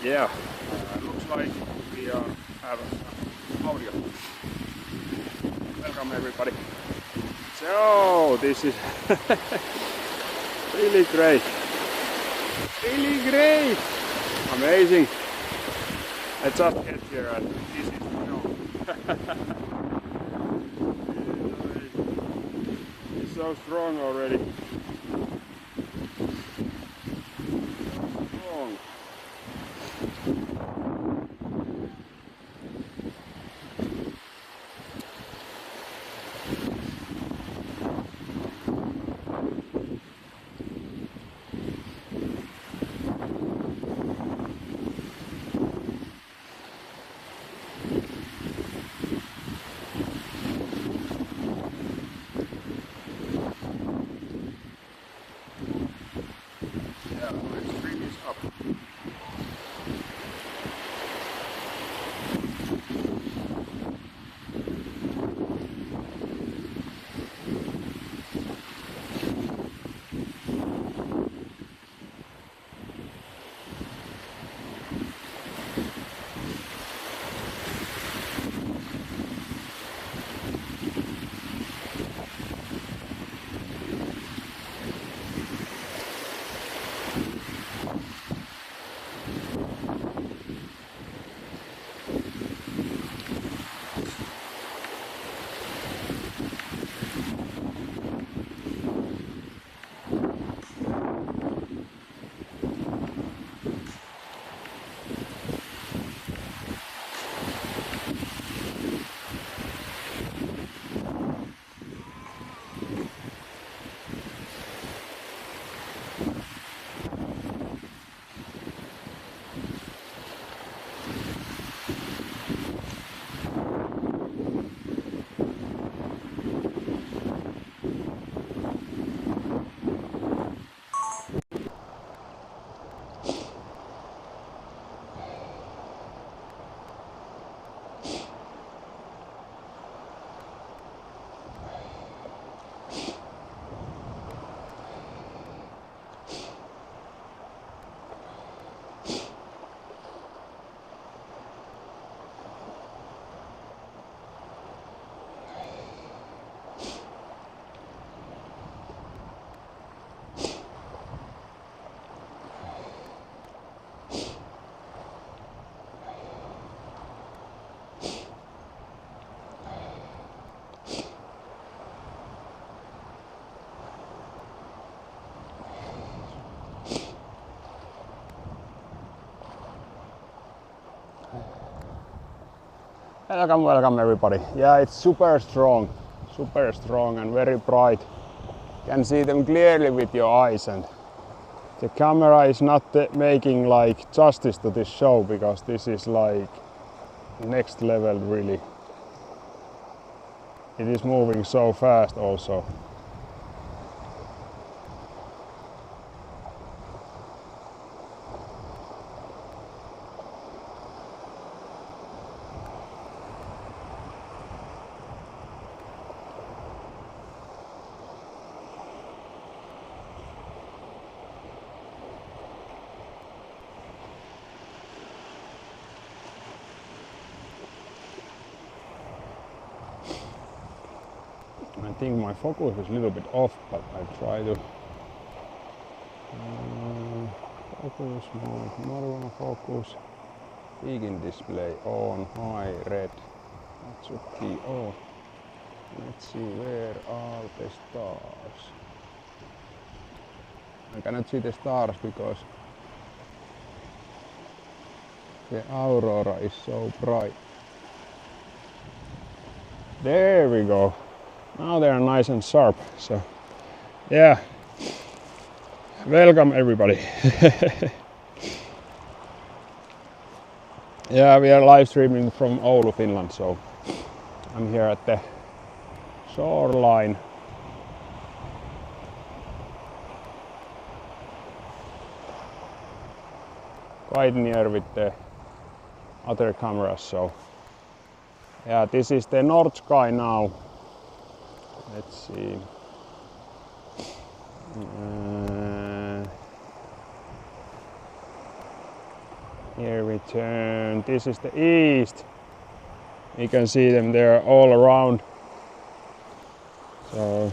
Yeah, looks like we have some audio. Welcome everybody. So this is really great. Really great. Amazing. I just get here and this is it's so strong already. So strong. Welcome everybody. Yeah, it's super strong and very bright. You can see them clearly with your eyes, and the camera is not making like justice to this show because this is like next level really. It is moving so fast also. I think my focus is a little bit off, but I try to focus mode, normal focus, beacon display on, high, red, that should be on. Let's see, where are the stars? I cannot see the stars because the Aurora is so bright. There we go. Now they are nice and sharp, so yeah. Welcome everybody. Yeah, we are live streaming from Oulu, Finland, so I'm here at the shoreline. Quite near with the other cameras, so yeah, this is the North Sky now. Let's see. Here we turn. This is the east. You can see them there all around. So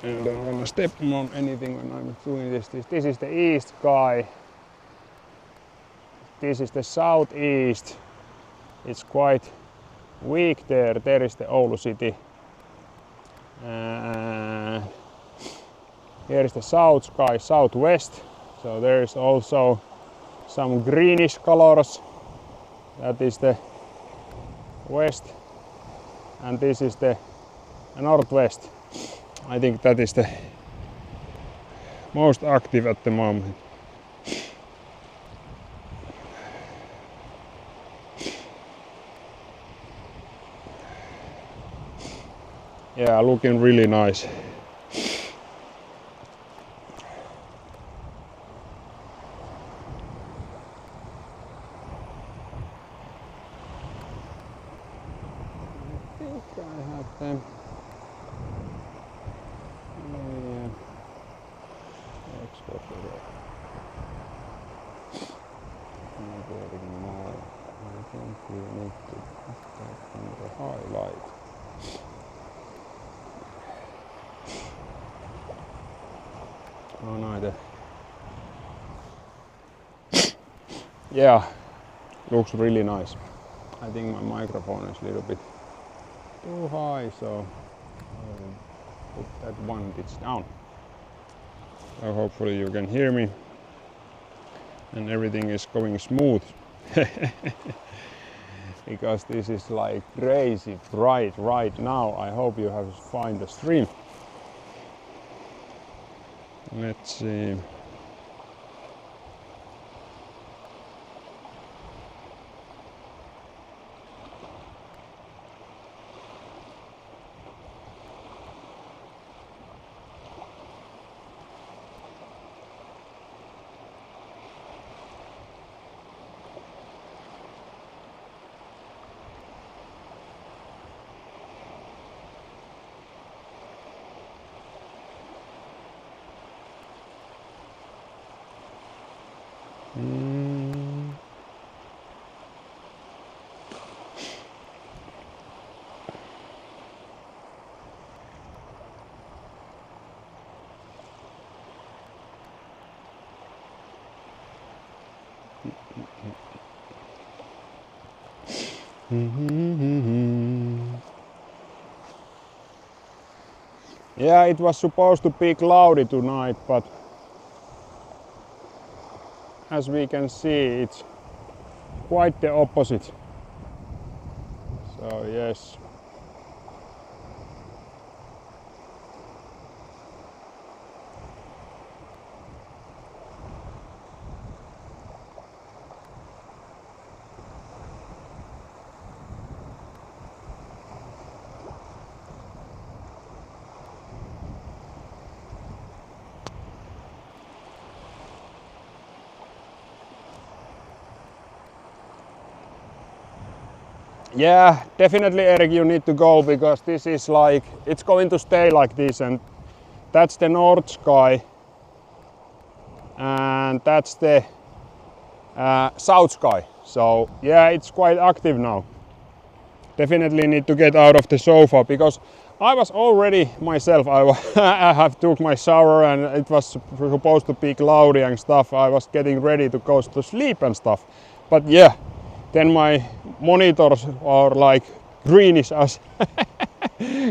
I don't want to step on anything when I'm doing this. This is the east sky. This is the southeast. It's quite weak there. There is the Oulu city. And here is the south sky, southwest. So there is also some greenish colors. That is the west, and this is the northwest. I think that is the most active at the moment. Yeah, looking really nice. I have them. Export it. More. I think we need to put that on the highlight. Oh no, yeah, looks really nice. I think my microphone is a little bit too high, so I'll put that one pitch down. So hopefully you can hear me and everything is going smooth. Because this is like crazy bright right now. I hope you have find the stream. Let's see. Yeah, it was supposed to be cloudy tonight, but as we can see, it's quite the opposite. So yes. Yeah, definitely, Eric, you need to go, because this is like, it's going to stay like this, and that's the north sky and that's the south sky. So yeah, it's quite active now. Definitely need to get out of the sofa, because I was already myself, I have took my shower and it was supposed to be cloudy and stuff. I was getting ready to go to sleep and stuff. But yeah, then my monitors are like greenish as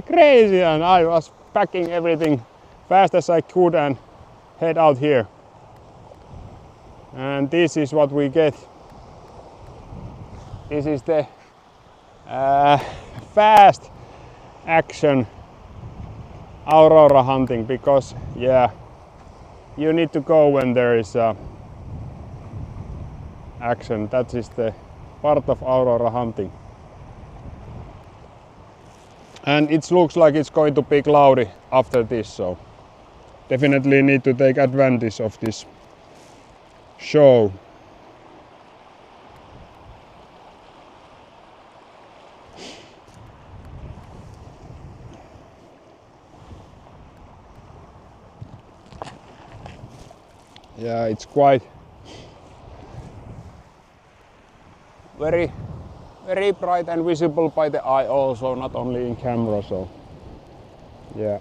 crazy, and I was packing everything fast as I could and head out here. And this is what we get. This is the fast action Aurora hunting, because yeah, you need to go when there is action. That is the part of Aurora hunting. And it looks like it's going to be cloudy after this, so definitely need to take advantage of this show. Yeah, it's quite very bright and visible by the eye also, not only in camera, so yeah.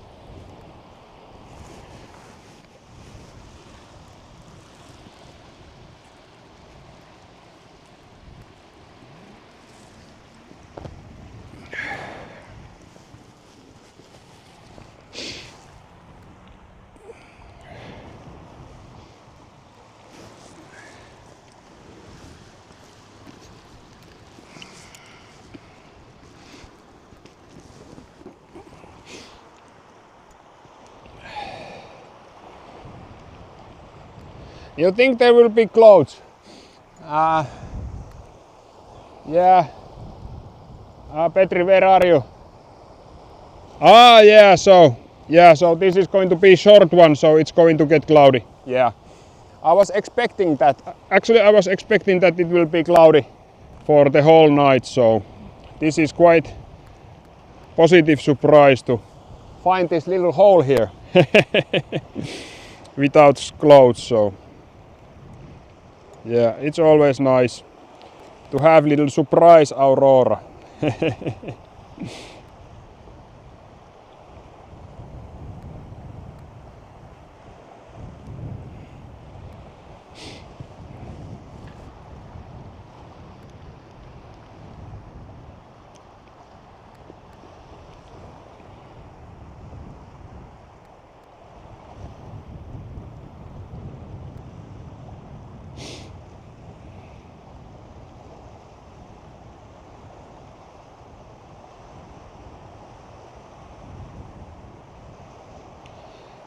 You think there will be clouds? Yeah. Petri, where are you? Yeah, so this is going to be a short one, so it's going to get cloudy. Yeah. I was expecting that. Actually, I was expecting that it will be cloudy for the whole night, so this is quite positive surprise to find this little hole here without clouds, so yeah, it's always nice to have little surprise aurora.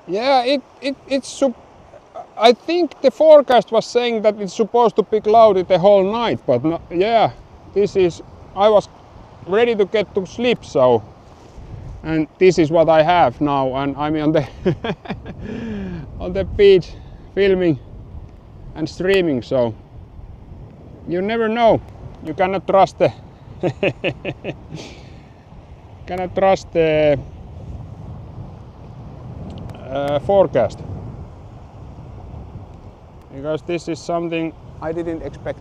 Yeah, I think the forecast was saying that it's supposed to be cloudy the whole night, but no, yeah, I was ready to get to sleep, so, and this is what I have now, and I'm on the on the beach filming and streaming, so you never know. You cannot trust the forecast, because this is something I didn't expect.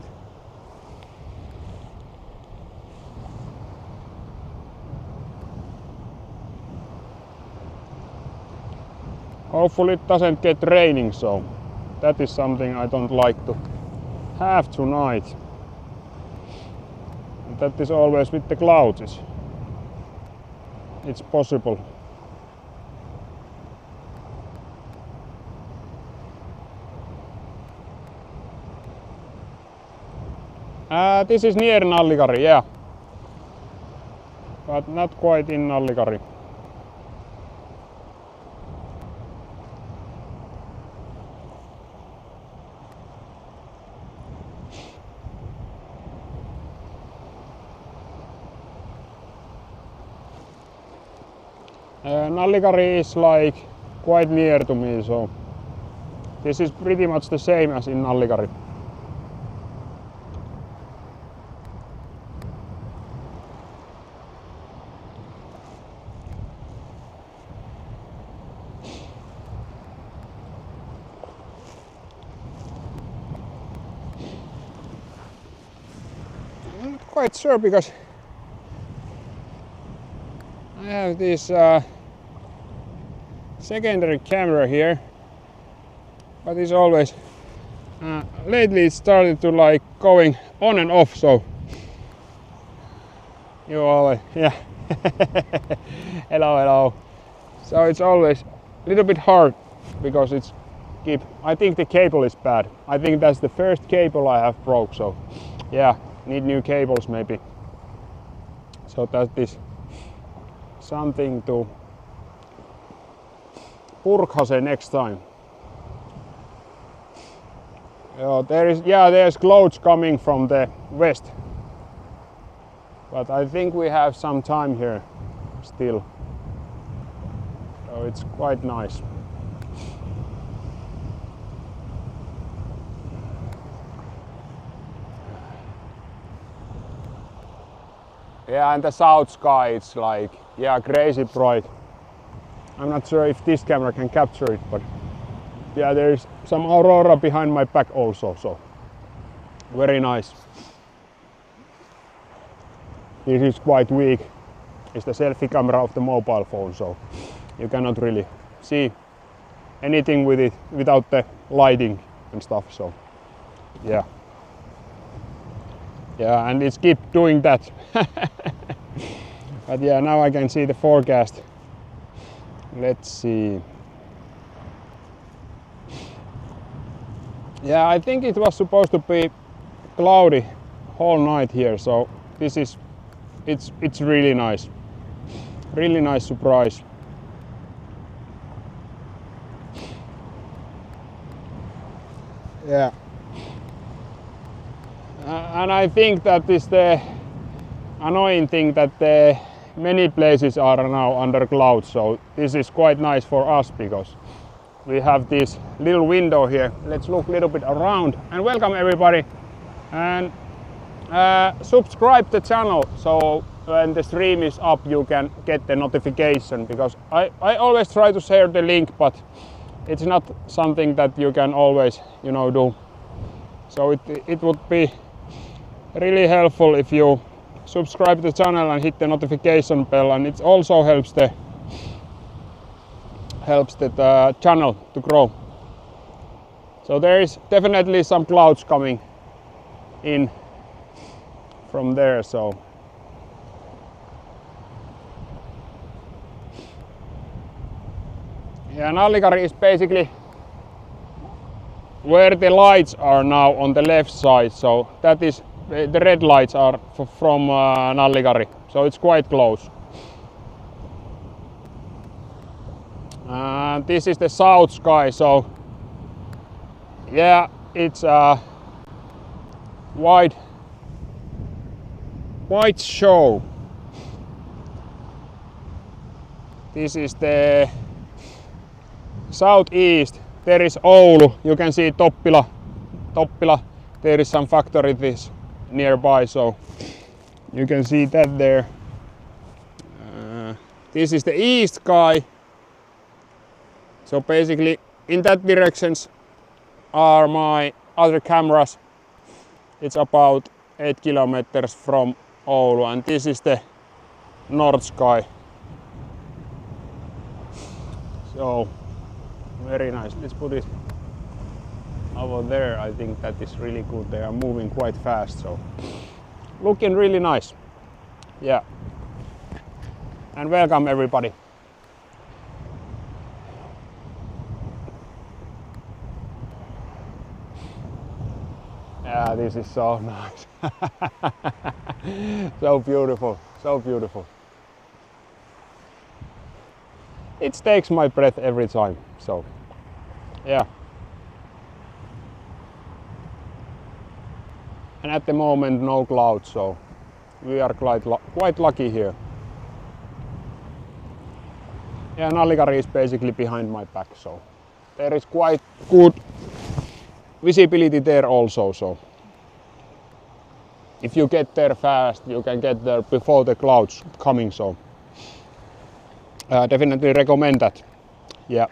Hopefully it doesn't get raining, so that is something I don't like to have tonight. And that is always with the clouds. It's possible. This is near Nallikari, yeah, but not quite in Nallikari. Nallikari is like quite near to me, so this is pretty much the same as in Nallikari. I'm not quite sure because I have this secondary camera here, but it's always lately it started to like going on and off, so you always, yeah. hello. So it's always a little bit hard because I think the cable is bad. I think that's the first cable I have broke, so yeah, need new cables maybe. So that is something to purkase next time. There's clouds coming from the west, but I think we have some time here still, so it's quite nice. Yeah, and the south sky, it's like, yeah, crazy bright. I'm not sure if this camera can capture it, but yeah, there is some aurora behind my back also, so very nice. this is quite weak. It's the selfie camera of the mobile phone, so you cannot really see anything with it without the lighting and stuff. So yeah, and it's keep doing that. But yeah, now I can see the forecast. Let's see. Yeah, I think it was supposed to be cloudy whole night here, so this is it's really nice. Really nice surprise. Yeah. And I think that is the annoying thing that many places are now under clouds, so this is quite nice for us because we have this little window here. Let's look a little bit around and welcome everybody and subscribe the channel so when the stream is up you can get the notification, because I always try to share the link, but it's not something that you can always, you know, do. So it would be really helpful if you subscribe to the channel and hit the notification bell, and it also helps the channel to grow. So there is definitely some clouds coming in from there, so yeah, Nallikari is basically where the lights are now on the left side, so that is the red lights are from Nallikari, so it's quite close. This is the south sky, so yeah, it's a white show. This is the southeast. There is Oulu, you can see Toppila. There is some factories nearby, so you can see that there. This is the east sky. So basically in that directions are my other cameras. It's about 8 kilometers from Oulu, and this is the north sky. So very nice. Let's put it over there. I think that is really good. They are moving quite fast, so looking really nice. Yeah. And welcome everybody. Yeah, this is so nice. So beautiful, so beautiful. It takes my breath every time, so yeah. And at the moment no clouds, so we are quite lucky here. Yeah, Nallikari is basically behind my back, so there is quite good visibility there also, so if you get there fast you can get there before the clouds coming, so definitely recommend that. Yeah.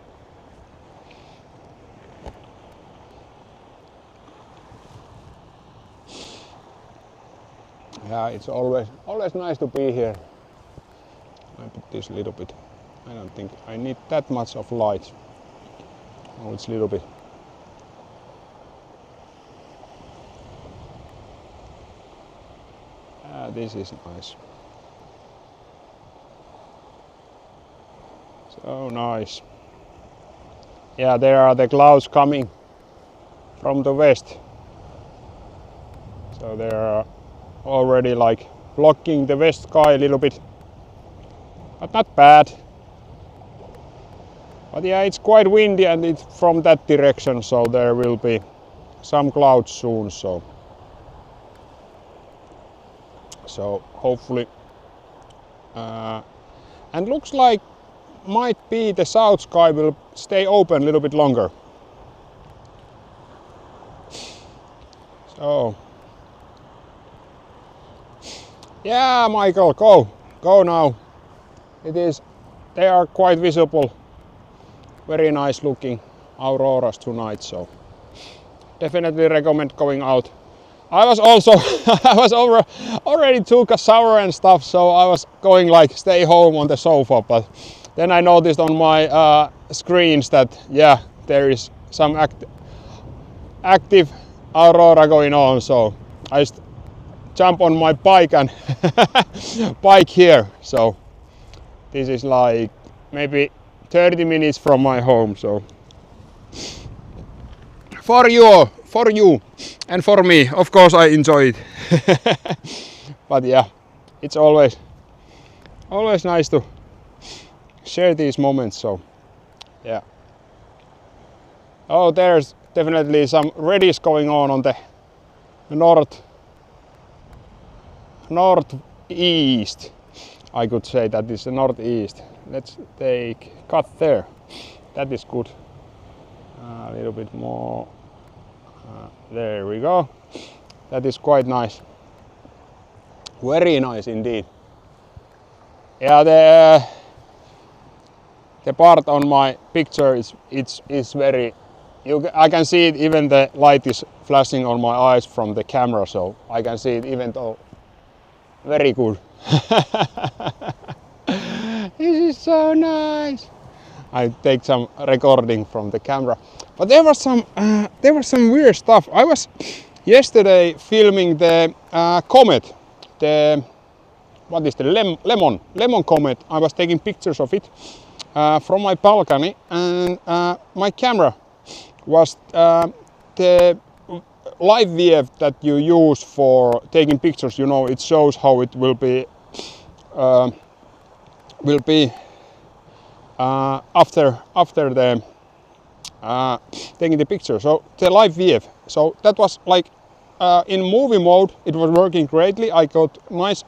Yeah, it's always nice to be here. I put this a little bit. I don't think I need that much of light. Oh, it's a little bit. This is nice. So nice. Yeah, there are the clouds coming from the west. So they are already like blocking the west sky a little bit. But not bad. But yeah, it's quite windy and it's from that direction, so there will be some clouds soon, so hopefully and looks like might be the south sky will stay open a little bit longer. So yeah, Michael, go now. They are quite visible. Very nice looking auroras tonight, so definitely recommend going out I was also already took a shower and stuff, so I was going like stay home on the sofa, but then I noticed on my screens that yeah, there is some active aurora going on, so I jump on my bike and bike here. So this is like maybe 30 minutes from my home, so for you and for me, of course I enjoy it. But yeah, it's always nice to share these moments, so yeah. Oh, there's definitely some reddish going on the northeast. I could say that is the northeast. Let's take cut there. That is good. A little bit more. There we go. That is quite nice. Very nice indeed. Yeah, the part on my picture is very. I can see it even the light is flashing on my eyes from the camera, so I can see it even though very good. This is so nice. I take some recording from the camera, but there was some weird stuff. I was yesterday filming the comet, what is the lemon comet. I was taking pictures of it from my balcony, and my camera was the live VF that you use for taking pictures. You know, it shows how it will be after the taking the picture. So the live VF. So that was like in movie mode. It was working greatly. I got nice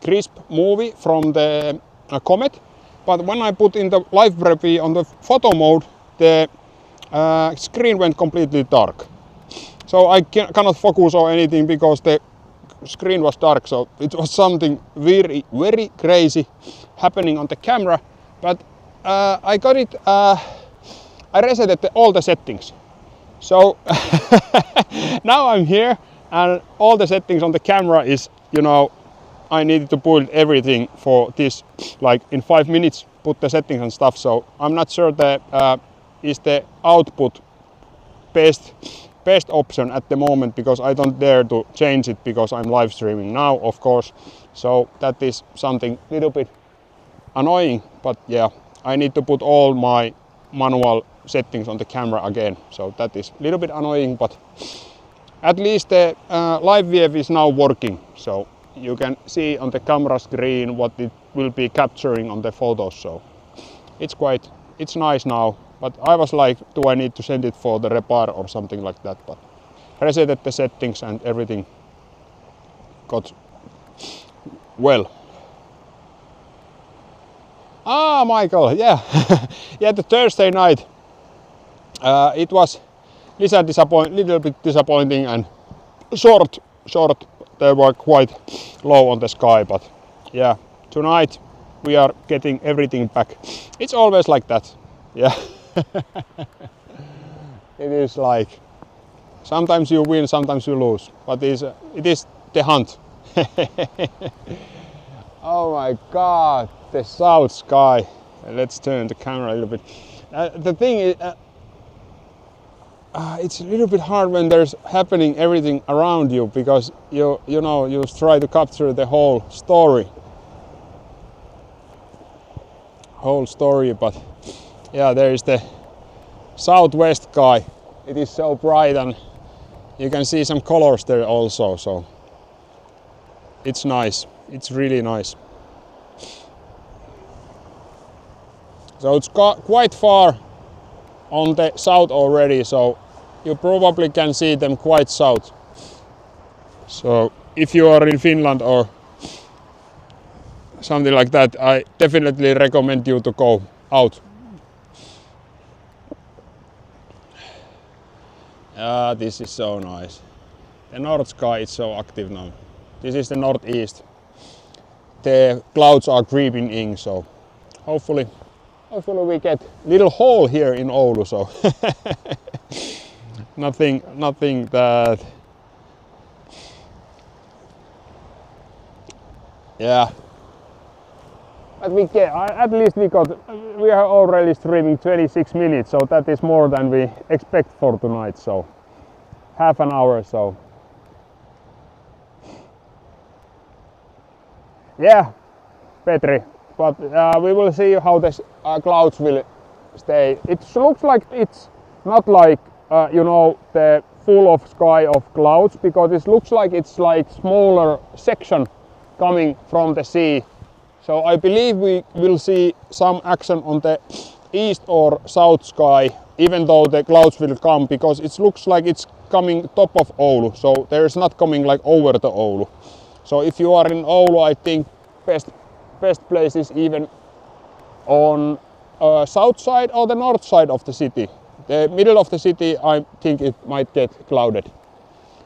crisp movie from the comet. But when I put in the live preview on the photo mode, the screen went completely dark. So I cannot focus on anything because the screen was dark. So it was something very, very crazy happening on the camera. But I got it, I reset all the settings. So now I'm here and all the settings on the camera is, you know, I needed to put everything for this, like in 5 minutes, put the settings and stuff. So I'm not sure that is the output best option at the moment, because I don't dare to change it because I'm live streaming now, of course. So that is something little bit annoying, but yeah, I need to put all my manual settings on the camera again. So that is a little bit annoying, but at least the live VF is now working. So you can see on the camera screen what it will be capturing on the photos. So it's nice now. But I was like, do I need to send it for the repair or something like that? But resetted the settings and everything got well. Ah, Michael, yeah. Yeah, the Thursday night, it was little bit disappointing and short. They were quite low on the sky, but yeah, tonight we are getting everything back. It's always like that, yeah. It is like sometimes you win, sometimes you lose, but it is the hunt. Oh my God, the south sky. Let's turn the camera a little bit. The thing is, it's a little bit hard when there's happening everything around you, because you know you try to capture the whole story, but yeah, there is the southwest sky. It is so bright and you can see some colors there also, so it's nice. It's really nice. So it's quite far on the south already, so you probably can see them quite south. So if you are in Finland or something like that, I definitely recommend you to go out. This is so nice. The north sky is so active now. This is the northeast. The clouds are creeping in, so hopefully we get little hole here in Oulu. So nothing that Yeah. But we get, at least we are already streaming 26 minutes, so that is more than we expect for tonight, so half an hour, so yeah, Petri, but we will see how the clouds will stay. It looks like it's not like you know, the full of sky of clouds, because it looks like it's like smaller section coming from the sea. So I believe we will see some action on the east or south sky, even though the clouds will come, because it looks like it's coming top of Oulu, so there is not coming like over the Oulu. So if you are in Oulu, I think best place is even on south side or the north side of the city. The middle of the city, I think it might get clouded,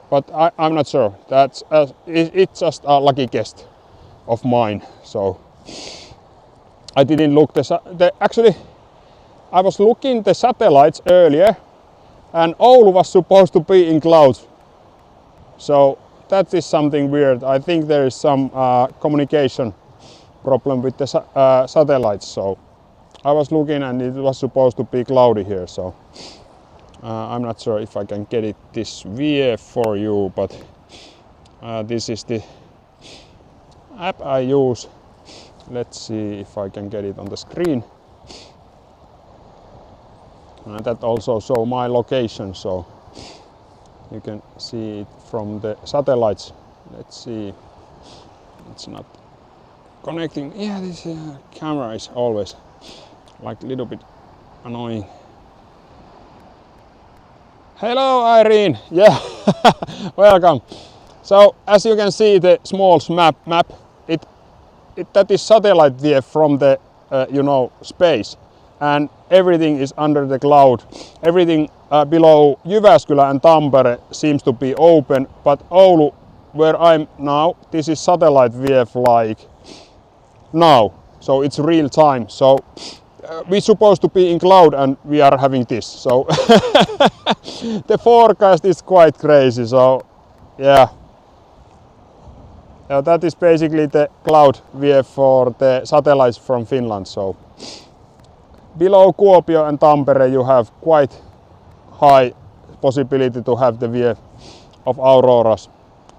but I'm not sure. It's just a lucky guess of mine. So I didn't look actually I was looking the satellites earlier, and Oulu was supposed to be in clouds. So that is something weird. I think there is some communication problem with the satellites. So I was looking and it was supposed to be cloudy here. So I'm not sure if I can get it this VF for you, but this is the app I use. Let's see if I can get it on the screen. That also shows my location, so you can see it from the satellites. Let's see. It's not connecting. Yeah, this camera is always like a little bit annoying. Hello Irene. Yeah. Welcome. So as you can see, the small map that is satellite view from the you know, space, and everything is under the cloud. Everything below Jyväskylä and Tampere seems to be open, but Oulu, where I'm now, this is satellite view like now, so it's real time. So we're supposed to be in cloud and we are having this. So the forecast is quite crazy. So yeah. That is basically the cloud view for the satellites from Finland. So below Kuopio and Tampere you have quite high possibility to have the view of auroras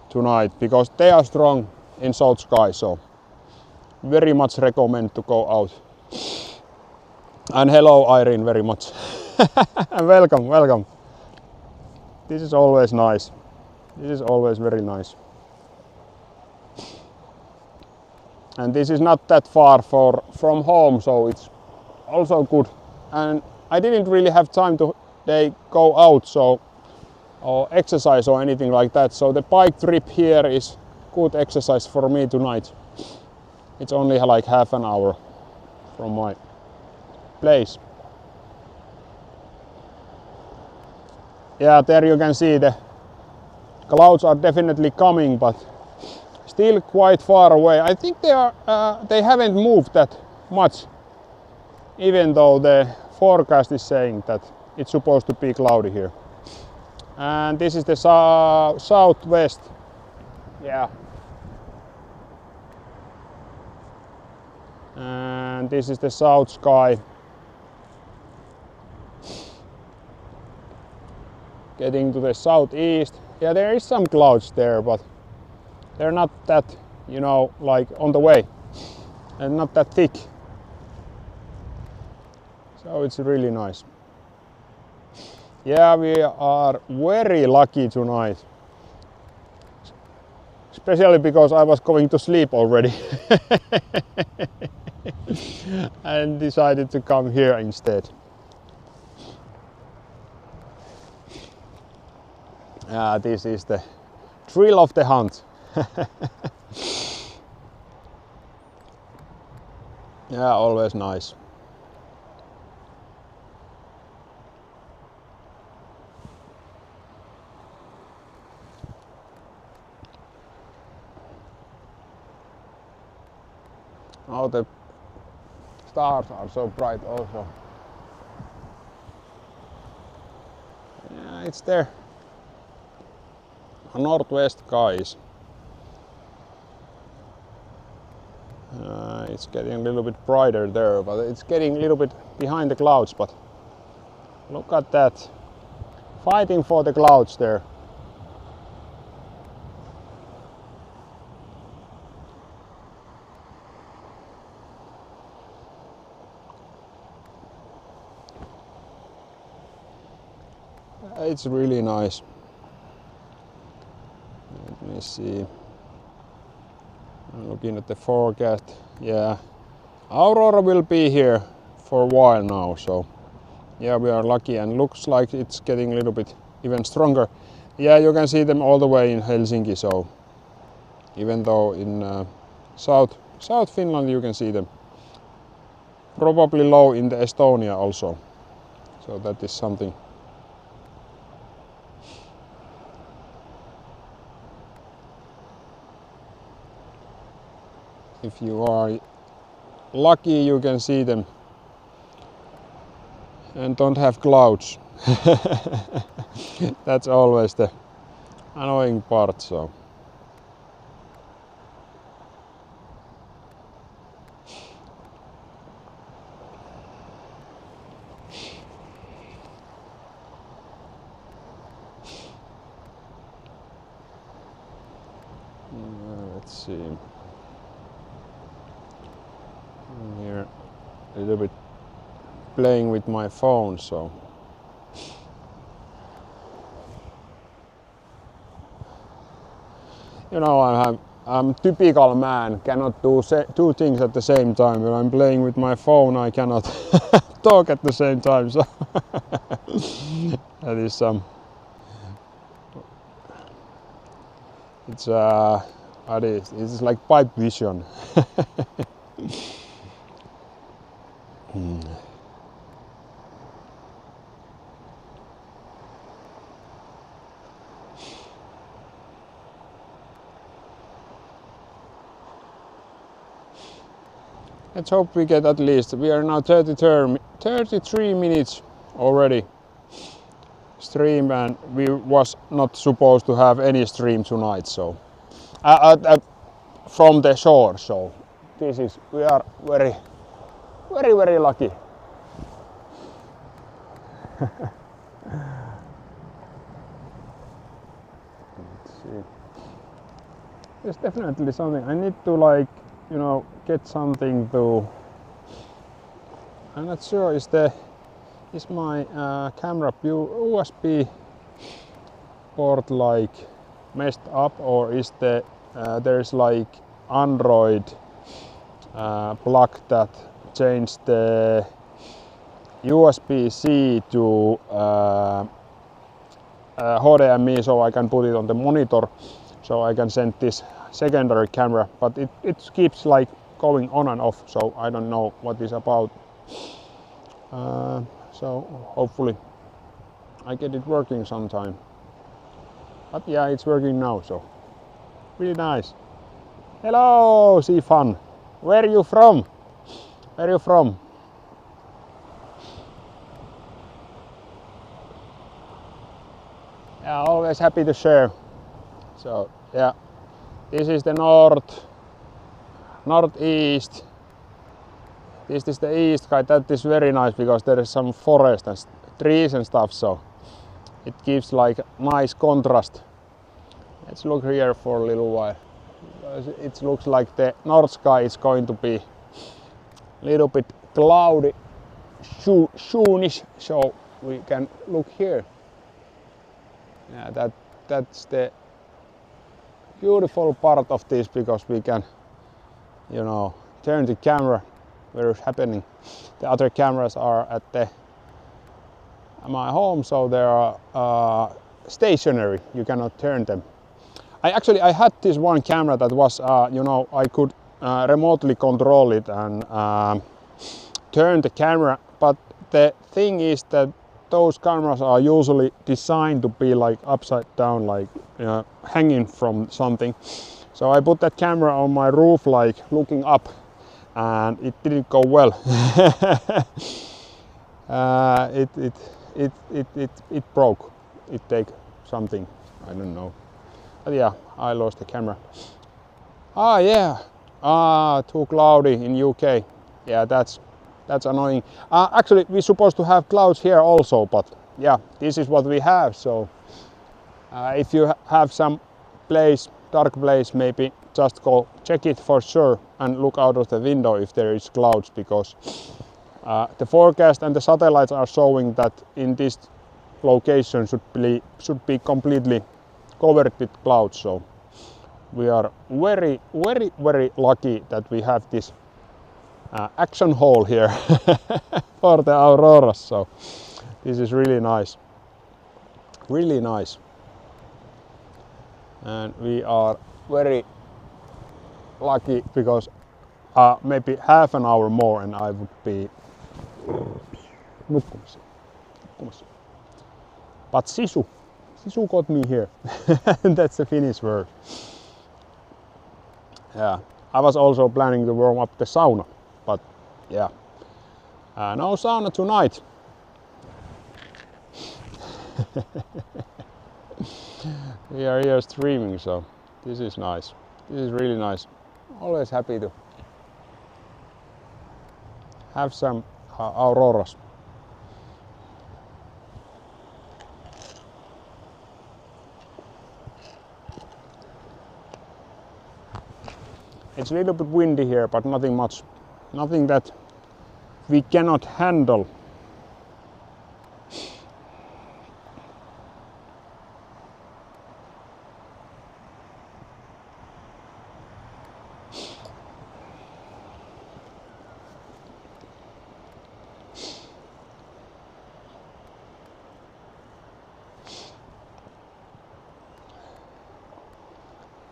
tonight, because they are strong in south sky. So very much recommend to go out. And hello Irene, very much. And welcome. This is always nice. This is always very nice. And this is not that far from home, so it's also good. And I didn't really have time to go out or exercise or anything like that, so the bike trip here is good exercise for me tonight. It's only like half an hour from my place. Yeah, there you can see the clouds are definitely coming, but still quite far away. I think they haven't moved that much, even though the forecast is saying that it's supposed to be cloudy here. And this is the southwest. Yeah. And this is the south sky. Getting to the southeast. Yeah, there is some clouds there, but they're not that, you know, like on the way, and not that thick. So it's really nice. Yeah, we are very lucky tonight. Especially because I was going to sleep already. And decided to come here instead. This is the thrill of the hunt. Yeah, always nice. Oh, the stars are so bright also. Yeah, it's there. Northwest skies. It's getting a little bit brighter there, but it's getting a little bit behind the clouds. But look at that, fighting for the clouds there. It's really nice. Let me see. I'm looking at the forecast. Yeah, Aurora will be here for a while now, so yeah, we are lucky, and looks like it's getting a little bit even stronger. Yeah, you can see them all the way in Helsinki, so even though in South Finland you can see them. Probably low in the Estonia also, so that is something. If you are lucky, you can see them and don't have clouds. That's always the annoying part. So let's see. I'm here a little bit playing with my phone, so you know, I'm typical man, cannot do two things at the same time. When I'm playing with my phone, I cannot talk at the same time, so that is some it's like pipe vision. Let's hope we get at least. We are now 33 minutes already stream, and we was not supposed to have any stream tonight, so from the shore. So this is, we are very lucky. Let's see. There's definitely something. I need to, like, you know, get something to. I'm not sure, is my camera USB port like messed up, or is there's like Android plug that changed the USB-C to HDMI, so I can put it on the monitor, so I can send this secondary camera, but it keeps like going on and off, so I don't know what it's about. So hopefully I get it working sometime. But yeah, it's working now, so really nice. Hello, Sifan. Where are you from? Where are you from? Yeah, always happy to share. So yeah, this is the northeast. This is the east side. That is very nice because there is some forest and trees and stuff, so it gives like nice contrast. Let's look here for a little while. It looks like the north sky is going to be a little bit cloudy, soonish, so we can look here. Yeah, that's the beautiful part of this, because we can, you know, turn the camera where it's happening. The other cameras are at my home, so they are stationary. You cannot turn them. I had this one camera that was, you know, I could remotely control it and turn the camera, but the thing is that those cameras are usually designed to be like upside down, like hanging from something. So I put that camera on my roof, like looking up, and it didn't go well. It broke. It take something, I don't know. But yeah, I lost the camera. Ah yeah, Too cloudy in UK. Yeah, that's annoying. Actually, we're supposed to have clouds here also, but yeah, this is what we have. So if you have some place, dark place, maybe just go check it for sure and look out of the window if there is clouds, because the forecast and the satellites are showing that in this location should be completely covered with clouds. So we are very lucky that we have this action hole here for the Aurora. So this is really nice, and we are very lucky because maybe half an hour more and I would be nukkumassa. But sisu got me here. That's the Finnish word. Yeah, I was also planning to warm up the sauna, but yeah, no sauna tonight. We are here streaming, so this is nice. This is really nice. Always happy to have some auroras. It's a little bit windy here, but nothing much. Nothing that we cannot handle.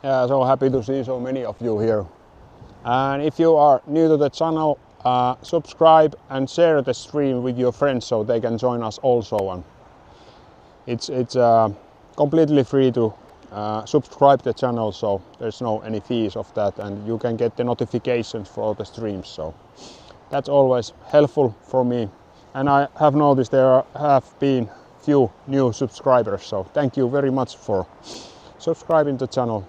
Yeah, so happy to see so many of you here. And if you are new to the channel, subscribe and share the stream with your friends so they can join us also. And it's completely free to subscribe the channel, so there's no any fees of that, and you can get the notifications for all the streams. So that's always helpful for me. And I have noticed there have been few new subscribers, so thank you very much for subscribing to the channel.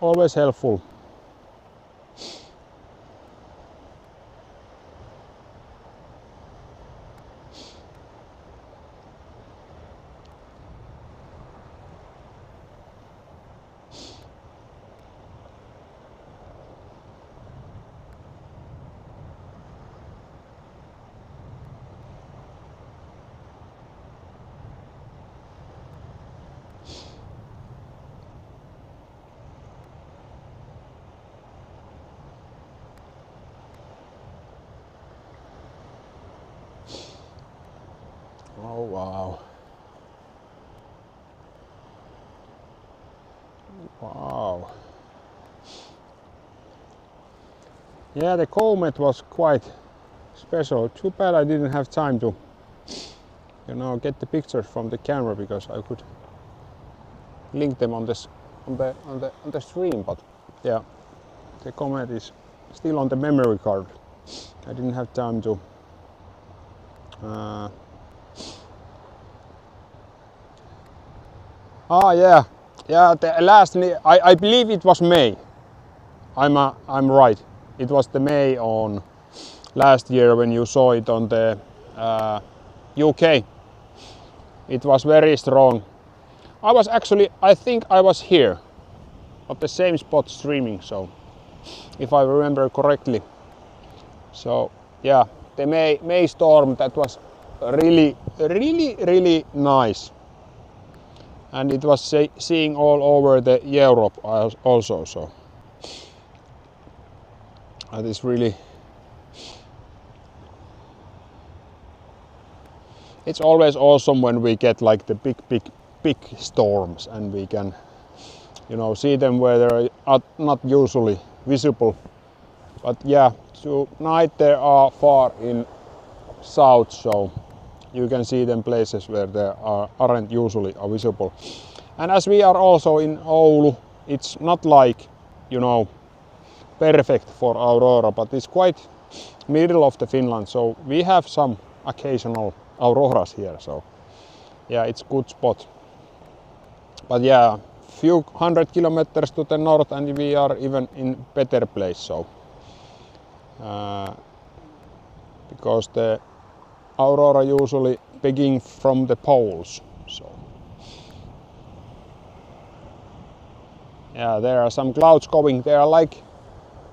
Always helpful. Oh wow. Wow. Yeah, the comet was quite special. Too bad I didn't have time to, get the pictures from the camera, because I could link them on the stream. But yeah, the comet is still on the memory card. I didn't have time to. Yeah. The last, I believe it was May. I'm right. It was the May on last year when you saw it on the UK. It was very strong. I think I was here at the same spot streaming, so if I remember correctly. So yeah, the May storm, that was really nice. And it was seeing all over the Europe also, so that is really. It's always awesome when we get like the big storms, and we can, see them where they are not usually visible. But yeah, tonight they are far in south, so you can see them places where they aren't usually visible. And as we are also in Oulu, it's not like, perfect for Aurora, but it's quite middle of the Finland, so we have some occasional auroras here. So yeah, it's good spot. But yeah, few hundred kilometers to the north and we are even in better place. So because the aurora usually begin from the poles. So yeah, there are some clouds going. They are like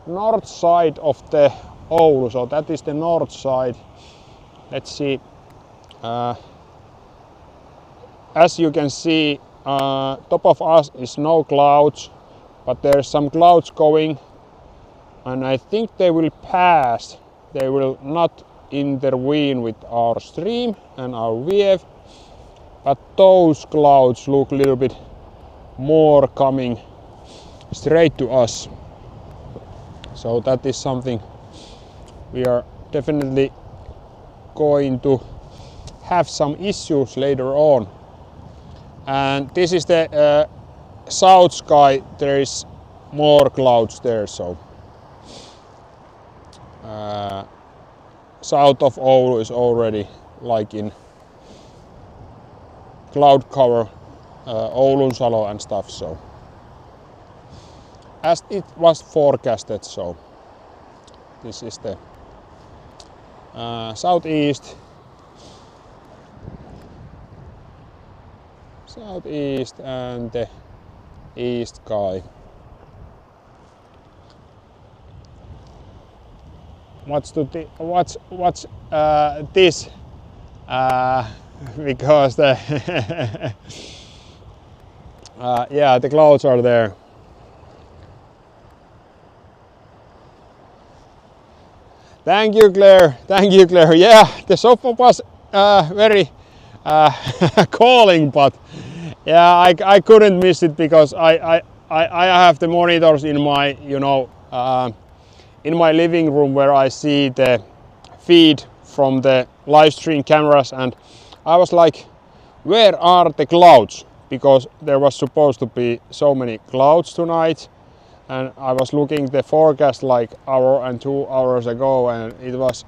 north side of the Oulu, so that is the north side. Let's see. As you can see, top of us is no clouds, but there's some clouds going, and I think they will pass. They will not intervene with our stream and our VF, but those clouds look a little bit more coming straight to us. So that is something we are definitely going to have some issues later on. And this is the south sky. There is more clouds there, so south of Oulu is already like in cloud cover, Oulunsalo and stuff. So as it was forecasted, so this is the southeast and the east sky. What's this? Because the yeah, the clouds are there. Thank you, Claire. Thank you, Claire. Yeah, the sofa was very calling, but yeah, I couldn't miss it because I have the monitors in my, in my living room where I see the feed from the live stream cameras, and I was like, where are the clouds? Because there was supposed to be so many clouds tonight. And I was looking the forecast like hour and 2 hours ago, and it was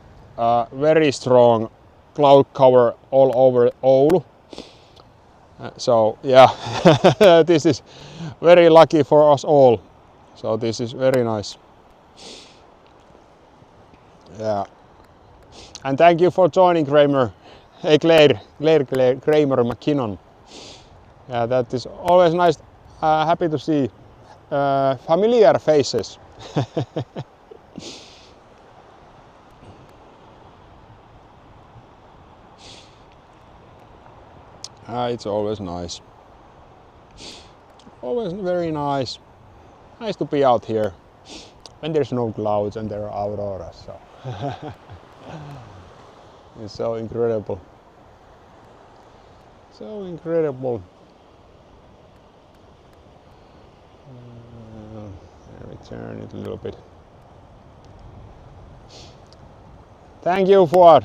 very strong cloud cover all over Oulu. So yeah, this is very lucky for us all. So this is very nice. Yeah. And thank you for joining, Kramer. Hey, Claire Kramer McKinnon. Yeah, that is always nice. Happy to see familiar faces. It's always nice. Always very nice. Nice to be out here when there's no clouds and there are auroras. So it's so incredible. So incredible. Turn it a little bit. Thank you, Fuad.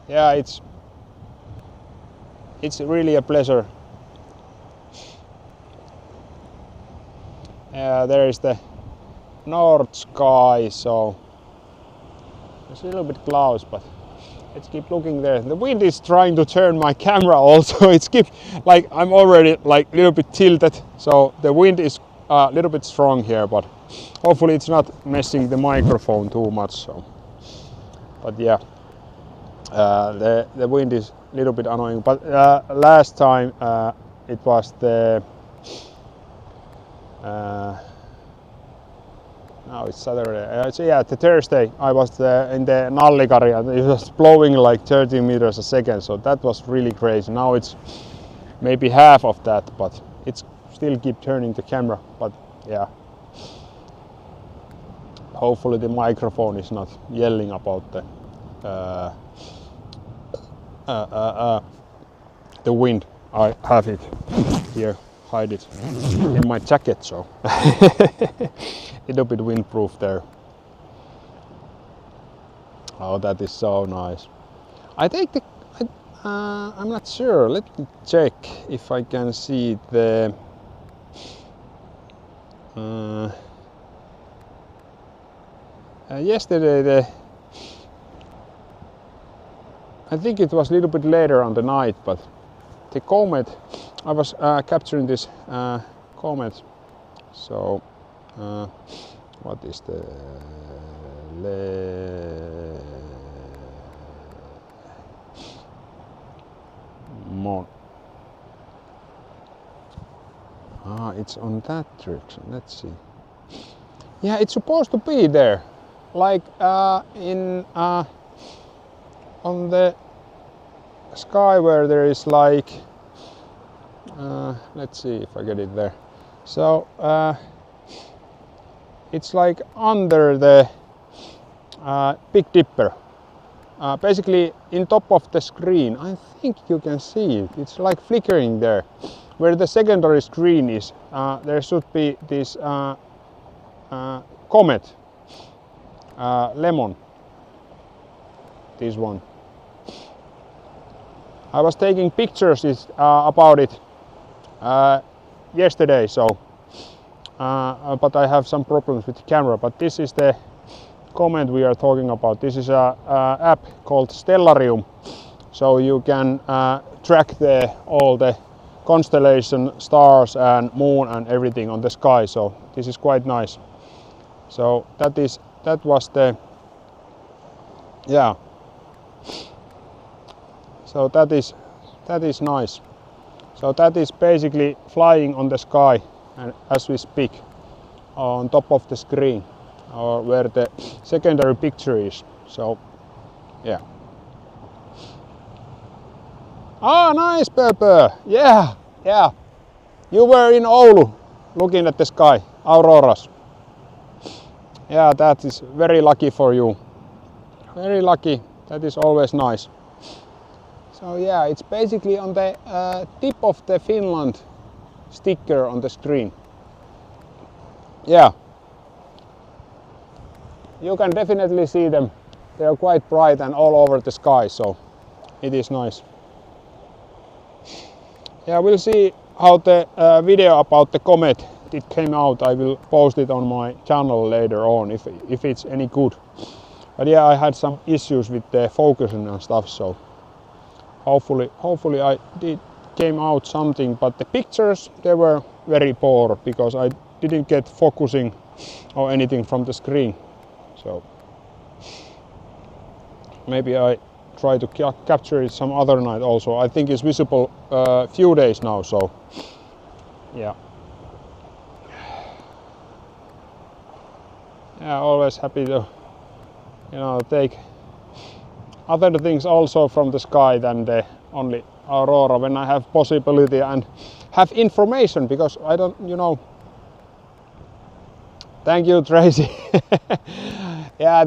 Yeah, it's really a pleasure. There is the north sky, so there's a little bit clouds, but let's keep looking there. The wind is trying to turn my camera also. It's like I'm already like a little bit tilted, so the wind is a little bit strong here, but hopefully it's not messing the microphone too much. So, but yeah, the wind is a little bit annoying. But last time it was the now it's Saturday. So yeah, the Thursday I was in the Nallikari and it was blowing like 30 meters a second. So that was really crazy. Now it's maybe half of that, but it's still keep turning the camera. But yeah, hopefully the microphone is not yelling about the wind. I have it here, hide it in my jacket, so little bit windproof there. Oh, that is so nice. I think I'm not sure. Let me check if I can see the yesterday I think it was a little bit later on the night, but the comet, I was capturing this comet. So what is the it's on that direction. Let's see. Yeah, it's supposed to be there, like on the sky where there is like let's see if I get it there. So it's like under the Big Dipper, basically in top of the screen. I think you can see it. It's like flickering there. Where the secondary screen is, there should be this comet, lemon, this one. I was taking pictures about it yesterday, so but I have some problems with the camera. But this is the comet we are talking about. This is a app called Stellarium, so you can track all the constellation, stars and moon and everything on the sky. So this is quite nice. So that was the, yeah. So that is nice. So that is basically flying on the sky, and as we speak, on top of the screen, or where the secondary picture is. So yeah. Ah, nice, Pepe. Yeah. You were in Oulu looking at the sky, auroras. Yeah, that is very lucky for you. Very lucky. That is always nice. So yeah, it's basically on the tip of the Finland sticker on the screen. Yeah. You can definitely see them. They are quite bright and all over the sky, so it is nice. Yeah, we'll see how the video about the comet it came out. I will post it on my channel later on if it's any good. But yeah, I had some issues with the focusing and stuff, so hopefully I came out something. But the pictures, they were very poor because I didn't get focusing or anything from the screen. So maybe I try to capture it some other night also. I think it's visible a few days now, so yeah. Yeah, always happy to, you know, take other things also from the sky than the only aurora when I have possibility and have information, because I don't, you know. Thank you, Tracy. Yeah,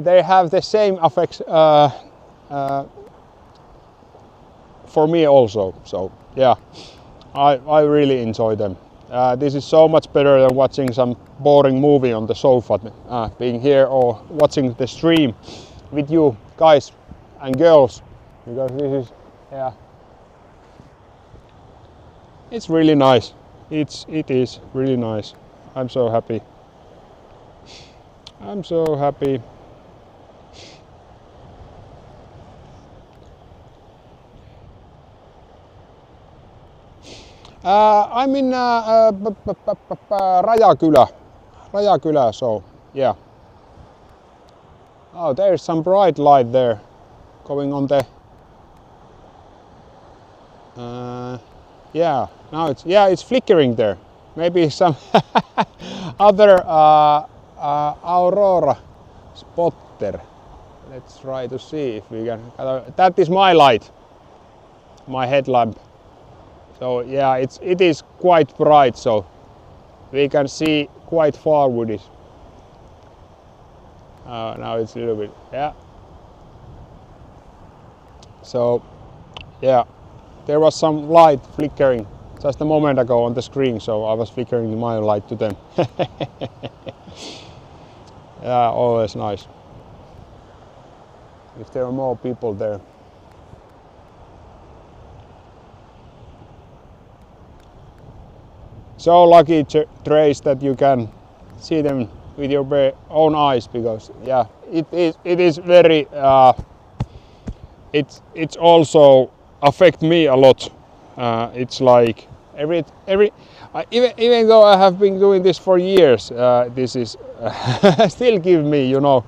they have the same effects for me also. So yeah, I really enjoy them. This is so much better than watching some boring movie on the sofa, being here or watching the stream with you guys and girls, because this is, yeah, it's really nice. It is really nice. I'm so happy. I'm so happy. I'm in Rajakylä, so yeah. Oh, there's some bright light there going on the. Yeah, now it's flickering there. Maybe some other Aurora spotter. Let's try to see if we can. That is my light, my headlamp. So yeah, it is quite bright, so we can see quite far with it. Now it's a little bit, yeah. So yeah, there was some light flickering just a moment ago on the screen, so I was flickering my light to them. Yeah, always nice if there are more people there. So lucky, Trace, that you can see them with your own eyes, because yeah, it is very it's also affect me a lot. It's like Even though I have been doing this for years, this is still give me, you know,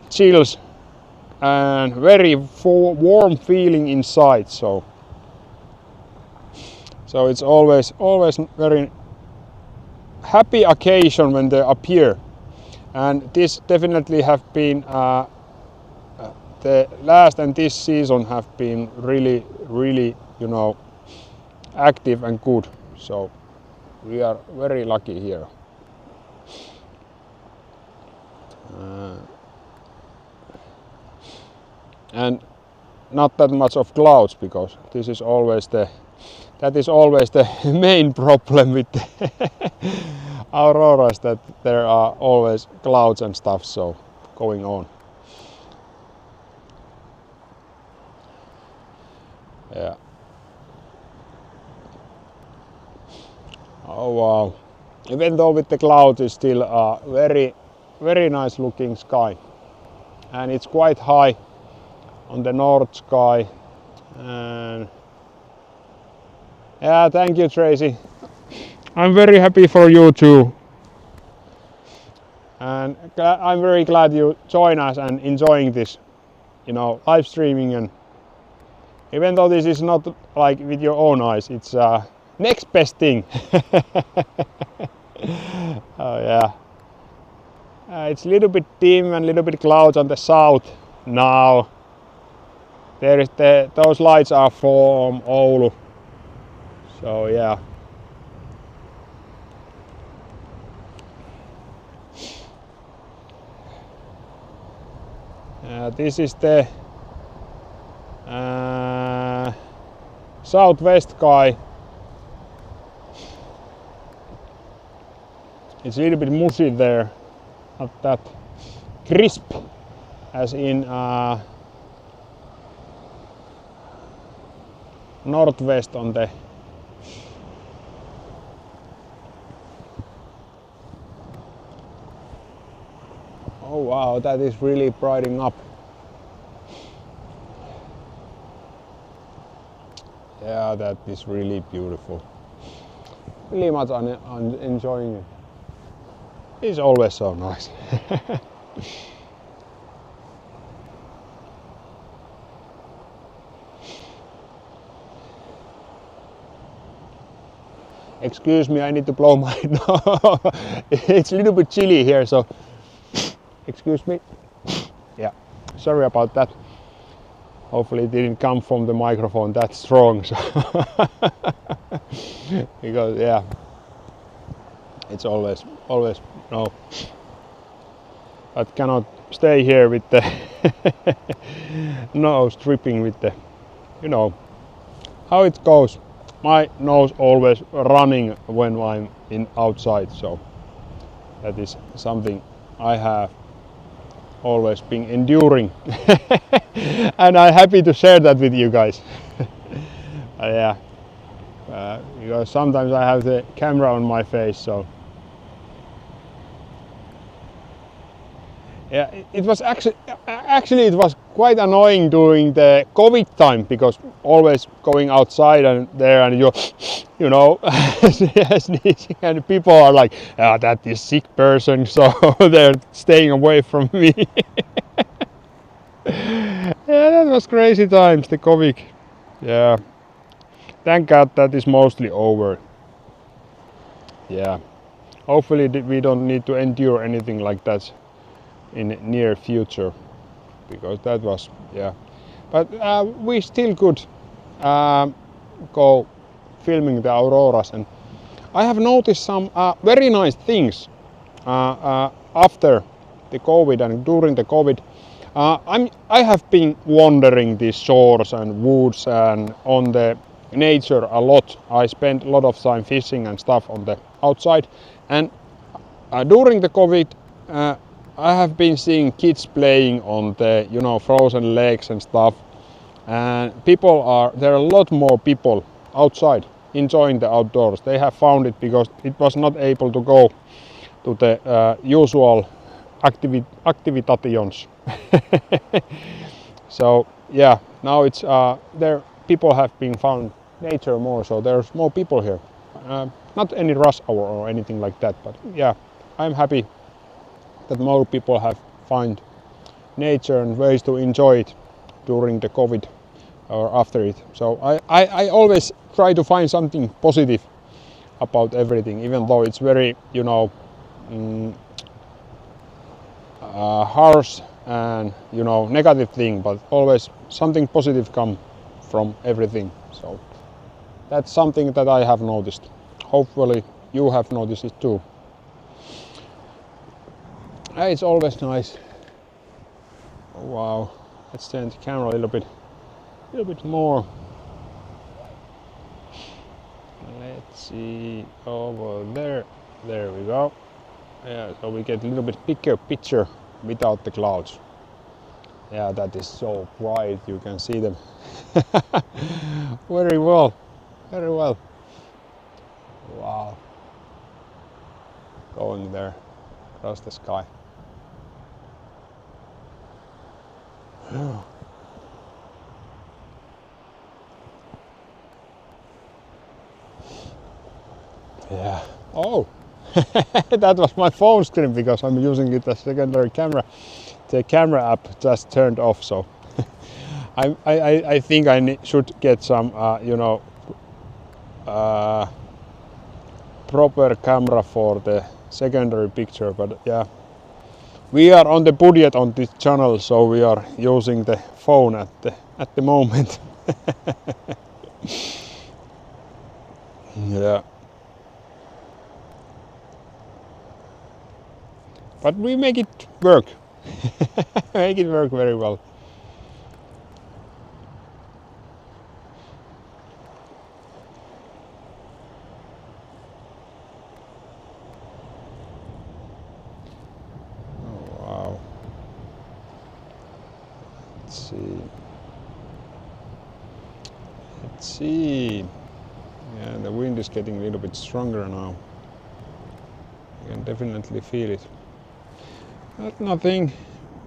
chills and very warm feeling inside. So it's always very happy occasion when they appear, and this definitely have been the last and this season have been really, you know, active and good. So we are very lucky here. And not that much of clouds, because this is always the main problem with the auroras, that there are always clouds and stuff so going on. Yeah. Oh wow. Even though with the clouds, it's still a very nice looking sky, and it's quite high on the north sky. And yeah, thank you, Tracy. I'm very happy for you too, and I'm very glad you join us and enjoying this, you know, live streaming. And even though this is not like with your own eyes, it's next best thing. Oh yeah. It's a little bit dim and a little bit clouds on the south now. There is those lights are from Oulu. So yeah. This is the southwest sky. It's a little bit mushy there, not that crisp as in northwest on the oh wow, that is really brightening up. Yeah, that is really beautiful. Really much I'm enjoying it. It's always so nice. Excuse me, I need to blow my nose. It's a little bit chilly here, so excuse me. Yeah, sorry about that. Hopefully it didn't come from the microphone that strong. So because yeah, it's always no. I cannot stay here with the nose dripping with the, you know how it goes. My nose always running when I'm outside, so that is something I have always been enduring. And I'm happy to share that with you guys. Yeah, because sometimes I have the camera on my face, so yeah, it was actually it was quite annoying during the COVID time, because always going outside and there and you know sneezing, and people are like, ah, that is sick person, so they're staying away from me. Yeah, that was crazy times, the COVID. Yeah, thank God that is mostly over. Yeah, hopefully we don't need to endure anything like that in near future, because that was, yeah, but we still could go filming the auroras. And I have noticed some very nice things after the COVID and during the COVID. I have been wandering these shores and woods and on the nature a lot. I spent a lot of time fishing and stuff on the outside, and during the COVID I have been seeing kids playing on the, you know, frozen lakes and stuff, and there are a lot more people outside enjoying the outdoors. They have found it because it was not able to go to the usual activitations. So yeah, now it's there people have been found nature more, so there's more people here. Not any rush hour or anything like that, but yeah, I'm happy that more people have find nature and ways to enjoy it during the COVID or after it. So I always try to find something positive about everything, even though it's very, you know, harsh and, you know, negative thing, but always something positive come from everything. So that's something that I have noticed. Hopefully you have noticed it too. It's always nice. Oh, wow, let's turn the camera a little bit more. Let's see over there. There we go. Yeah, so we get a little bit bigger picture without the clouds. Yeah, that is so bright, you can see them. Very well, very well. Wow. Going there across the sky. Yeah. Oh, that was my phone screen because I'm using it as secondary camera. The camera app just turned off, so I think I should get some, you know, proper camera for the secondary picture. But yeah, we are on the budget on this channel, so we are using the phone at the moment. Yeah. But we make it work. Make it work very well. Oh, wow. Let's see. Let's see. Yeah, the wind is getting a little bit stronger now. You can definitely feel it. But nothing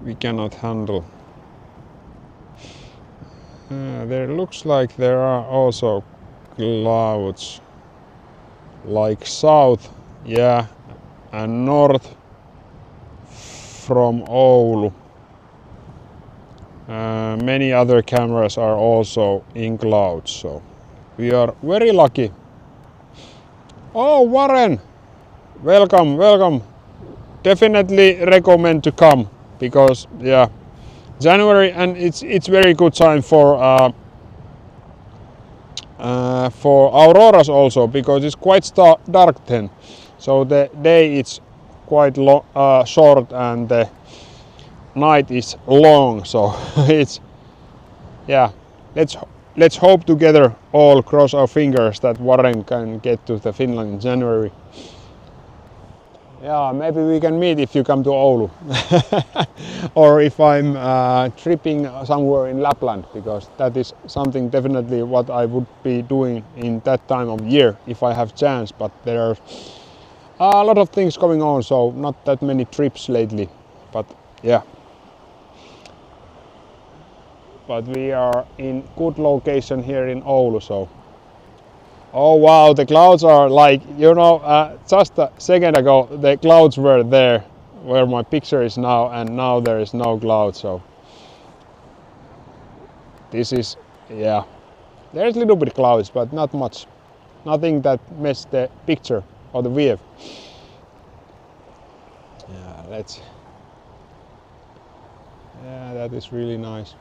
we cannot handle. There looks like there are also clouds, like south, yeah, and north from Oulu. Many other cameras are also in clouds, so we are very lucky. Oh, Warren! Welcome, welcome. Definitely recommend to come because yeah, January, and it's very good time for auroras also, because it's quite dark then, so the day is quite short and the night is long, so it's, yeah, let's hope together, all cross our fingers that Warren can get to the Finland in January. Yeah, maybe we can meet if you come to Oulu. Or if I'm tripping somewhere in Lapland, because that is something definitely what I would be doing in that time of year if I have chance, but there are a lot of things going on, so not that many trips lately, but yeah. But we are in good location here in Oulu, so. Oh wow, the clouds are like, you know, just a second ago the clouds were there where my picture is now, and now there is no cloud, so this is, yeah, there's a little bit of clouds, but not much. Nothing that messed the picture or the view. Yeah, yeah, that is really nice.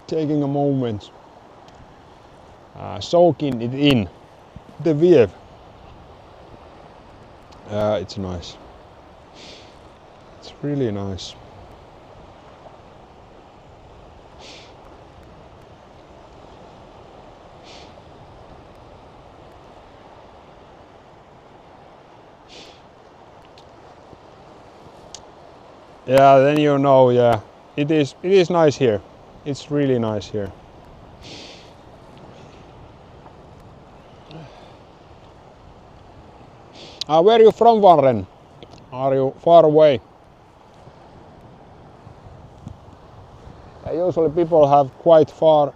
Taking a moment, soaking it in, the view. It's nice. It's really nice. Yeah, then you know, yeah, it is nice here. It's really nice here. Where are you from, Warren? Are you far away? You usually people have quite far,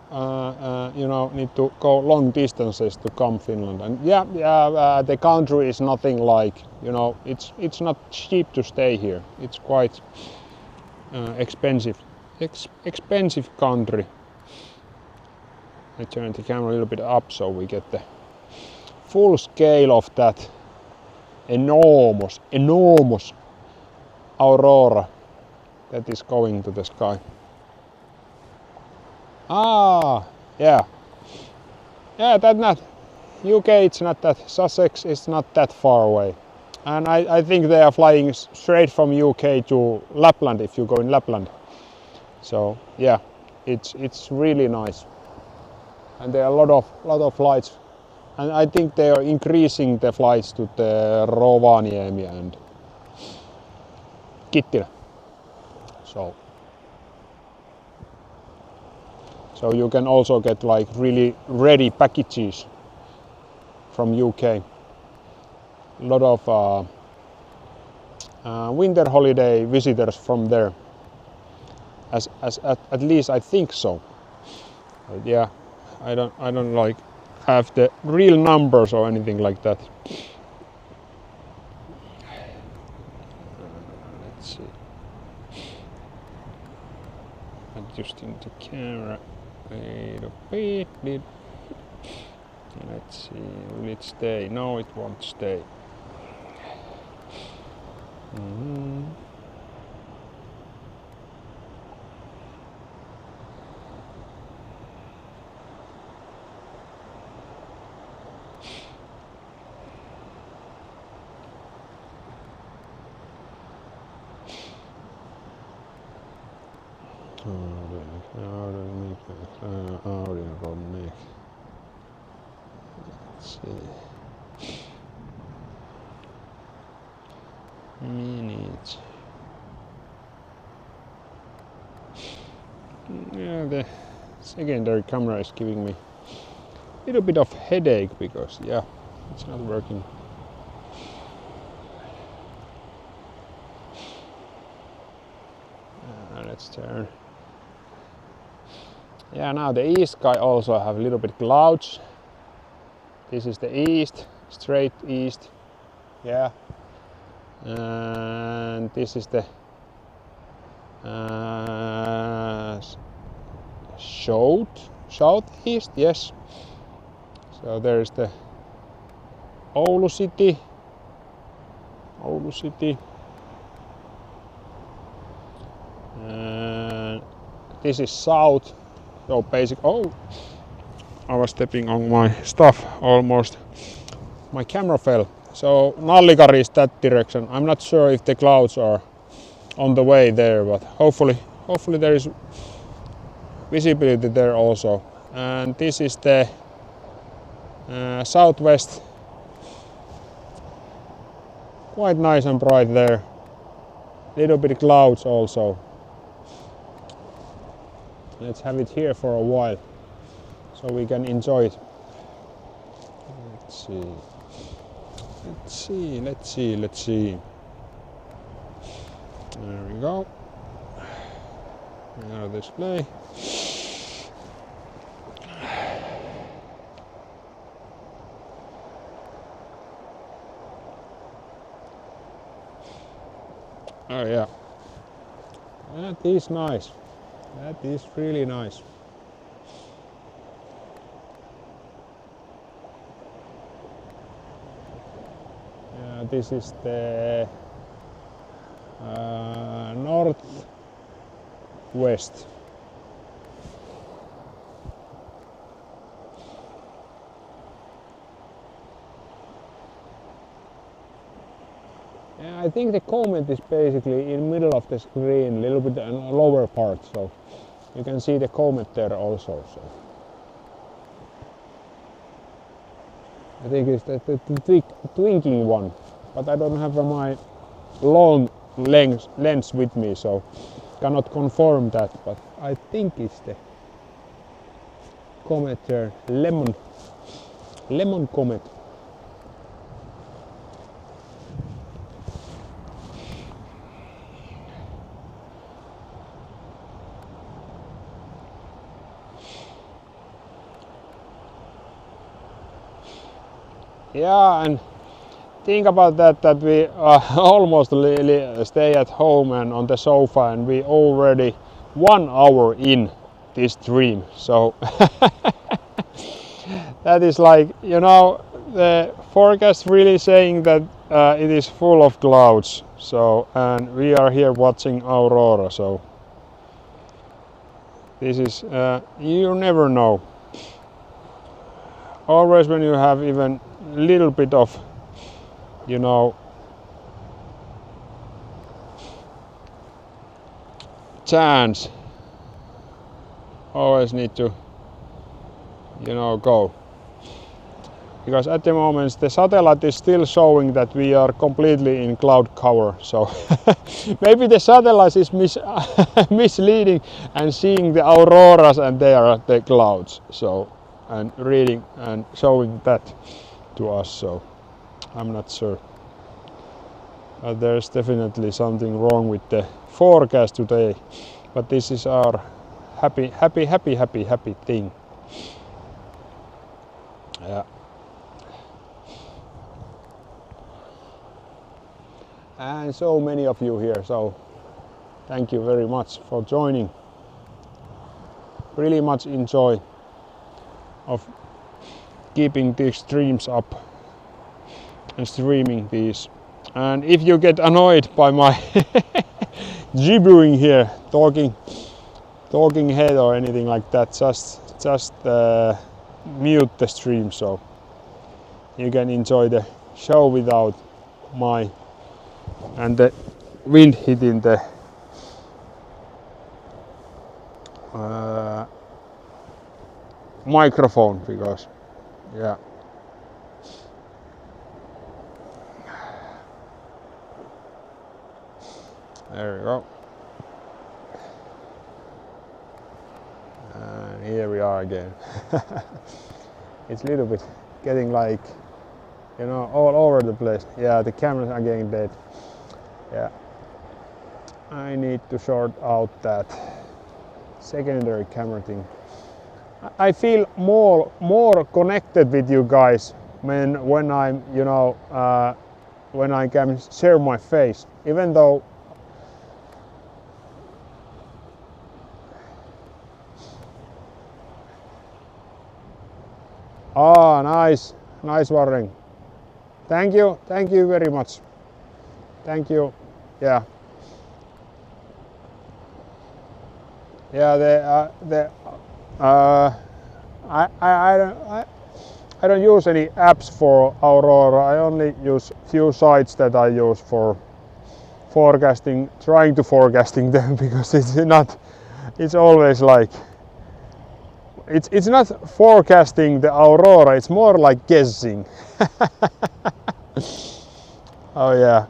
you know, need to go long distances to come Finland. And the country is nothing like, you know, it's not cheap to stay here. It's quite expensive, expensive country. I turn the camera a little bit up so we get the full scale of that enormous Aurora that is going to the sky. Yeah, that not UK. It's not that Sussex is not that far away, and I think they are flying straight from UK to Lapland if you go in Lapland. So yeah, it's really nice, and there are a lot of flights, and I think they are increasing the flights to the Rovaniemi and Kittilä. So you can also get like really ready packages from UK. A lot of winter holiday visitors from there. At least I think so. But yeah, I don't like have the real numbers or anything like that. Let's see. Adjusting the camera a little bit. Let's see, will it stay? No, it won't stay. Let's see. Minutes. Yeah, the secondary camera is giving me a little bit of headache because it's not working. Let's turn. Yeah, now the east sky also have a little bit clouds. This is the east, straight east. Yeah. And this is the southeast, yes. So there is the Oulu city. And this is south. So basic. Oh, I was stepping on my stuff almost. My camera fell. So Nallikari is that direction. I'm not sure if the clouds are on the way there, but hopefully there is visibility there also. And this is the southwest. Quite nice and bright there. Little bit clouds also. Let's have it here for a while so we can enjoy it. Let's see. There we go. Now display. Oh yeah. That is nice. That is really nice. Yeah, this is the northwest. Yeah, I think the comet is basically in the middle of the screen, a little bit on the lower part, so you can see the comet there also. So I think it's the twinkling one, but I don't have my long lens with me, so cannot confirm that. But I think it's the comet there, lemon comet. Yeah, and think about that we almost stay at home and on the sofa, and we already 1 hour in this dream. So that is like, you know, the forecast really saying that it is full of clouds. So, and we are here watching Aurora. So this is you never know. Always when you have even little bit of, you know, chance, always need to, you know, go, because at the moment the satellite is still showing that we are completely in cloud cover. So maybe the satellite is misleading and seeing the auroras and they are the clouds. So, and reading and showing that to us. So I'm not sure. There's definitely something wrong with the forecast today, but this is our happy thing. Yeah. And so many of you here, so thank you very much for joining. Really much enjoy of keeping these streams up and streaming these. And if you get annoyed by my gibbering here, talking head or anything like that, just mute the stream so you can enjoy the show without my and the wind hitting the microphone, because yeah. There we go. And here we are again. It's a little bit getting like, you know, all over the place. Yeah, the cameras are getting dead. Yeah. I need to sort out that secondary camera thing. I feel more connected with you guys when I'm, you know, when I can share my face, even though nice Warren. Thank you very much. Thank you. Yeah. Yeah, I don't use any apps for Aurora. I only use few sites that I use for forecasting, trying to forecasting them, because it's always like, it's not forecasting the Aurora, it's more like guessing. Oh yeah.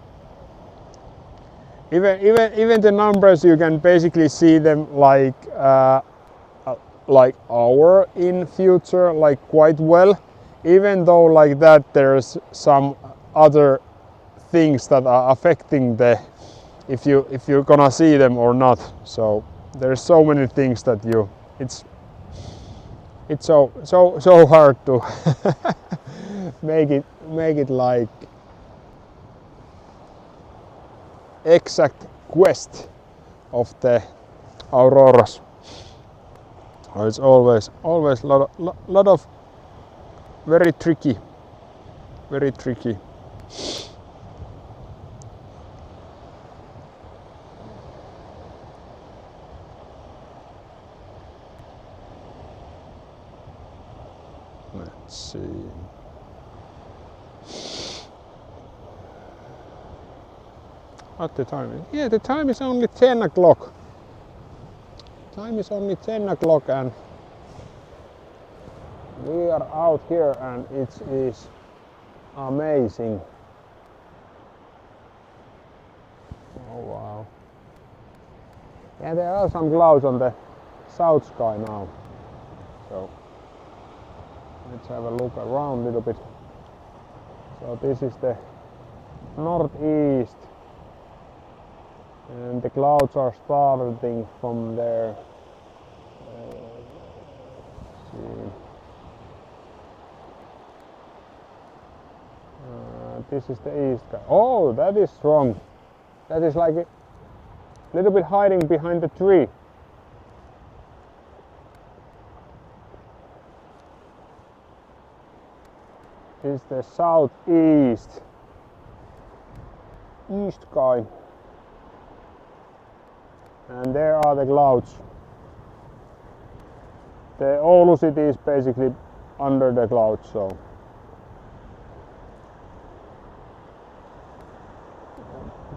Even the numbers, you can basically see them like hour in future, like quite well. Even though like that, there's some other things that are affecting the if you're gonna see them or not. So there's so many things that it's so hard to make it like exact quest of the auroras. It's always lot of very tricky. Let's see. What the time is? Yeah, the time is only 10 o'clock. Time is only 10 o'clock and we are out here and it is amazing. Oh wow. Yeah, there are some clouds on the south sky now. So let's have a look around a little bit. So this is the northeast. And the clouds are starting from there. See. this is the east sky. Oh, that is strong. That is like a little bit hiding behind the tree. This is the southeast east sky, and there are the clouds. The Oulu city is basically under the clouds, so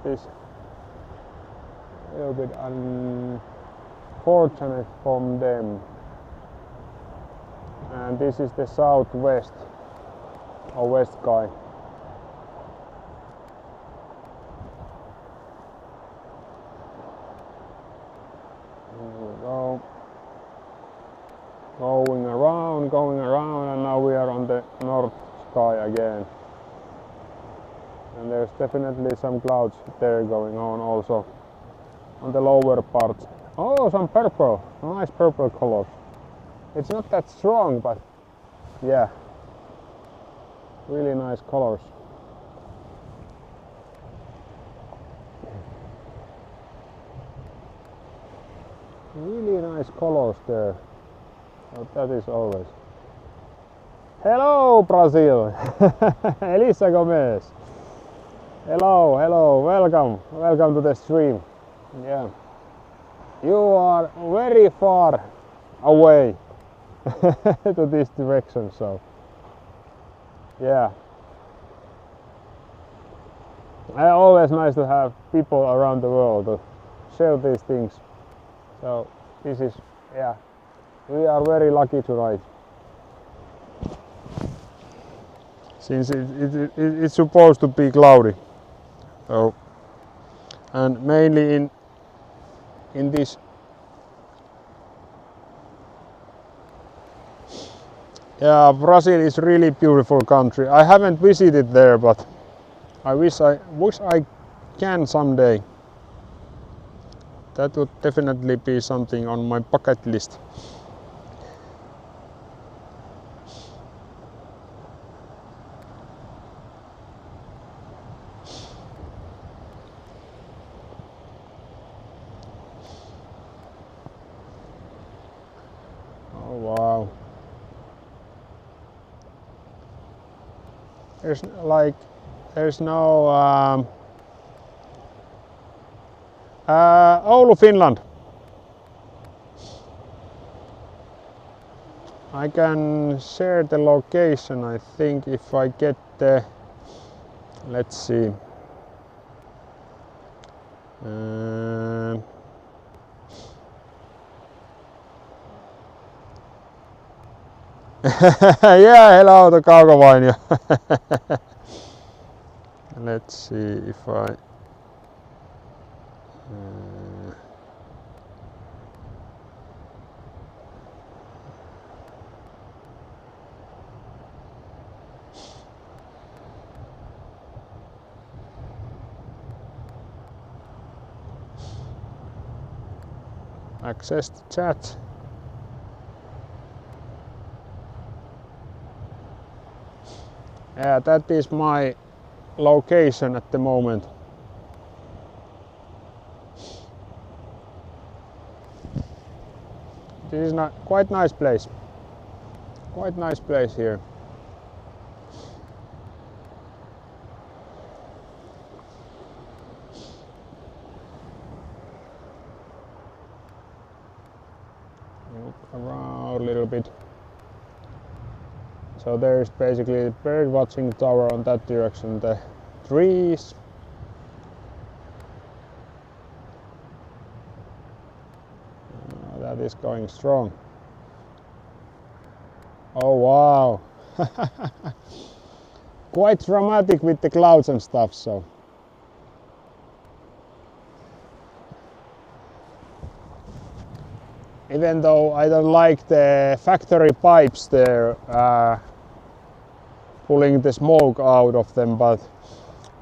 it is a little bit unfortunate from them. And this is the southwest or west sky. Here we go. Going around, and now we are on the north sky again. And there's definitely some clouds there going on also on the lower parts. Oh, some purple, nice purple colors. It's not that strong, but yeah, really nice colors. Really nice colors there. But that is always. Hello, Brazil! Elisa Gomez. Hello, hello, welcome to the stream. Yeah, you are very far away to this direction, so yeah. Always nice to have people around the world to share these things. So this is, yeah, we are very lucky tonight. Since it's supposed to be cloudy. So, and mainly in this, yeah, Brazil is really beautiful country. I haven't visited there, but I wish I can someday. That would definitely be something on my bucket list. Oh wow. There's no Oulu, Finland. I can share the location, I think, if I get the, let's see. Yeah, hello to Kaukovainio. Let's see if I access the chat. Yeah, that is my location at the moment. This is not quite nice place. Quite nice place here. Look around a little bit. So there's basically the bird watching tower on that direction, the trees. That is going strong. Oh wow. Quite dramatic with the clouds and stuff, so. Even though I don't like the factory pipes there, pulling the smoke out of them, but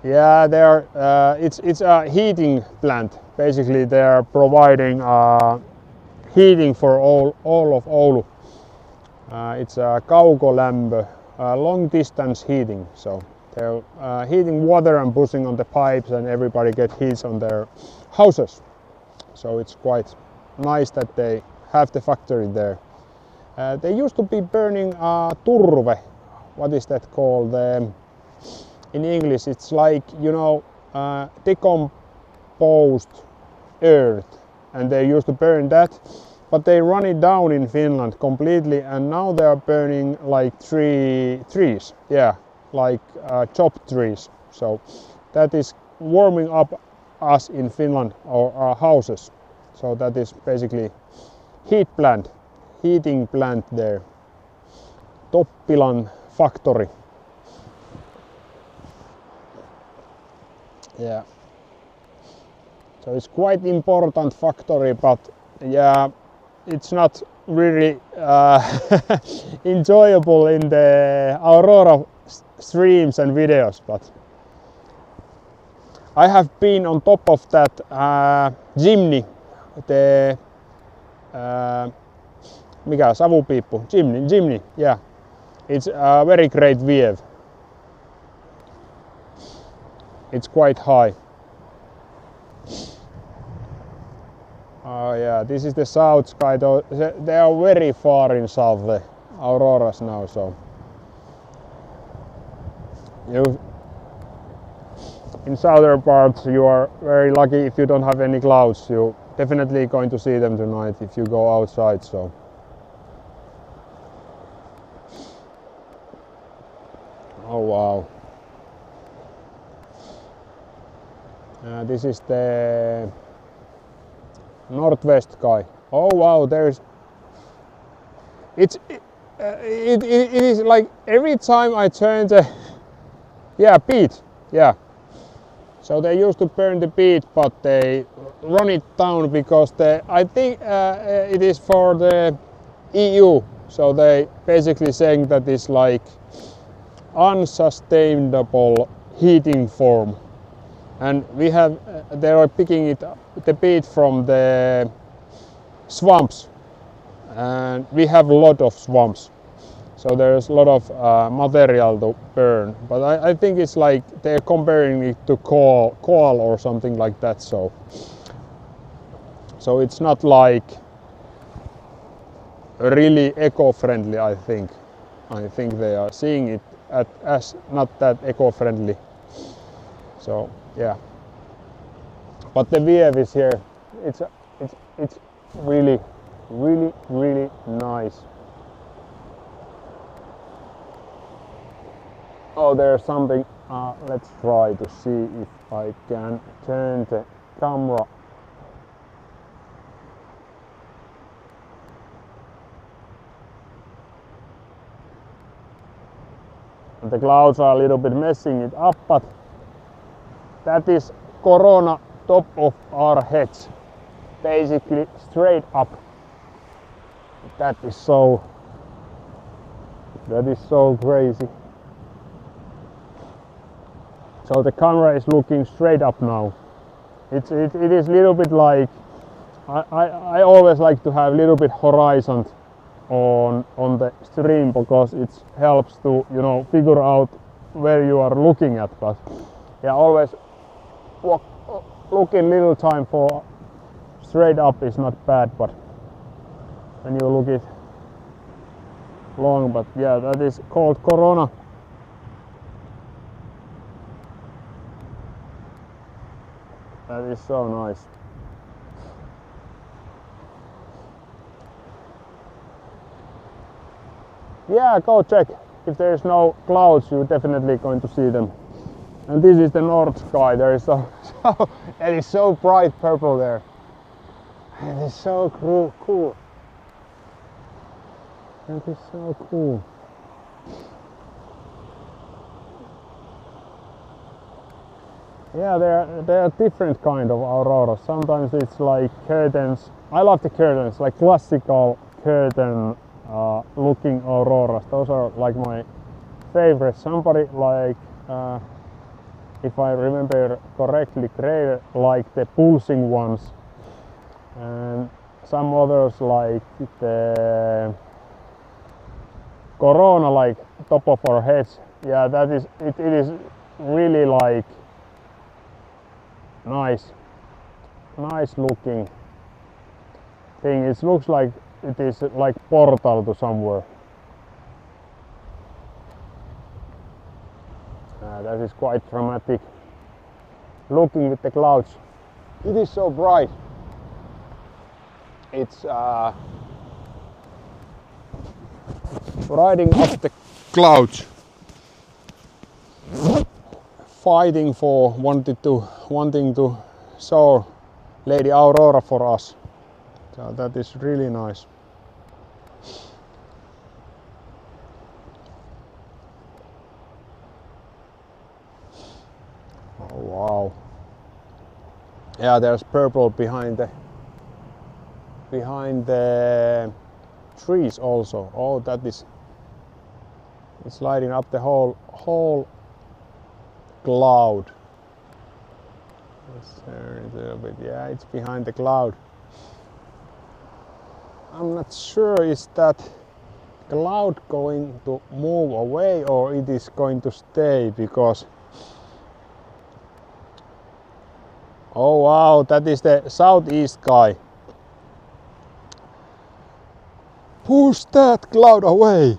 yeah, it's a heating plant. Basically, they are providing heating for all of Oulu. It's a kaukolämpö, long distance heating. So They're heating water and pushing on the pipes, and everybody gets heat on their houses. So it's quite nice that they have the factory there. They used to be burning turve. What is that called? In English, it's like, you know, decomposed earth, and they used to burn that, but they run it down in Finland completely, and now they are burning like trees, yeah, like chopped trees. So that is warming up us in Finland, our houses. So that is basically heating plant there. Toppilan factory. Yeah. So it's quite important factory, but yeah, it's not really enjoyable in the Aurora streams and videos, but I have been on top of that chimney, the mikä savupiippu, chimney, yeah. It's a very great view. It's quite high. Oh yeah, this is the south sky. They are very far in south, the auroras now, so in southern parts you are very lucky if you don't have any clouds. You definitely going to see them tonight if you go outside. So oh wow. This is the northwest sky. Oh wow, there's it is like every time I turn the peat, yeah. So they used to burn the peat, but they run it down because I think it is for the EU. So they basically saying that it's like unsustainable heating form. And we have, they are picking the peat from the swamps, and we have a lot of swamps, so there's a lot of material to burn. But I think it's like they're comparing it to coal or something like that. So it's not like really eco-friendly. I think they are seeing it as not that eco-friendly. So yeah, but the view is here. It's really nice. Oh, there's something. Let's try to see if I can turn the camera. The clouds are a little bit messing it up, but that is Corona top of our heads, basically straight up. That is so crazy. So the camera is looking straight up now. It is a little bit like I always like to have a little bit horizon on the stream, because it helps to, you know, figure out where you are looking at. But yeah, always looking little time for straight up is not bad, but when you look it long. But yeah, that is called Corona. That is so nice. Yeah, go check. If there is no clouds, you're definitely going to see them. And this is the north sky. There is it is so bright purple there. It is so cool. It is so cool. Yeah, there are different kind of auroras. Sometimes it's like curtains. I love the curtains, like classical curtain looking auroras. Those are like my favorite. Somebody like, if I remember correctly, created like the pulsing ones, and some others like the Corona, like top of our heads. yeah, that is it. It is really like nice looking thing. It looks like it is like portal to somewhere. That is quite dramatic looking with the clouds. It is so bright. It's riding up the clouds, fighting for wanting to show Lady Aurora for us. So that is really nice. Oh wow. Yeah, there's purple behind the trees also. Oh, that is, it's lighting up the whole cloud. Let's turn it a little bit. Yeah, it's behind the cloud. I'm not sure, is that cloud going to move away or it is going to stay, because oh wow, that is the southeast sky. Push that cloud away.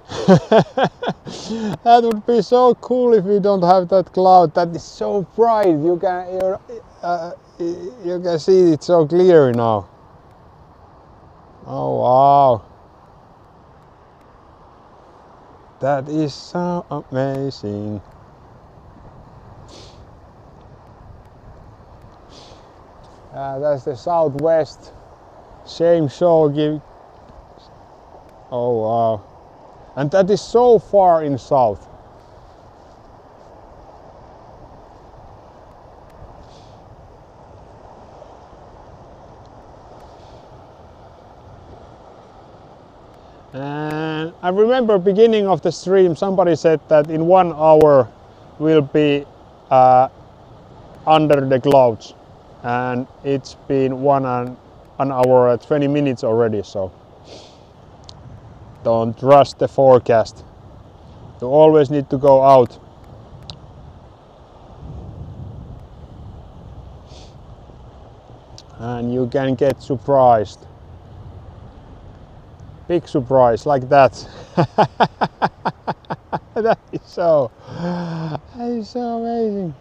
That would be so cool if we don't have that cloud. That is so bright. You can see it so clear now. Oh wow. That is so amazing. That's the southwest. Same show. Oh wow. And that is so far in south. And I remember beginning of the stream somebody said that in 1 hour we'll be under the clouds, and it's been 1 hour and 20 minutes already, so don't trust the forecast. You always need to go out. And you can get surprised. Big surprise like that. That is so amazing.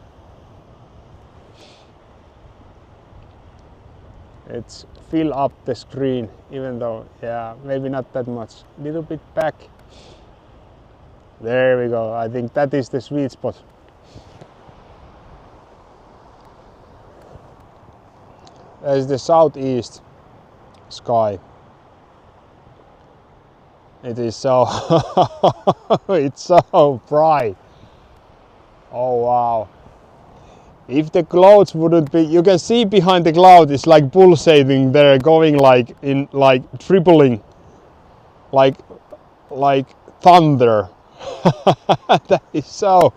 It's fill up the screen, even though, yeah, maybe not that much. Little bit back. There we go. I think that is the sweet spot. There's the southeast sky. It is so it's so bright. Oh wow. If the clouds wouldn't be, you can see behind the cloud it's like pulsating there, going like in like tripling, like thunder. That is so,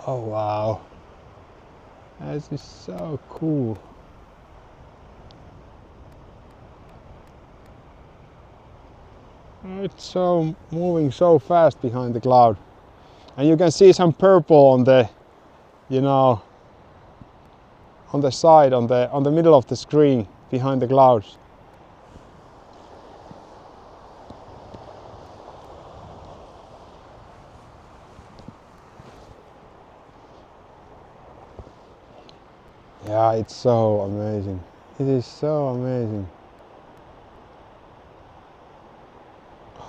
oh wow. That is so cool. It's so moving so fast behind the cloud, and you can see some purple on the, you know, on the side, on the middle of the screen behind the clouds. Yeah, it's so amazing. It is so amazing.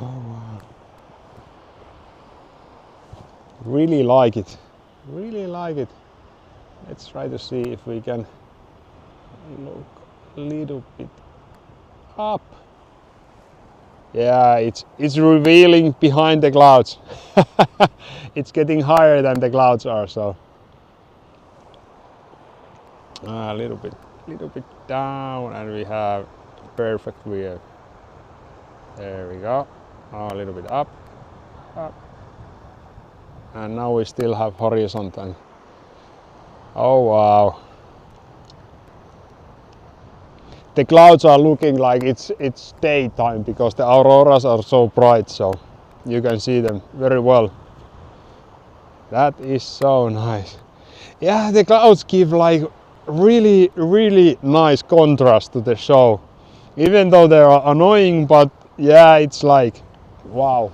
Oh wow. Really like it. Really like it. Let's try to see if we can look a little bit up. Yeah, it's revealing behind the clouds. It's getting higher than the clouds are, so a little bit down, and we have perfect view. There we go. A little bit up, and now we still have horizontal. Oh wow. The clouds are looking like it's daytime because the auroras are so bright, so you can see them very well. That is so nice. Yeah, the clouds give like really nice contrast to the show. Even though they are annoying, but yeah, it's like wow.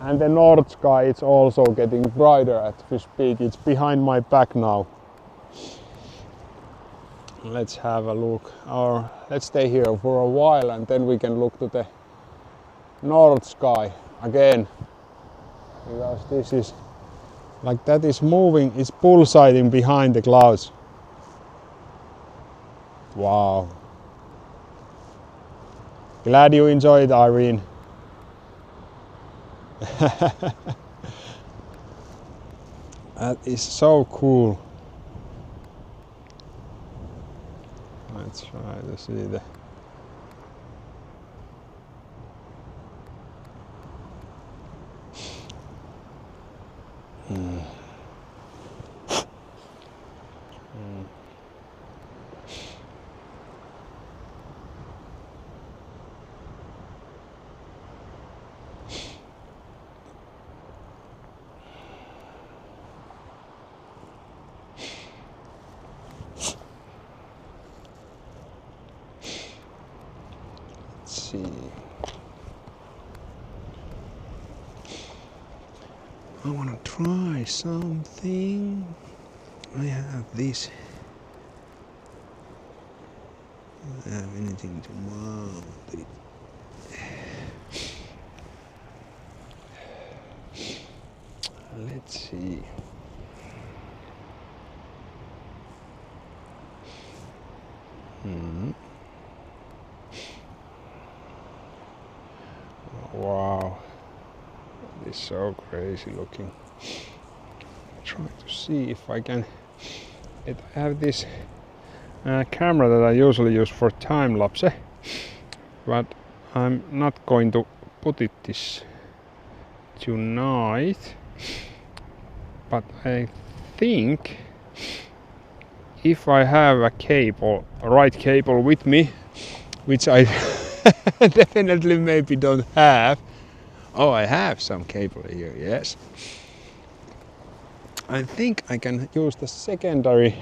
And the north sky is also getting brighter at this speed. It's behind my back now. Let's have a look. Or let's stay here for a while and then we can look to the north sky again. Because this is like that is moving, it's pulsating behind the clouds. Wow. Glad you enjoyed, Irene. That is so cool. Let's try to see the see. I want to try something. I have this. I have anything to mount it. Let's see. Wow, that is so crazy looking. Try to see if I can. I have this camera that I usually use for time-lapse, but I'm not going to put it this tonight. But I think if I have a cable, a right cable with me, which I definitely maybe don't have. Oh, I have some cable here, yes. I think I can use the secondary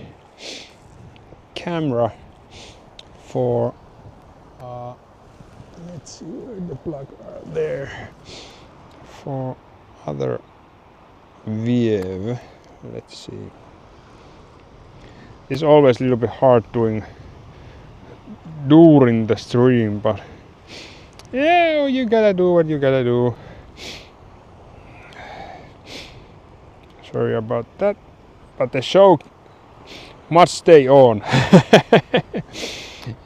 camera for let's see where the plug are there for other view. Let's see. It's always a little bit hard doing during the stream, but yeah, you gotta do what you gotta do. Sorry about that, but the show must stay on.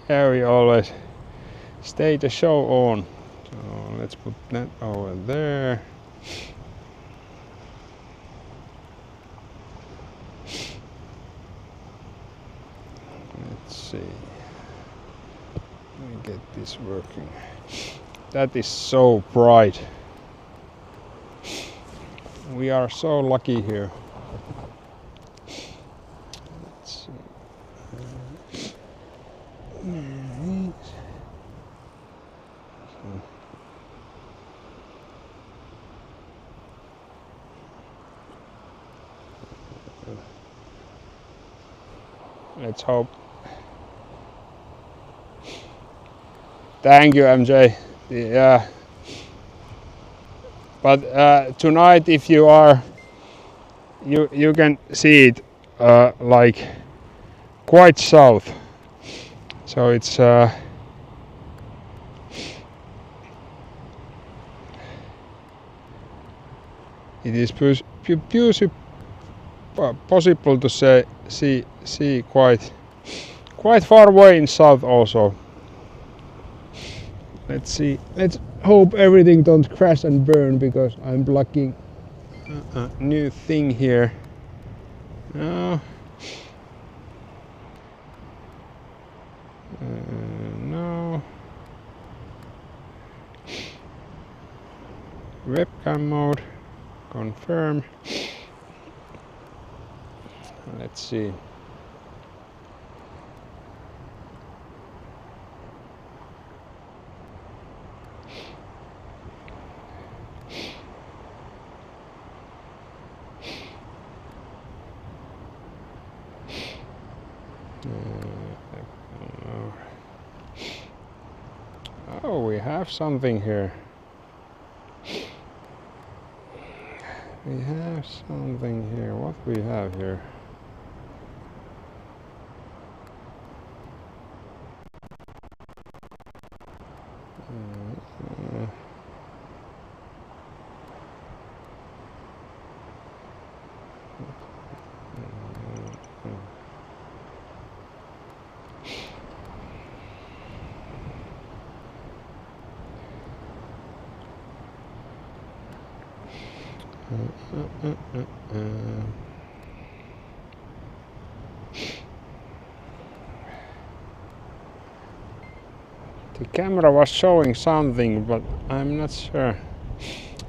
Yeah, we always stay the show on. So let's put that over there. Let's see. Let me get this working. That is so bright. We are so lucky here. Let's see. Let's hope. Thank you, MJ. Yeah. But tonight, if you are, you can see it like quite south. So it's it is possible to see quite far away in south also. Let's see. Let's hope everything don't crash and burn because I'm blocking a new thing here. No. No. Webcam mode. Confirm. Let's see. Oh, we have something here. We have something here. What we have here? The camera was showing something, but I'm not sure.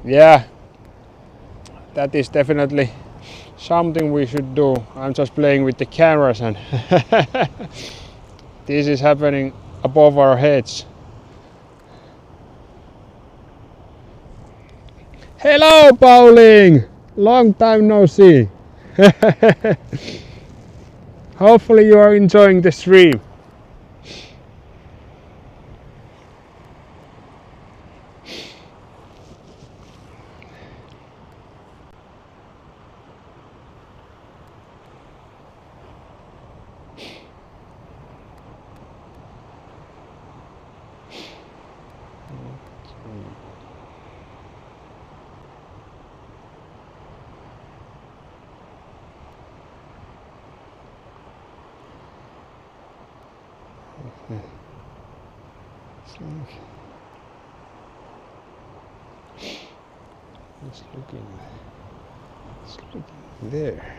Yeah, that is definitely something we should do. I'm just playing with the cameras and this is happening above our heads. Hello, Pauline! Long time no see. Hopefully you are enjoying the stream. It's looking there.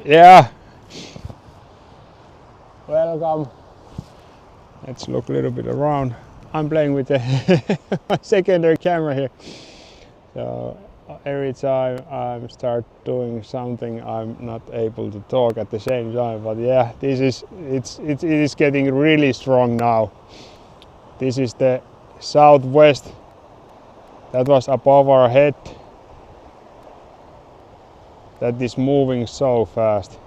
Yeah. Welcome. Let's look a little bit around. I'm playing with my secondary camera here. So every time I start doing something, I'm not able to talk at the same time. But yeah, it is getting really strong now. This is the southwest that was above our head. That is moving so fast.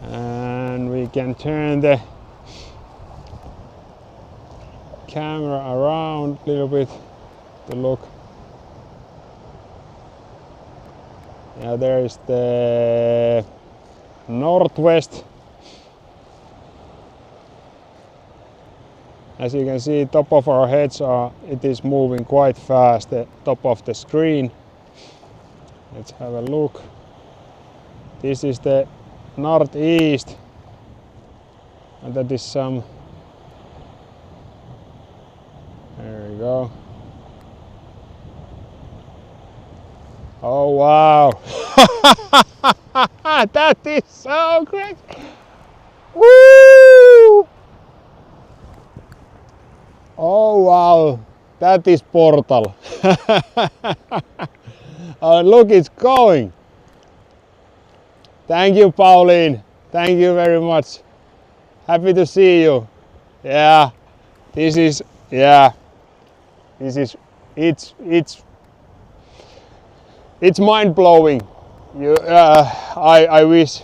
And we can turn the camera around a little bit to look. Yeah, there is the northwest. As you can see, top of our heads it is moving quite fast, the top of the screen. Let's have a look. This is the northeast, and that is some. There we go. Oh wow! That is so great! Woo! Oh wow, that is portal. Oh, look, it's going. Thank you, Pauline. Thank you very much. Happy to see you. Yeah, this is, yeah, this is, it's mind blowing. You, I wish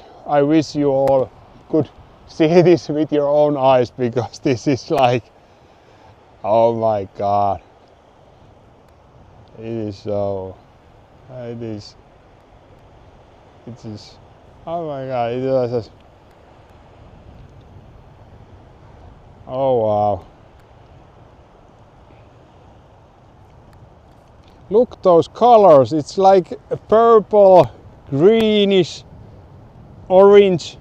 you all could see this with your own eyes, because this is like, oh my God, it is so, it is Oh my god, it was just... Oh wow. Look those colors, it's like a purple, greenish, orange.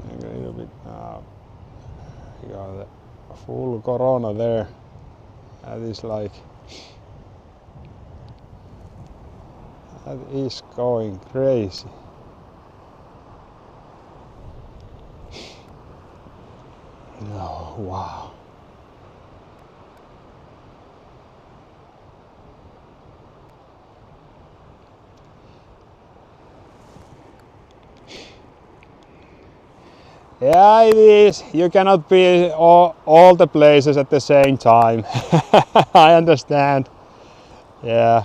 A little bit you got the full corona there. That is like... That is going crazy. Oh wow. Yeah, it is. You cannot be all the places at the same time. I understand. Yeah.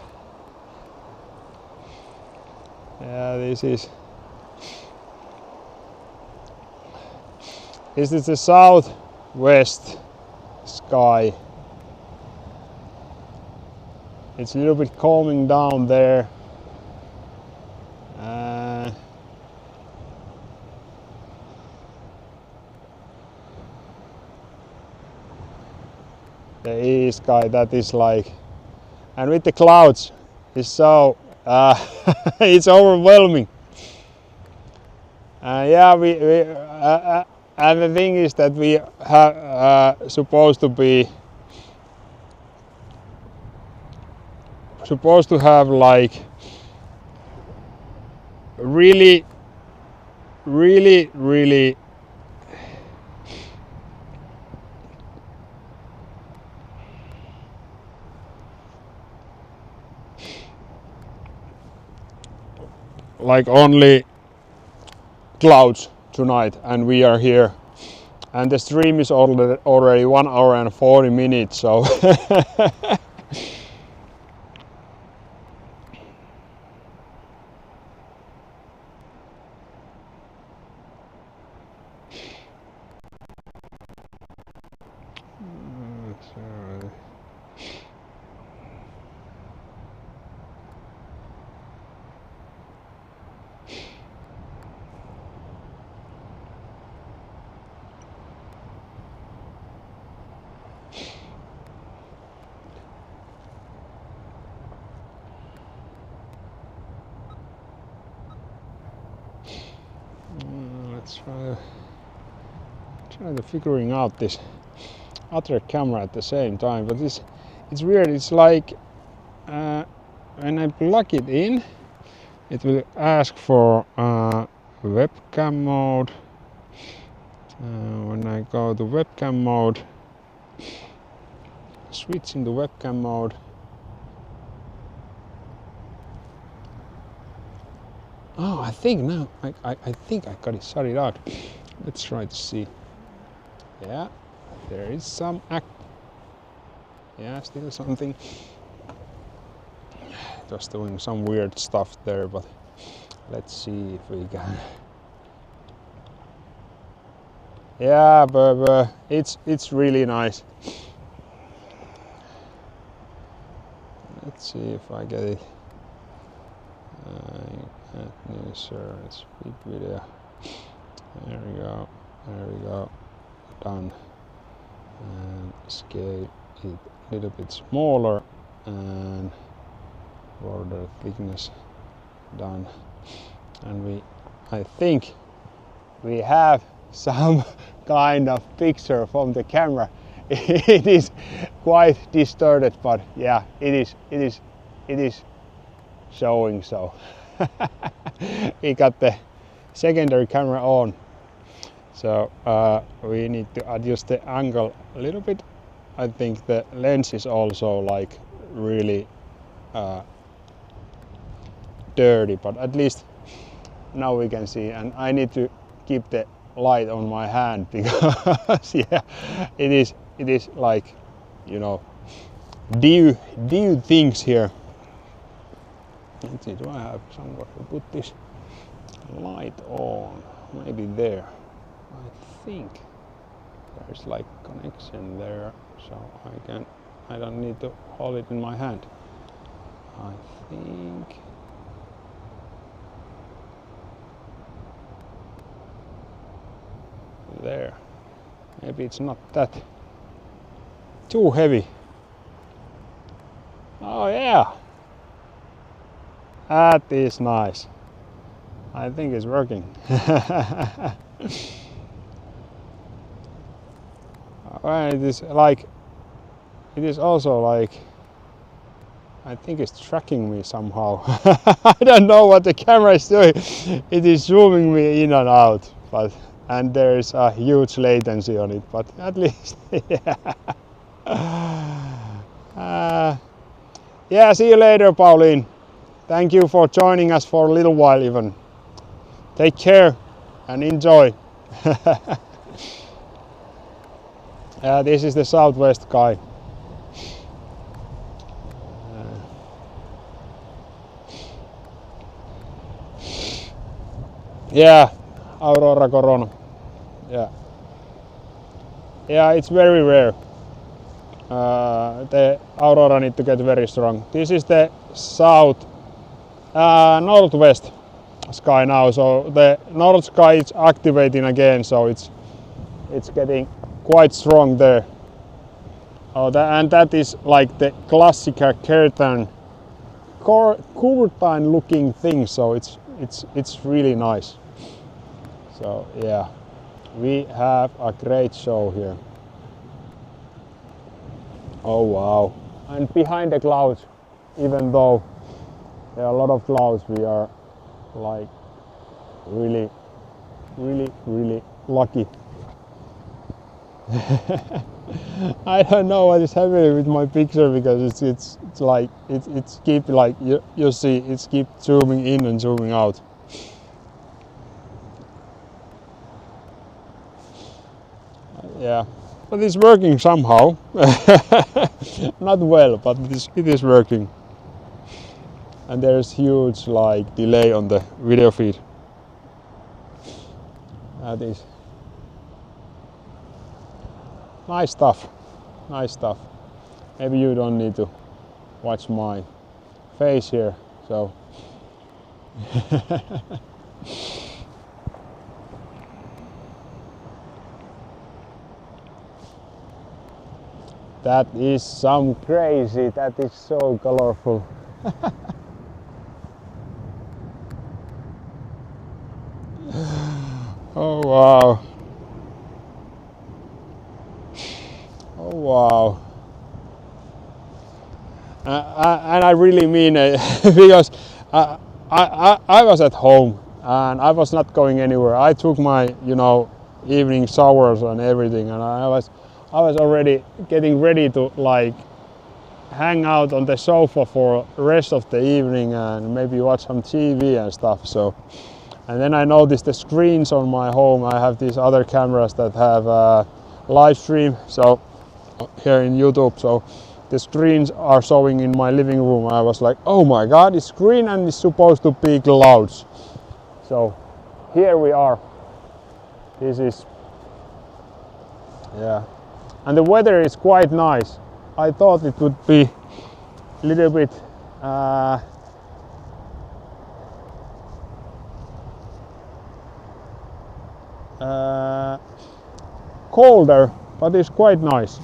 Yeah, this is the southwest sky. It's a little bit calming down there. The east sky, that is like, and with the clouds, it's so it's overwhelming. Yeah, and the thing is that we have supposed to have like really like only clouds tonight, and we are here, and the stream is already 1 hour and 40 minutes, so let's try to figuring out this other camera at the same time, but it's weird. It's like when I plug it in, it will ask for webcam mode. When I go to webcam mode, switch into webcam mode. Oh, I think now I think I got it sorted out. Let's try to see. Yeah, there is some yeah, still something. It was doing some weird stuff there, but let's see if we can. Yeah, but it's really nice. Let's see if I get it. New search, speed video. There we go. There we go. Done. And scale it a little bit smaller, and border thickness done. And I think we have some kind of picture from the camera. It is quite distorted, but yeah, it is showing. So we got the secondary camera on, so we need to adjust the angle a little bit. I think the lens is also like really dirty, but at least now we can see, and I need to keep the light on my hand because yeah, it is like, you know, dew things here. Let's see, do I have somewhere to put this light on? Maybe there. I think there's like connection there, so I don't need to hold it in my hand. I think Maybe it's not that too heavy. Oh yeah, that is nice. I think it's working. Well, it is also like, I think it's tracking me somehow. I don't know what the camera is doing. It is zooming me in and out, and there is a huge latency on it, but at least, yeah. Yeah, see you later, Pauline. Thank you for joining us for a little while even. Take care and enjoy. This is the southwest sky. Yeah, Aurora Corona. Yeah. Yeah, it's very rare. The Aurora need to get very strong. This is the northwest sky now, so the north sky is activating again, so it's getting quite strong there. And that is like the classical curtain looking thing, so it's really nice. So yeah, we have a great show here. Oh wow. And behind the clouds, even though there are a lot of clouds, we are like really lucky. I don't know what is happening with my picture, because it's like it's keep like you see it's keep zooming in and zooming out. Yeah, but it's working somehow. Not well, but it is working. And there's huge like delay on the video feed. That is nice stuff. Nice stuff. Maybe you don't need to watch my face here, so that is some crazy. That is so colorful. Oh wow. Oh wow. And I really mean it, because I was at home and I was not going anywhere. I took my evening showers and everything, and I was already getting ready to like hang out on the sofa for the rest of the evening and maybe watch some TV and stuff. So, and then I noticed the screens on my home. I have these other cameras that have live stream, so here in YouTube, so the screens are showing in my living room. I was like, oh my god, it's green and it's supposed to be clouds. So here we are. This is, yeah, and the weather is quite nice. I thought it would be a little bit colder, but it's quite nice.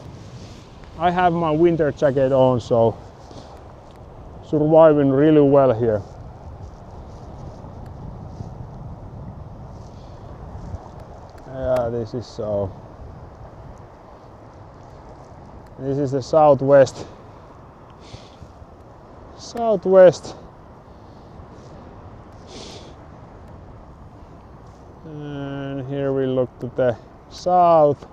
I have my winter jacket on, so surviving really well here. Yeah, this is so. This is the southwest. And here we look to the south.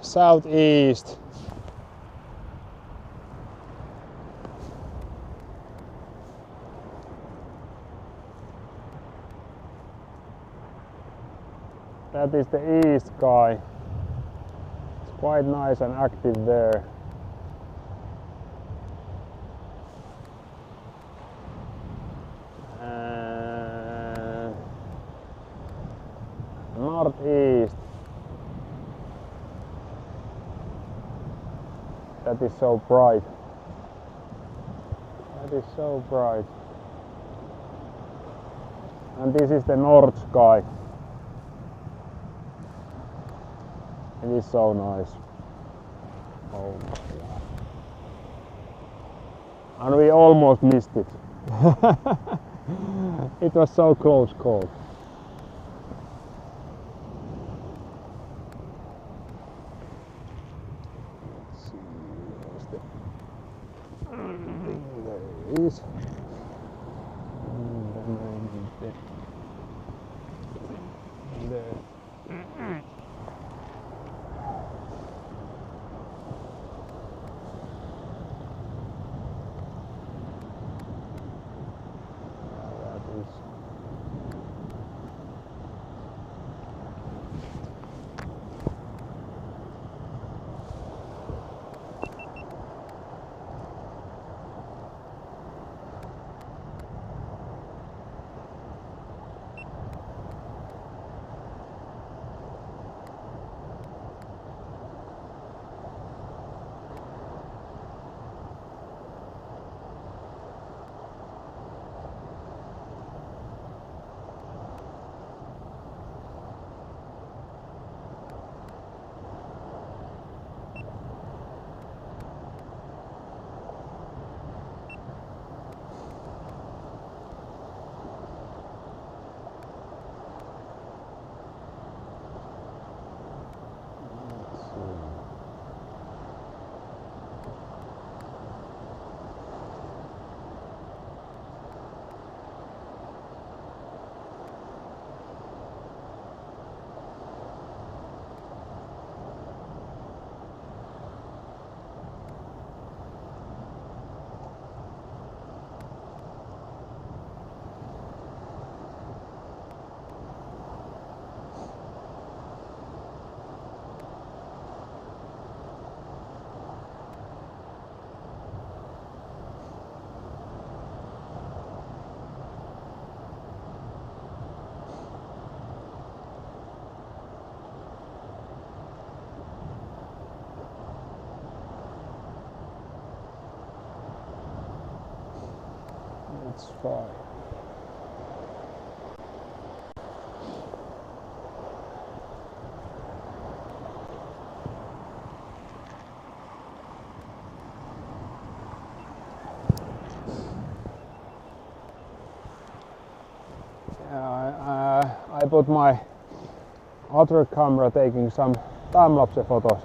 Southeast. That is the east sky. It's quite nice and active there. And northeast. That is so bright. That is so bright. and this is the north sky. It is so nice. Oh my god. And we almost missed it. It was so close call. Let's see, where's the... There it is. There. It's fine. I put my other camera taking some time-lapse photos.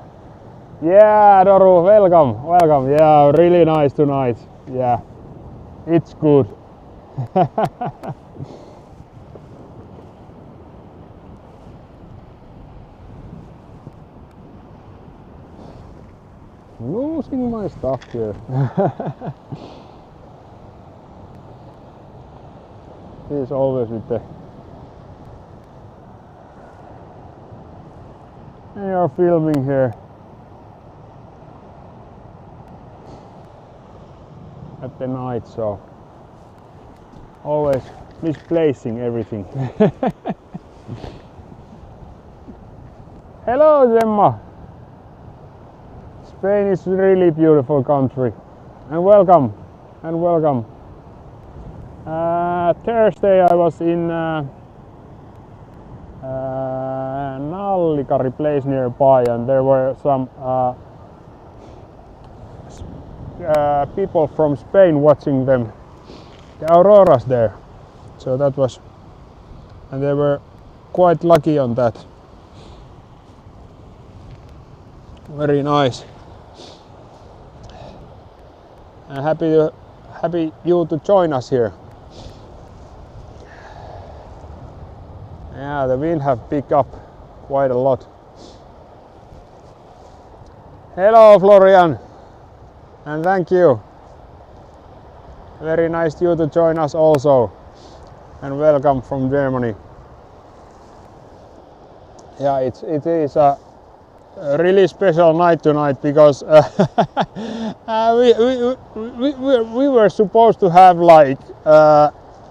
Yeah, Doru, welcome, welcome. Yeah, really nice tonight. Yeah, it's good. Losing my stuff here. He's always with the... They are filming here at the night, so always misplacing everything. Hello, Gemma. Spain is a really beautiful country, and welcome, and welcome. Thursday I was in Nallikari place nearby, and there were some people from Spain watching them, the Auroras there. So that was, and they were quite lucky on that. Very nice. And happy you to join us here. Yeah, the wind have picked up quite a lot. Hello, Florian, and thank you. Very nice you to join us also, and welcome from Germany. Yeah, it is a really special night tonight, because we were supposed to have like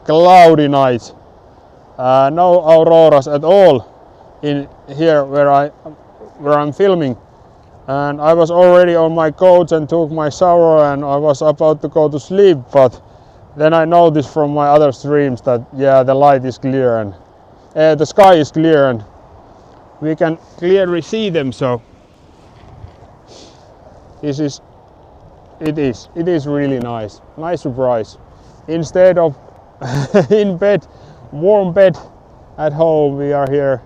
cloudy night. No auroras at all in here where I'm filming, and I was already on my couch and took my shower, and I was about to go to sleep, but then I noticed from my other streams that yeah, the light is clear and the sky is clear and we can clearly see them. So it is really nice surprise. Instead of in bed, warm bed at home, we are here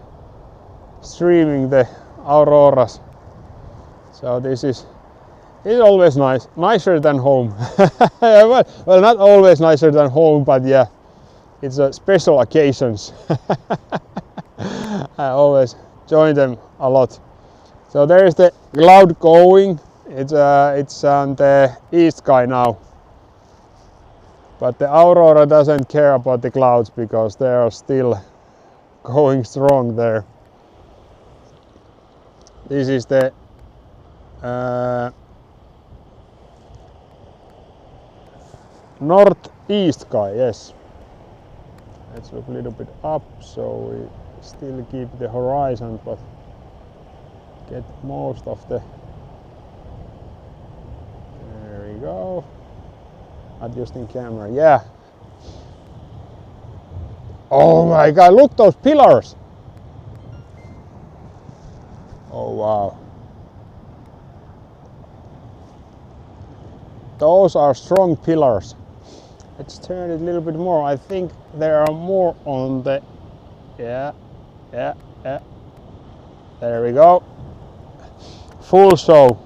streaming the auroras. So this is always nicer than home. well, not always nicer than home, but yeah, it's a special occasions. I always join them a lot. So there is the cloud going. It's on the east sky now. But the Aurora doesn't care about the clouds because they are still going strong there. This is the northeast sky, yes. Let's look a little bit up so we still keep the horizon but get most of the... There we go. Adjusting camera, yeah. Oh my god, look those pillars! Oh wow. Those are strong pillars. Let's turn it a little bit more. I think there are more on the... Yeah. There we go. Full show.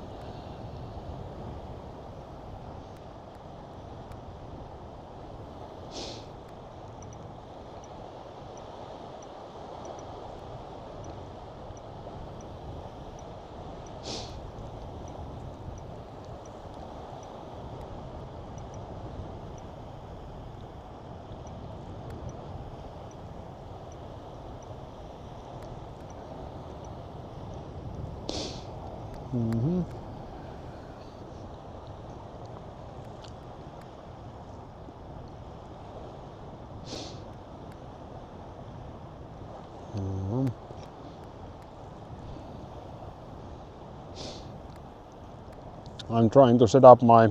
I'm trying to set up my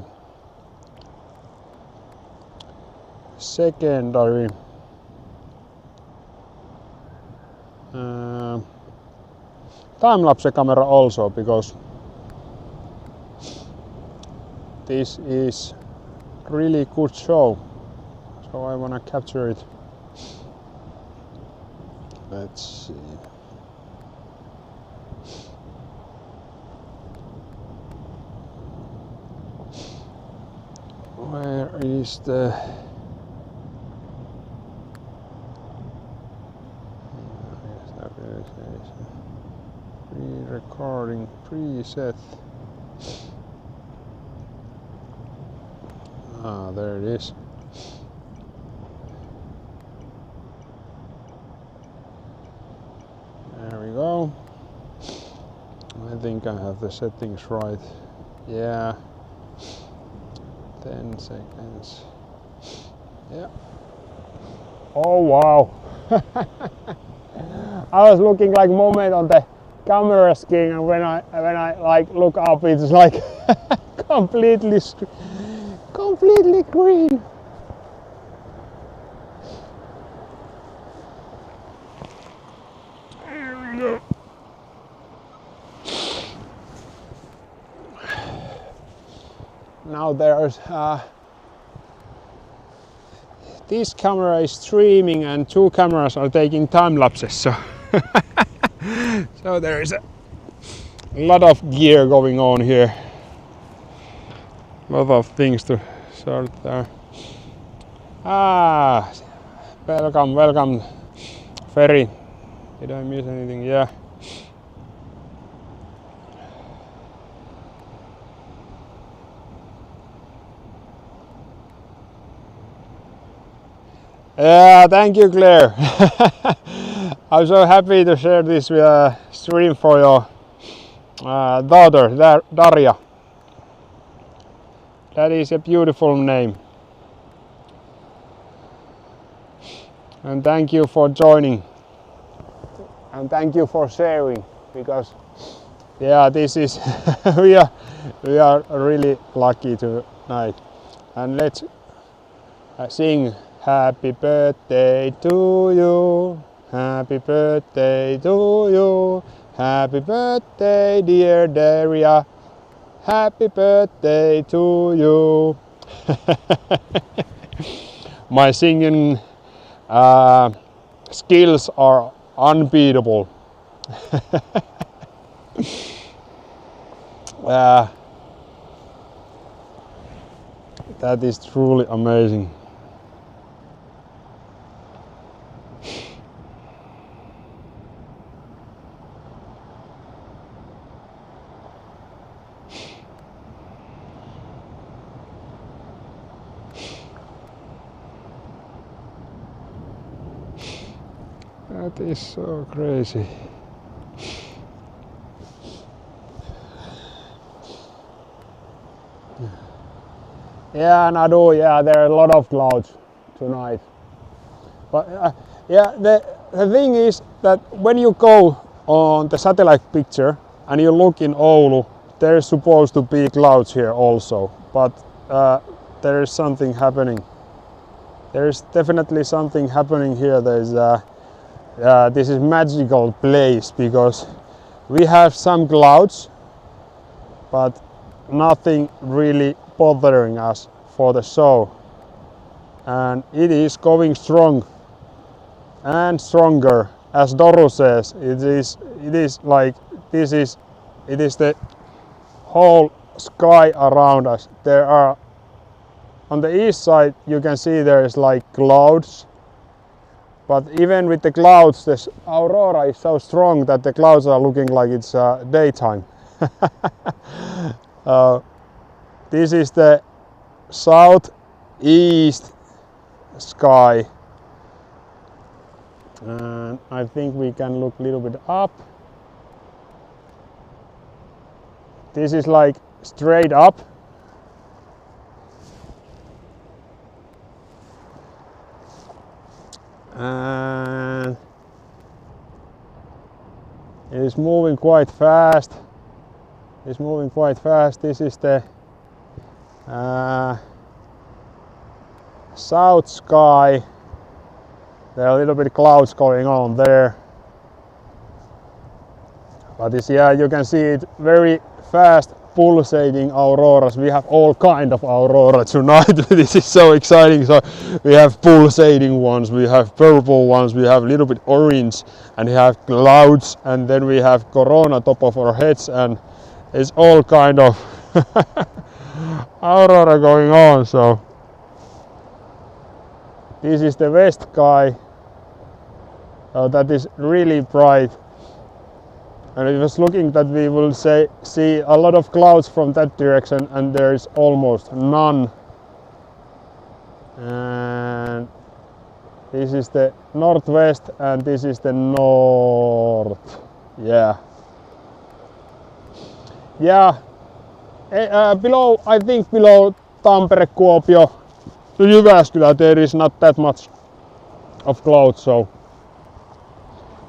secondary time-lapse camera also, because this is really good show, so I want to capture it. Let's see. Where is the... Pre-recording preset. Ah, there it is. There we go. I think I have the settings right. Yeah. 10 seconds. Yeah. Oh wow. I was looking like moment on the camera screen, and when I like look up, it's like completely green. There we go. Now there's this camera is streaming and two cameras are taking time lapses, so so there is a lot of gear going on here, a lot of things to sort there. Welcome ferry. Did I miss anything? Yeah. Yeah, thank you, Claire. I'm so happy to share this stream for your daughter, Daria. That is a beautiful name. And thank you for joining. And thank you for sharing, because yeah, this is we are really lucky tonight. And let's sing happy birthday to you, happy birthday to you, happy birthday dear Daria, happy birthday to you. My singing skills are unbeatable. That is truly amazing. That is so crazy. Yeah, Nadu, yeah, there are a lot of clouds tonight. But yeah, the thing is that when you go on the satellite picture and you look in Oulu, there's supposed to be clouds here also. But there is something happening. There is definitely something happening here. There's this is magical place because we have some clouds, but nothing really bothering us for the show, and it is going strong and stronger. As Doru says, it is like it is the whole sky around us. There are on the east side you can see there is like clouds, but even with the clouds, this aurora is so strong that the clouds are looking like it's daytime. This is the southeast sky, and I think we can look a little bit up. This is like straight up, and it is moving quite fast. It's moving quite fast. This is the south sky. There are a little bit of clouds going on there, but this, yeah, you can see it very fast pulsating auroras. We have all kind of aurora tonight. This is so exciting. So we have pulsating ones, we have purple ones, we have a little bit orange, and we have clouds, and then we have corona top of our heads, and it's all kind of aurora going on. So this is the west sky. That is really bright, and it was looking that we will see a lot of clouds from that direction, and there is almost none. And this is the northwest, and this is the north. Yeah. Below, I think below Tampere, Kuopio to Jyväskylä there is not that much of clouds, so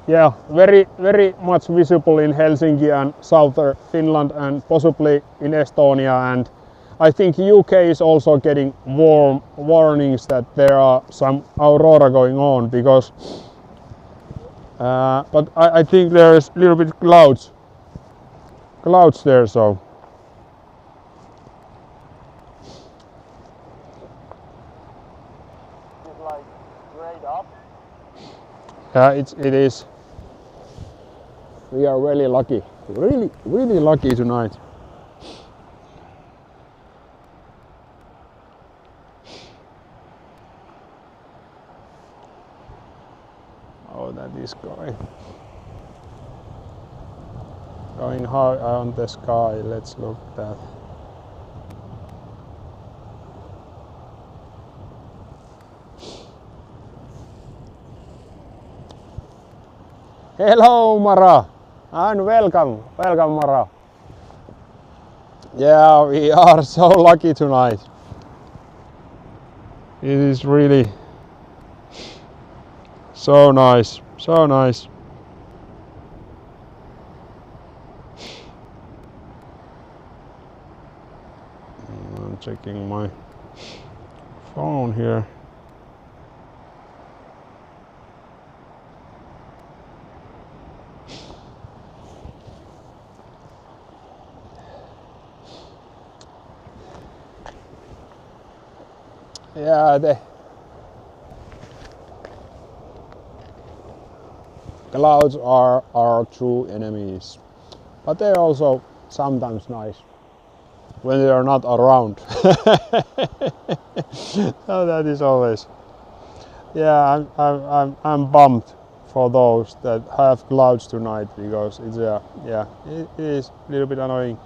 yeah, very much visible in Helsinki and southern Finland and possibly in Estonia, and I think UK is also getting warnings that there are some aurora going on, because but I think there is a little bit clouds there, so it's like straight up. Yeah, it is. We are really lucky, really lucky tonight. Oh, that is going high on the sky. Let's look at that. Hello, Mara, and welcome Mara. Yeah, we are so lucky tonight. It is really so nice, so nice. I'm checking my phone here. Yeah, the clouds are our true enemies, but they're also sometimes nice when they are not around. So that is always. Yeah, I'm bummed for those that have clouds tonight because it's yeah, it is a little bit annoying.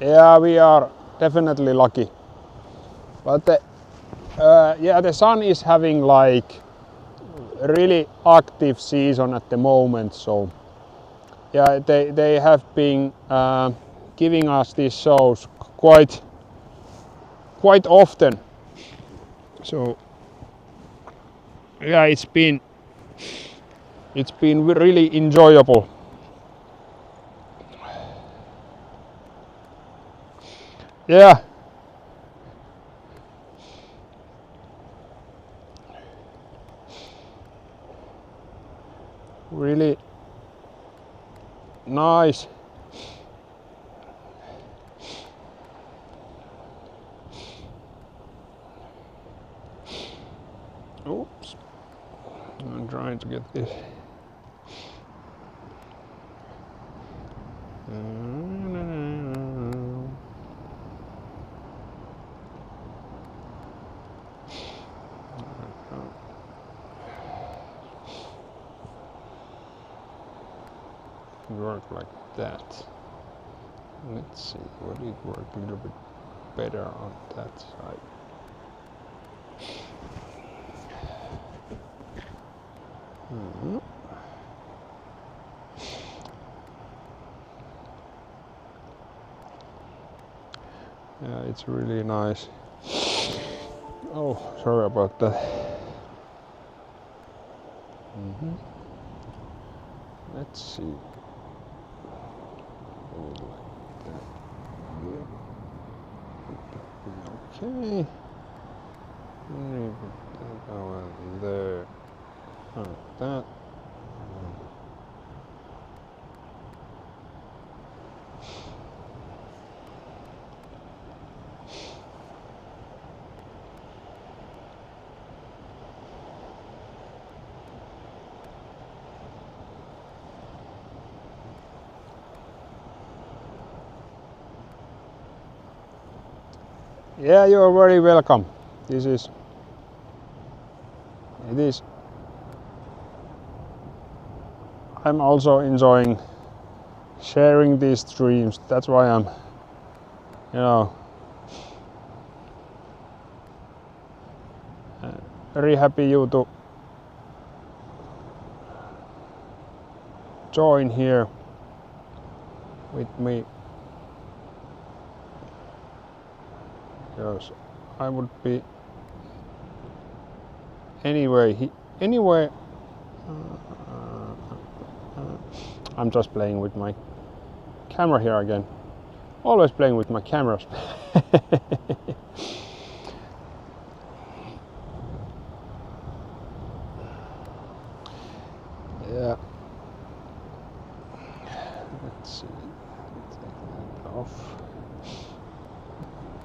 Yeah, we are definitely lucky, but yeah, the sun is having like a really active season at the moment, so yeah, they have been giving us these shows quite often, so yeah, it's been really enjoyable. Yeah, really nice. Oops, I'm trying to get this. Work like that. Let's see, would it work a little bit better on that side? Yeah, it's really nice. Oh, sorry about that. Let's see. Okay. Go there. Like that. Yeah, you are very welcome. It is. I'm also enjoying sharing these streams. That's why I'm, very happy you to join here with me. Because I would be anyway. I'm just playing with my camera here again. Always playing with my cameras. Yeah. Let's see. Take that off.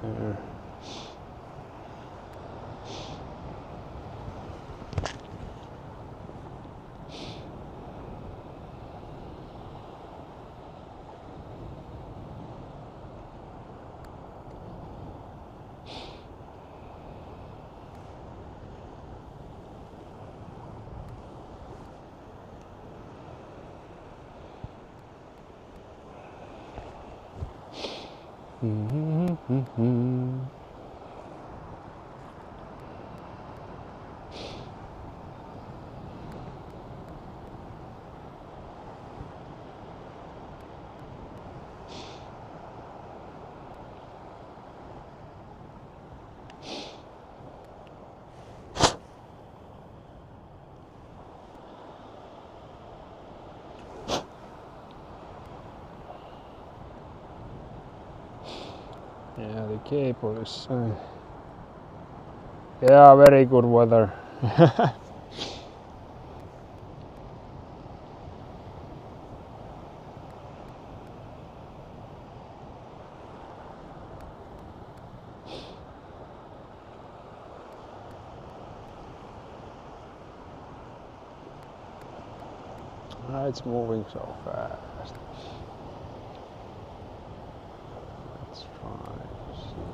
There. Yeah, the cable is yeah, very good weather. It's moving so fast. Let's try to see.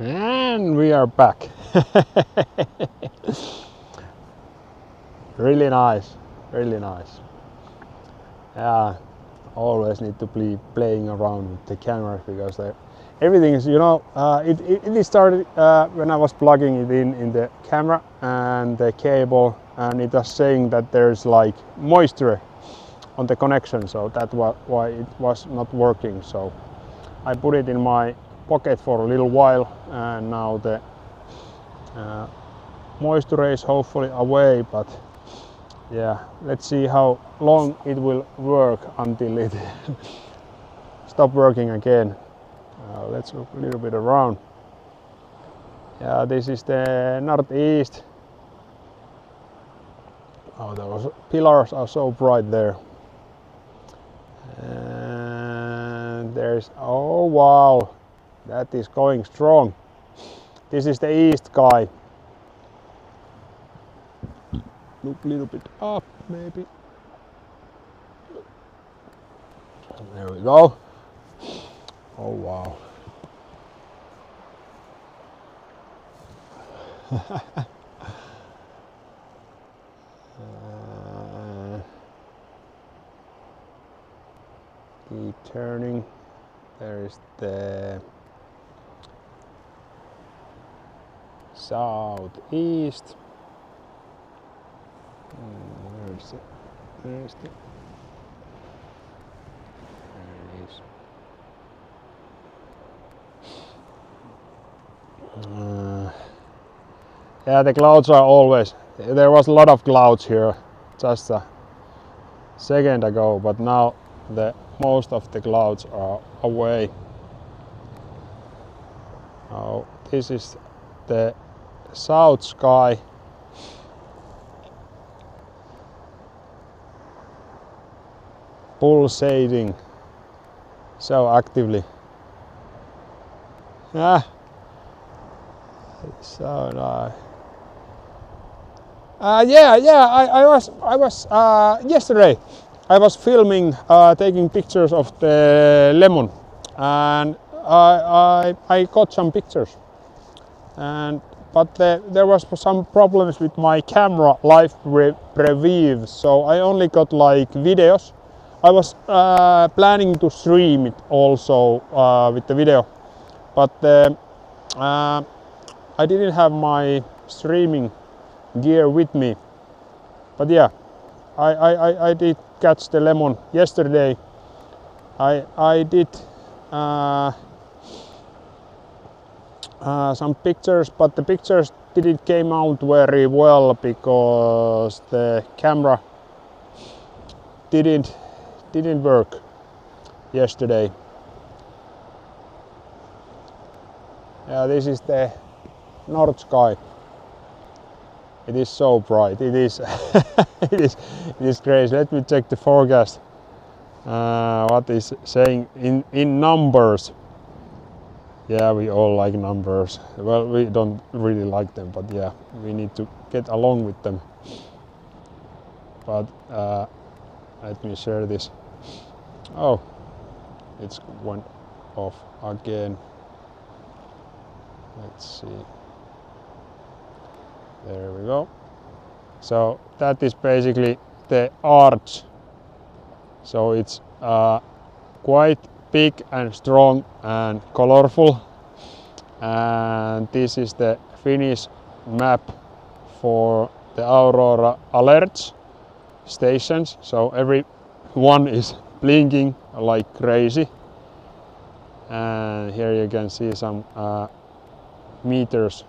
And we are back. Really nice, really nice. Yeah, always need to be playing around with the cameras because everything is, you know, it started when I was plugging it in the camera and the cable, and it was saying that there's like moisture on the connection, so that's why it was not working. So I put it in my pocket for a little while, and now the moisture is hopefully away, but yeah, let's see how long it will work until it stop working again. Let's look a little bit around. Yeah, this is the northeast. Oh, those pillars are so bright there. And there's, oh wow, that is going strong. This is the east sky. Look a little bit up, maybe. There we go. Oh wow. Keep turning. There is the southeast. Where is it? There is the. There it is. Yeah, the clouds are always. There was a lot of clouds here just a second ago, but now most of the clouds are away. Now this is the south sky. Pulsating so actively. Ah, it's so nice. I was yesterday. I was filming, taking pictures of the lemon, and I got some pictures. But there was some problems with my camera live preview, so I only got like videos. I was planning to stream it also with the video, but I didn't have my streaming gear with me. But yeah, I did catch the lemon yesterday. I did some pictures, but the pictures didn't came out very well because the camera didn't work yesterday. Yeah, this is the north sky. It is so bright. It is it is crazy. Let me check the forecast. What is saying in numbers? Yeah, we all like numbers. Well, we don't really like them, but yeah, we need to get along with them. But let me share this. Oh, it's went off again. Let's see. There we go. So that is basically the arch. So it's quite big and strong and colorful. And this is the Finnish map for the Aurora alerts stations. So every one is blinking like crazy. And here you can see some meters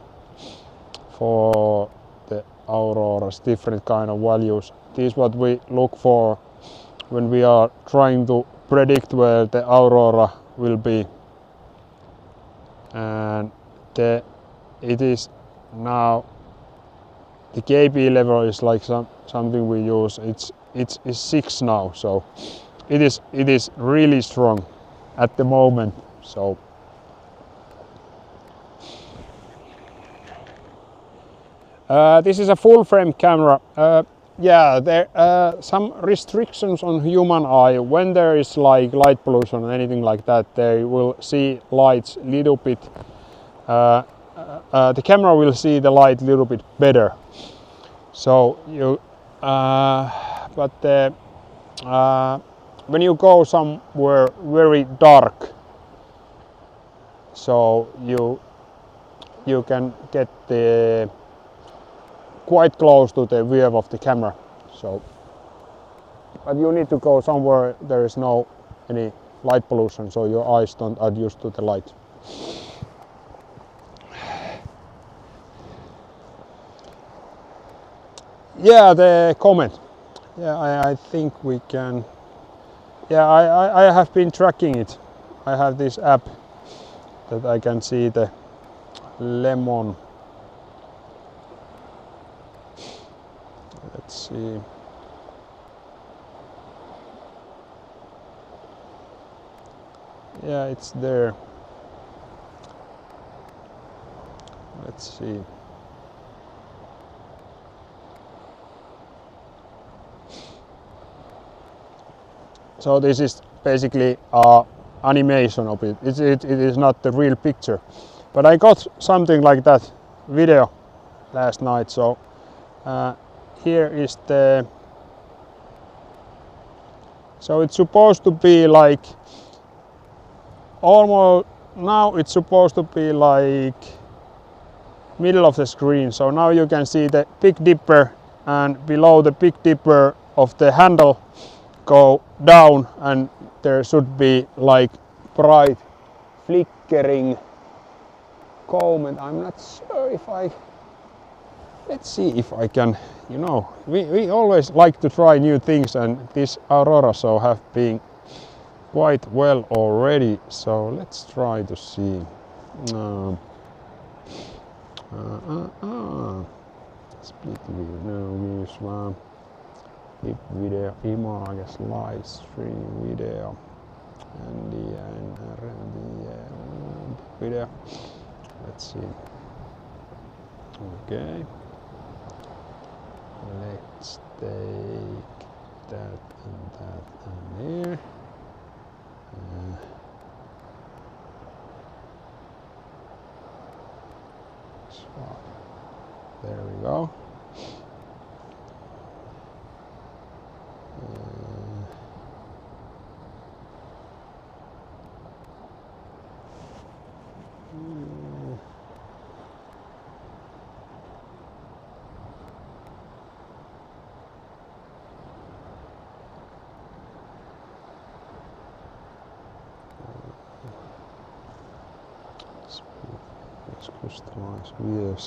for the Aurora's different kind of values. This is what we look for when we are trying to predict where the Aurora will be. And it is now the KB level is like something we use. It's 6 now, so it is really strong at the moment. So this is a full frame camera. Yeah, there are some restrictions on human eye. When there is like light pollution or anything like that, they will see lights little bit. The camera will see the light a little bit better. So you, when you go somewhere very dark, so you can get the quite close to the view of the camera. So, but you need to go somewhere there is no any light pollution, so your eyes don't adjust to the light. Yeah, the comet. Yeah, I think we can. Yeah, I have been tracking it. I have this app that I can see the lemon. Let's see. Yeah, it's there. Let's see. So this is basically animation of it. It is not the real picture. But I got something like that video last night. So here is the. So it's supposed to be like almost now. It's supposed to be like middle of the screen. So now you can see the Big Dipper, and below the Big Dipper of the handle go down, and there should be like bright flickering comet. I'm not sure if let's see if I can, you know, we always like to try new things, and this Aurora show have been quite well already, so let's try to see. Split view, no use one. Keep video, image, live stream video, and the video. Let's see. Okay. Let's take that and here. So there we go. Let's customize videos.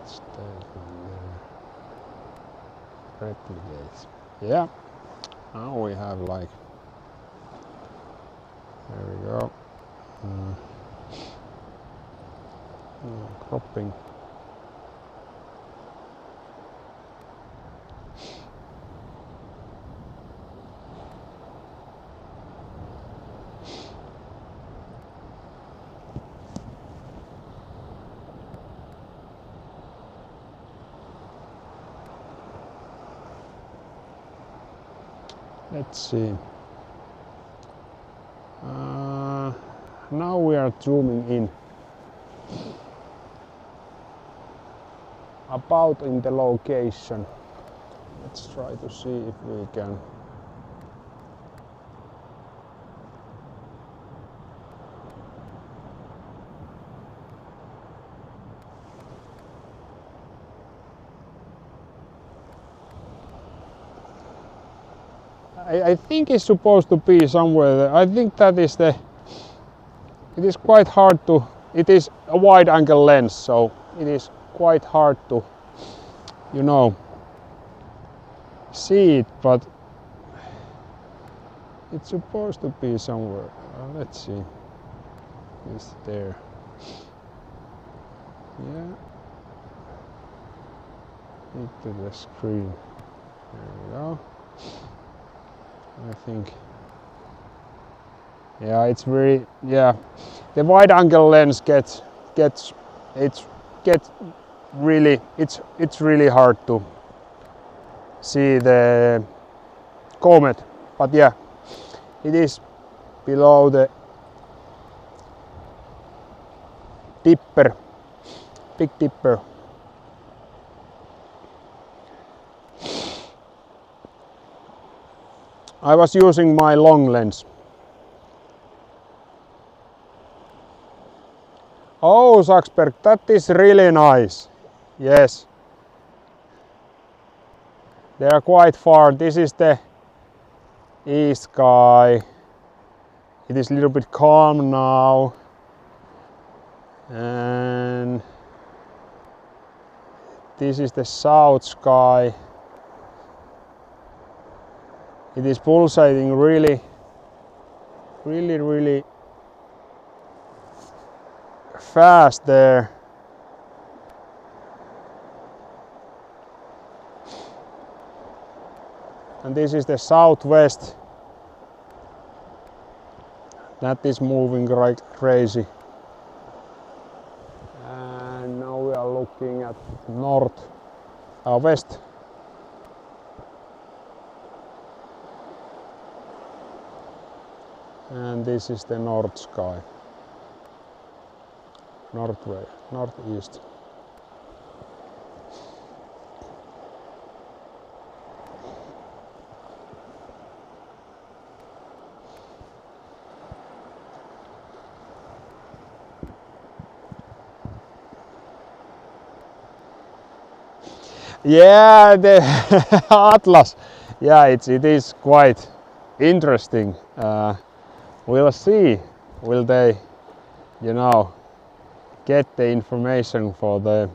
Let's take replicate. Yeah. Now we have like. There we go. Cropping. Let's see. Now we are zooming in. about in the location. Let's try to see if we can. I think it's supposed to be somewhere there. I think that is the. It is quite hard to. It is a wide angle lens, so it is quite hard to, you know, see it, but it's supposed to be somewhere. Let's see. It's there. Yeah. Into the screen. There we go. I think. Yeah, it's very. Yeah, the wide angle lens gets really. It's really hard to see the comet, but yeah, it is below the Dipper, Big Dipper. I was using my long lens. Oh, Saxberg, that is really nice. Yes. They are quite far. This is the east sky. It is a little bit calm now. And this is the south sky. It is pulsating really fast there. And this is the southwest. That is moving like crazy. And now we are looking at west. And this is the north sky. Northeast. Yeah, the Atlas. Yeah, it is quite interesting. We'll see. Will they, you know, get the information for the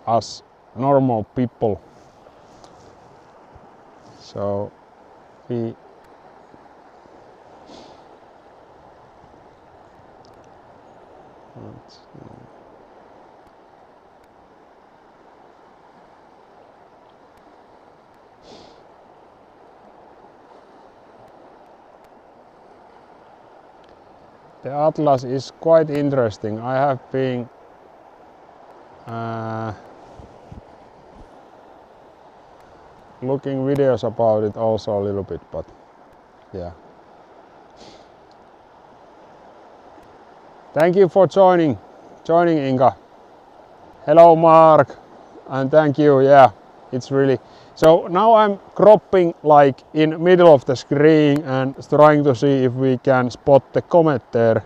us normal people? So we let's see. The Atlas is quite interesting. I have been looking videos about it also a little bit, but yeah. Thank you for joining Inga. Hello Mark, and thank you. Yeah, it's really. So now I'm cropping like in middle of the screen and trying to see if we can spot the comet there.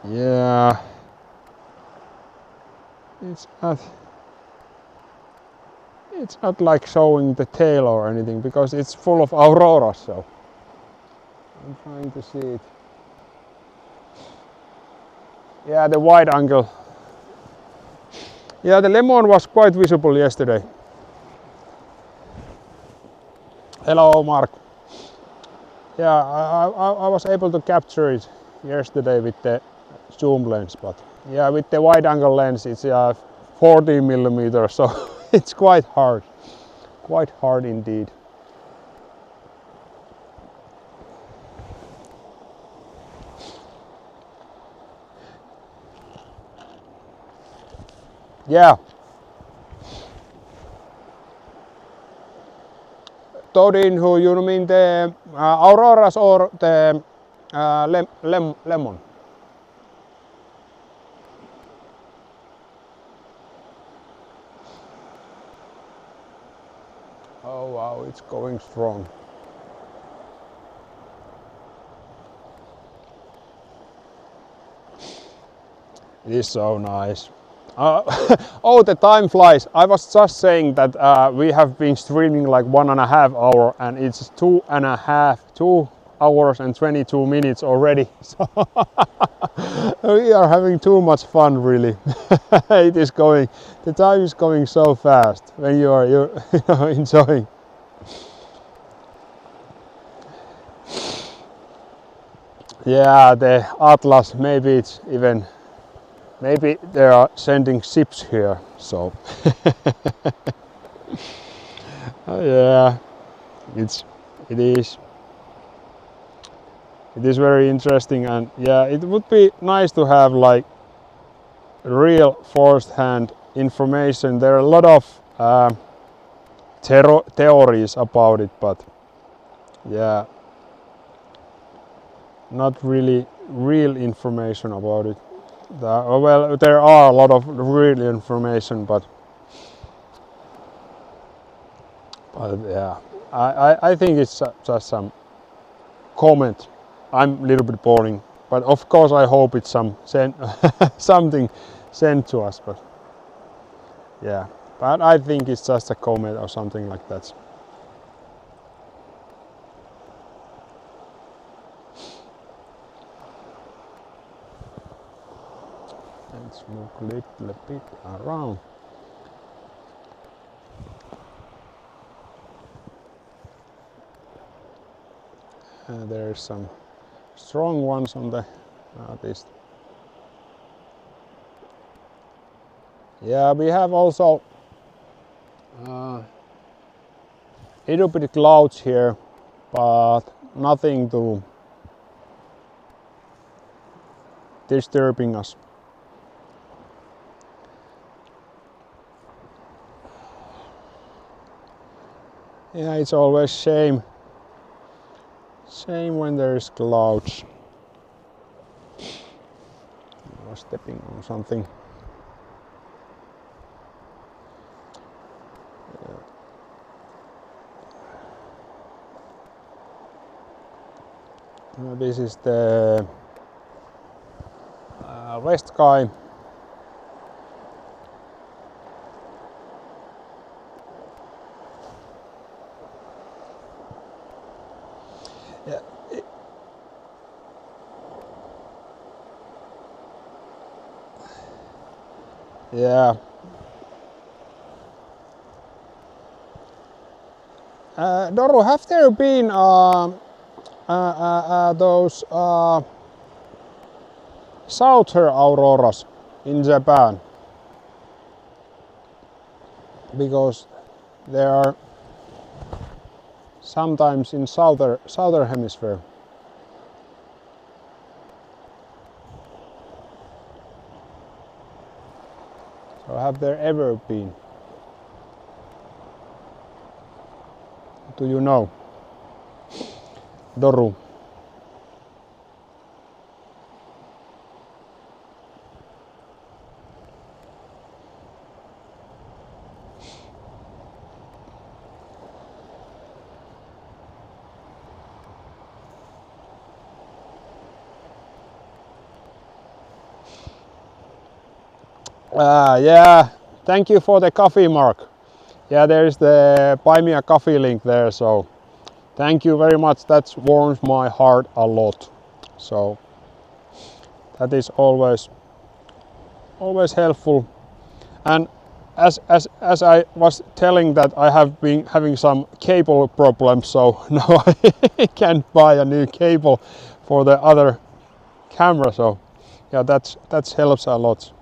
Yeah, it's not like showing the tail or anything because it's full of Aurora. So I'm trying to see it. Yeah, the wide angle. Yeah, the lemon was quite visible yesterday. Hello, Mark. Yeah, I was able to capture it yesterday with the zoom lens, but yeah, with the wide angle lens it's 40mm, so it's quite hard indeed. Yeah. Todin, who you mean the Auroras or the Lemon. Oh wow, it's going strong. It is so nice. Oh, the time flies. I was just saying that we have been streaming like 1.5 hours and it's 2 hours and 22 minutes already. So we are having too much fun really. It is going, the time is going so fast when you're enjoying. Yeah, the Atlas, maybe it's even, maybe they are sending ships here, so yeah, it is very interesting, and yeah, it would be nice to have like real first-hand information. There are a lot of theories about it, but yeah, not really real information about it. Well, there are a lot of real information, but yeah, I think it's just some comet. I'm a little bit boring, but of course I hope it's something sent to us. But yeah, but I think it's just a comet or something like that. Let's move a little bit around. There's some strong ones on the this. Yeah, we have also little bit of clouds here, but nothing to disturbing us. Yeah, it's always same when there's clouds. I was stepping on something. This is the west sky. Yeah. Doru, have there been those southern auroras in Japan? Because there are sometimes in southern hemisphere. So have there ever been? Do you know? Doru. Yeah, thank you for the coffee, Mark. Yeah, there is the buy me a coffee link there, so thank you very much. That warms my heart a lot. So that is always helpful. And as I was telling that I have been having some cable problems, so now I can't buy a new cable for the other camera. So yeah, that helps a lot.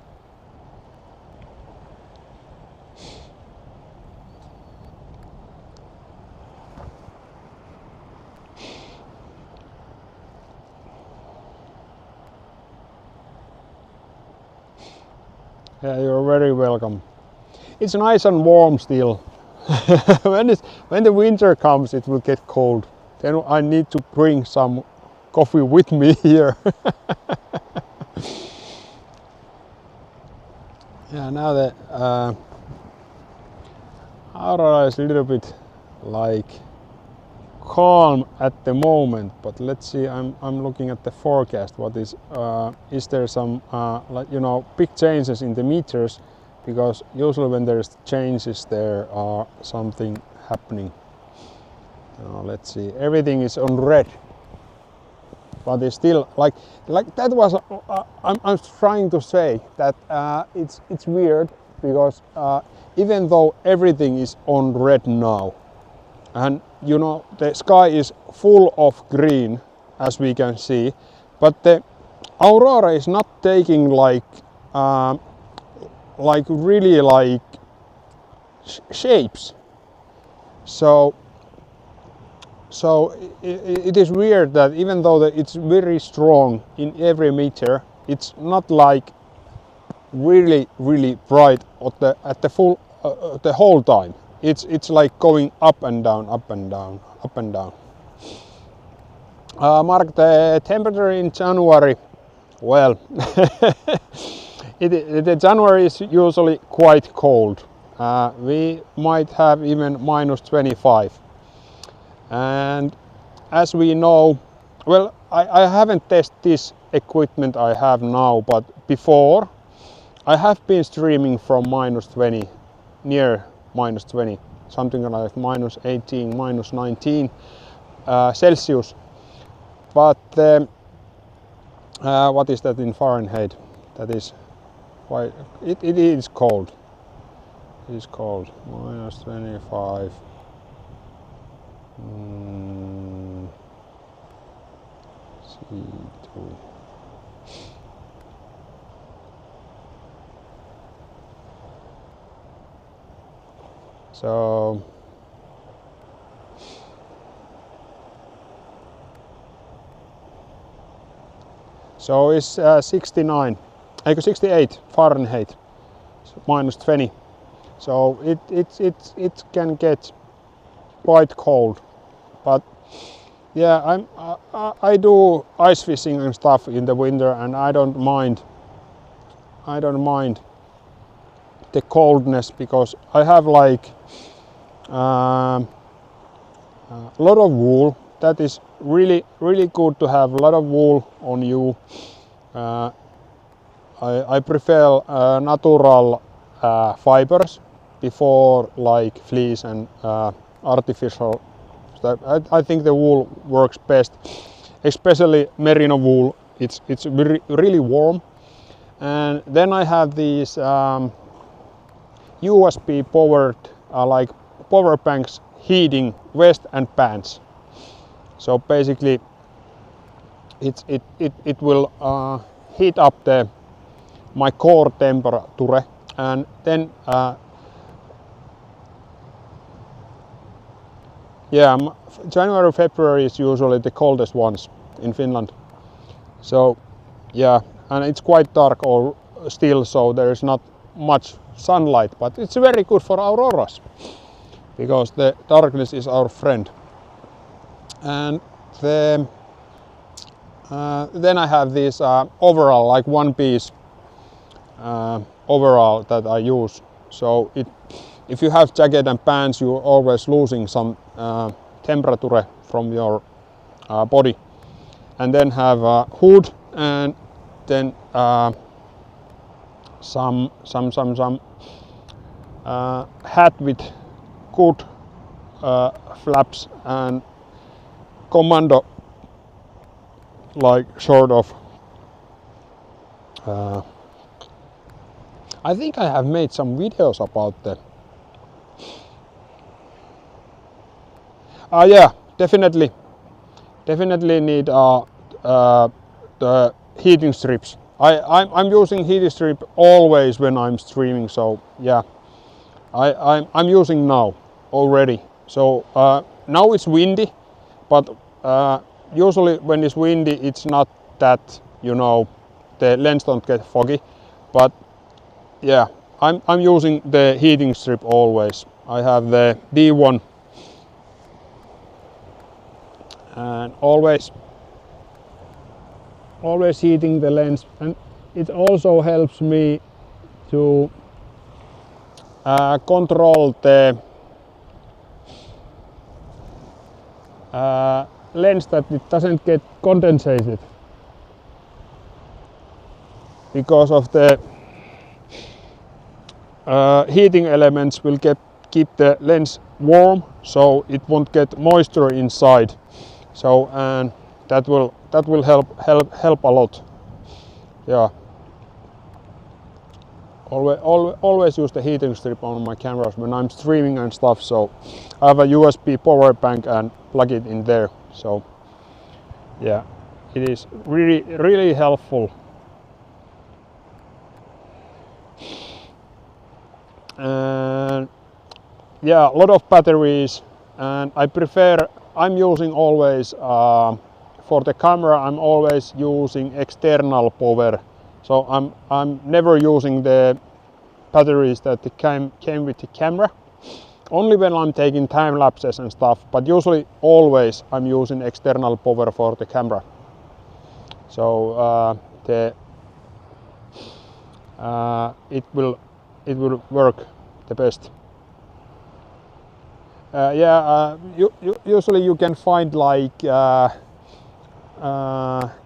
Yeah, you're very welcome. It's nice and warm still. When the winter comes, it will get cold. Then I need to bring some coffee with me here. Yeah, now the Aurora is a little bit like calm at the moment, but let's see. I'm looking at the forecast. What is there some like, you know, big changes in the meters? Because usually when there's changes, there are something happening. Let's see. Everything is on red, but it's still like that was. I'm trying to say that it's weird because even though everything is on red now, and you know the sky is full of green as we can see, but the Aurora is not taking like really like shapes. So it is weird that even though it's very strong in every meter, it's not like really bright at the full the whole time. It's like going up and down, up and down, up and down. Mark, the temperature in January, well, the January is usually quite cold. We might have even -25. And as we know, well, I haven't tested this equipment I have now, but before I have been streaming from -20, near -20, something like -18, -19 Celsius. But what is that in Fahrenheit? That is why it is cold. It is cold. -25. C2. So it's 69, 68 Fahrenheit, -20. So it can get quite cold, but yeah, I do ice fishing and stuff in the winter, and I don't mind the coldness because I have like a lot of wool. That is really good to have a lot of wool on you. I prefer natural fibers before like fleece and artificial. I think the wool works best, especially merino wool. It's really warm. And then I have these USB powered like power banks heating vest and pants. So basically it will heat up my core temperature, and then yeah, January, February is usually the coldest ones in Finland. So yeah, and it's quite dark or still, so there is not much sunlight, but it's very good for auroras because the darkness is our friend. And then I have this overall, like one piece overall that I use. So if you have jacket and pants, you're always losing some temperature from your body. And then have a hood, and then some hat with good flaps and commando, like sort of. I think I have made some videos about that. Yeah, definitely need the heating strips. I'm using heating strip always when I'm streaming. So yeah, I'm using now already. So now it's windy, but usually when it's windy, it's not that, you know, the lens don't get foggy. But yeah, I'm using the heating strip always. I have the D1, and always always heating the lens, and it also helps me to control the lens that it doesn't get condensated, because of the heating elements will keep the lens warm, so it won't get moisture inside. So and that will help a lot. Yeah. Always use the heating strip on my cameras when I'm streaming and stuff. So I have a USB power bank and plug it in there. So yeah, it is really helpful. And yeah, a lot of batteries, and I'm using always for the camera, I'm always using external power. So I'm never using the batteries that came with the camera, only when I'm taking time lapses and stuff, but usually always I'm using external power for the camera. So it will work the best. Usually you can find like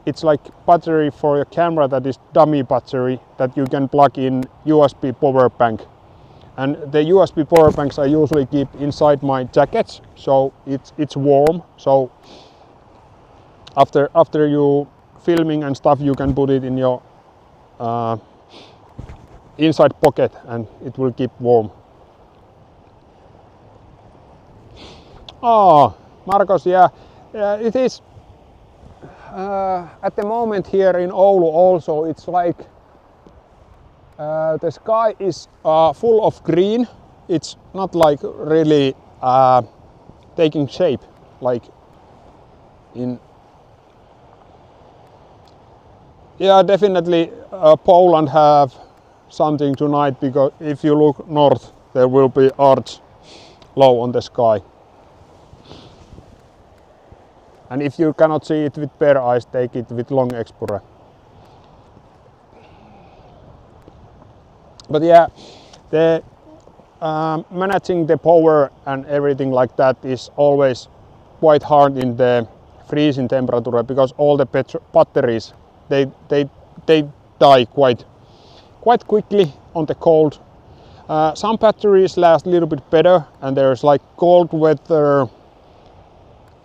it's like battery for your camera that is dummy battery that you can plug in USB power bank, and the USB power banks I usually keep inside my jackets, so it's warm. So after you filming and stuff, you can put it in your inside pocket and it will keep warm. Oh, Marcos, yeah, it is. At the moment here in Oulu also, it's like the sky is full of green. It's not like really taking shape like in. Yeah, definitely Poland have something tonight, because if you look north there will be arch low on the sky. And if you cannot see it with bare eyes, take it with long exposure. But yeah, the managing the power and everything like that is always quite hard in the freezing temperature, because all the batteries they die quite quickly on the cold. Some batteries last a little bit better, and there's like cold weather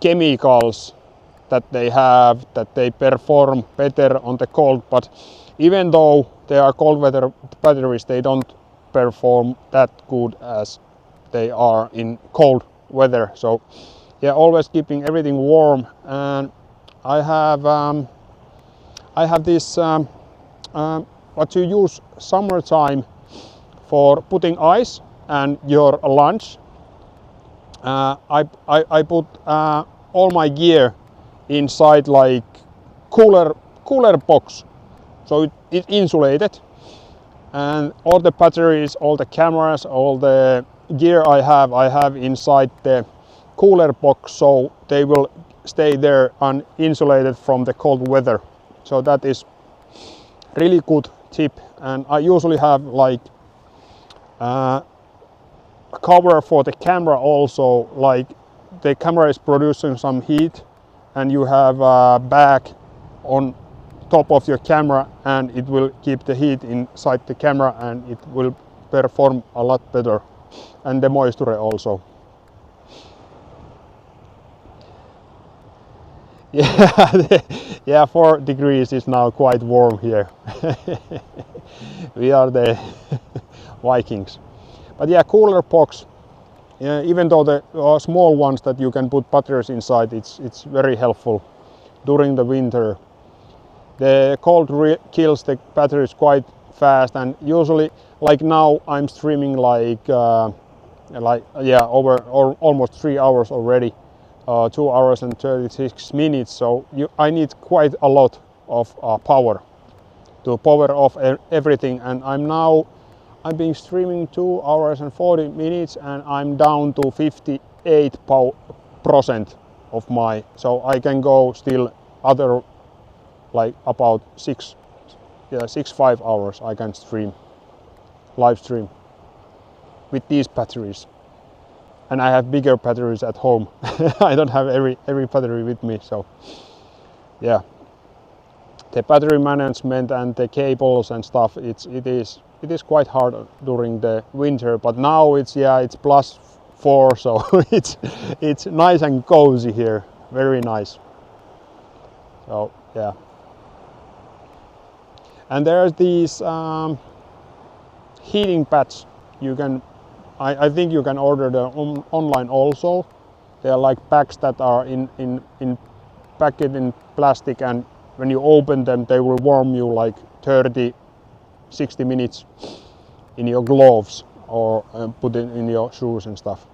chemicals that they have that they perform better on the cold, but even though they are cold weather batteries, they don't perform that good as they are in cold weather. So yeah, always keeping everything warm. And I have this what you use summertime for putting ice and your lunch. I put all my gear inside like cooler box, so it's insulated, and all the batteries, all the cameras, all the gear I have inside the cooler box, so they will stay there and insulated from the cold weather. So that is really good tip. And I usually have like cover for the camera also, like the camera is producing some heat and you have a bag on top of your camera, and it will keep the heat inside the camera and it will perform a lot better, and the moisture also. Yeah, 4 degrees is now quite warm here. We are the Vikings. But yeah, cooler box, even though the small ones that you can put batteries inside, it's very helpful during the winter. The cold kills the batteries quite fast, and usually, like now, I'm streaming like over almost 3 hours already, 2 hours and 36 minutes. So I need quite a lot of power to power off everything, and I've been streaming 2 hours and 40 minutes, and I'm down to 58% of my, so I can go still other like about 5 hours I can live stream with these batteries. And I have bigger batteries at home. I don't have every battery with me, so yeah. The battery management and the cables and stuff, it is quite hard during the winter, but now it's +4, so it's nice and cozy here, very nice. So yeah. And there's these heating pads. I think you can order them online also. They are like packs that are packed in plastic, and when you open them they will warm you like 30-60 minutes in your gloves, or put it in your shoes and stuff.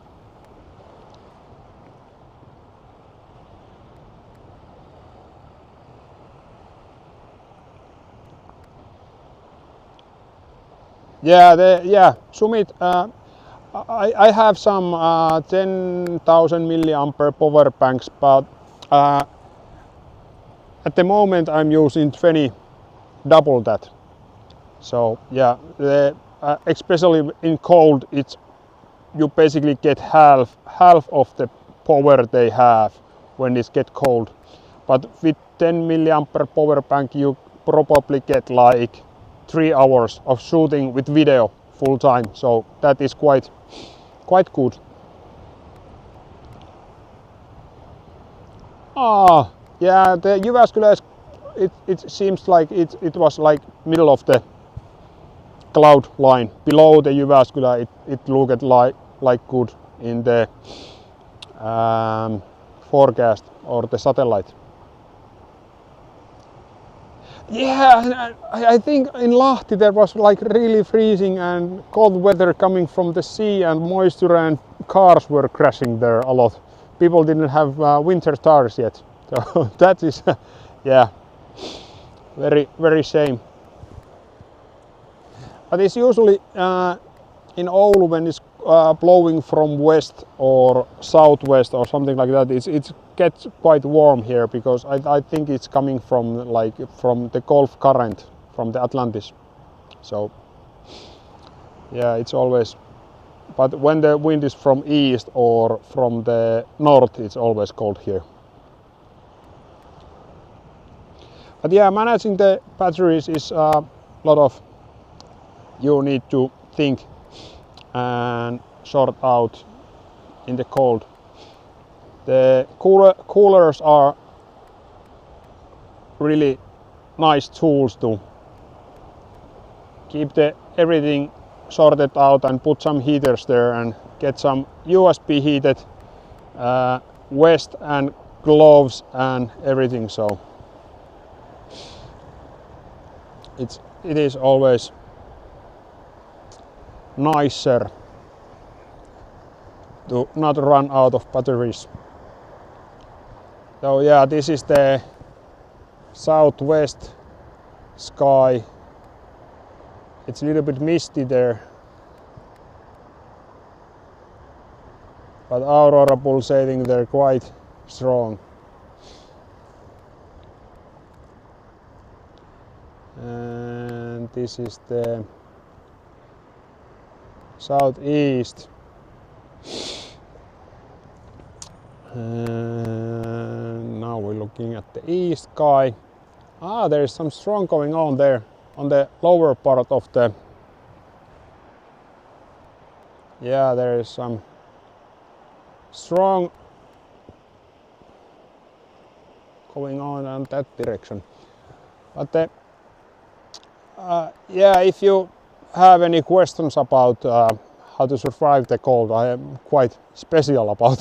Yeah, Sumit, I have some 10,000 milliampere power banks, but at the moment I'm using 20, double that. So yeah, especially in cold, you basically get half of the power they have when it gets cold. But with 10 milliampere power bank you probably get like 3 hours of shooting with video full time. So that is quite good. Yeah, the Jyväskylä, it seems like it was like middle of the cloud line. Below the Jyväskylä, it looked like good in the forecast or the satellite. Yeah, I think in Lahti there was like really freezing and cold weather coming from the sea, and moisture, and cars were crashing there a lot. People didn't have winter tires yet, so that is yeah, very shame. But it's usually in Oulu, when it's blowing from west or southwest or something like that, it gets quite warm here, because I think it's coming from the Gulf current from the Atlantis. So yeah, it's always. But when the wind is from east or from the north, it's always cold here. But yeah, managing the batteries is a lot of. You need to think and sort out in the cold. The coolers are really nice tools to keep everything sorted out, and put some heaters there and get some USB heated vest and gloves and everything. So it is always nicer to not run out of batteries. So yeah, this is the southwest sky. It's a little bit misty there, but Aurora pulsating there quite strong. And this is the southeast. And now we're looking at the east sky. There is some storm going on there on the lower part of the. Yeah, there is some strong going on in that direction. But yeah, if you have any questions about how to survive the cold, I am quite special about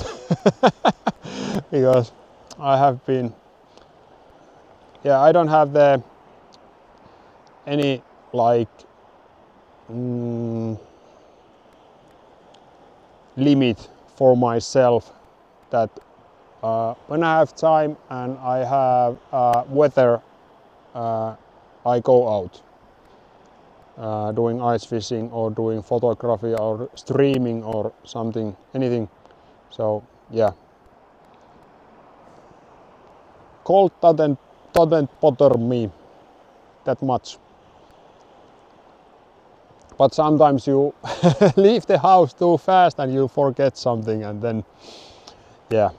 because I have been. Yeah, I don't have any like limit for myself, that when I have time and I have weather, I go out doing ice fishing or doing photography or streaming or something, anything. So yeah, cold doesn't bother me that much. But sometimes you leave the house too fast and you forget something, and then yeah,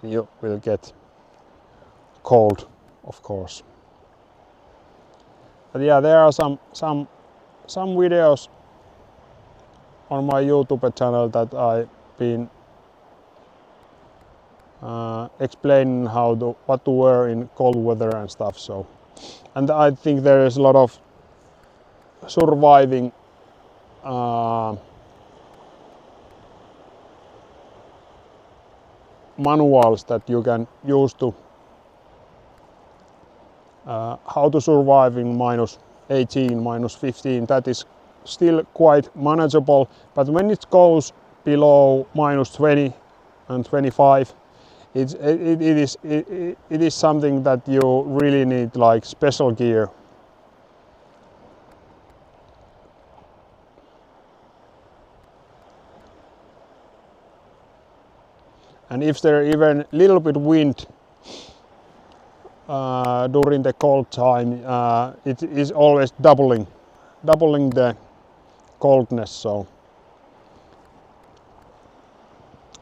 you will get cold, of course. But yeah, there are some videos on my YouTube channel that I've been explaining what to wear in cold weather and stuff. So, and I think there is a lot of surviving manuals that you can use to how to survive in -18, -15. That is still quite manageable, but when it goes below -20 and 25, it is something that you really need like special gear. And if there even little bit wind during the cold time, it is always doubling the coldness. So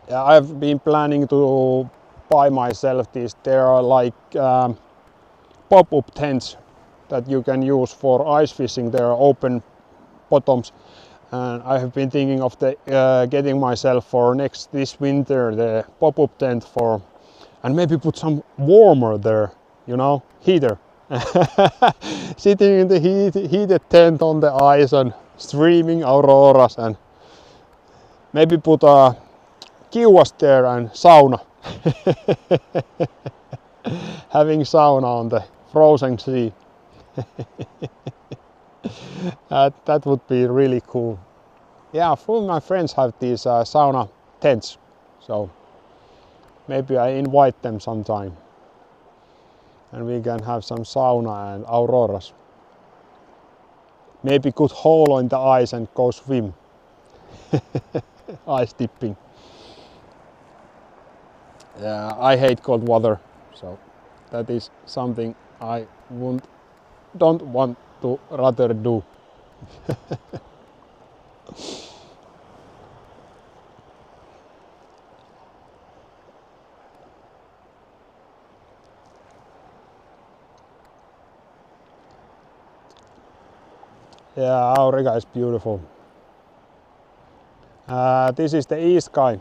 yeah, I've been planning to buy myself these. There are like pop-up tents that you can use for ice fishing. There are open bottoms, and I have been thinking of getting myself for this winter the pop-up tent and maybe put some warmer there, you know, heater. Sitting in the heated tent on the ice and streaming auroras, and maybe put a kiuas there and sauna. Having sauna on the frozen sea. That would be really cool. Yeah, a few of my friends have these sauna tents, so maybe I invite them sometime and we can have some sauna and auroras. Maybe good hole in the ice and go swim. Ice dipping. Yeah, I hate cold water, so that is something I don't want to rather do. Yeah, Aurora is beautiful. This is the east sky.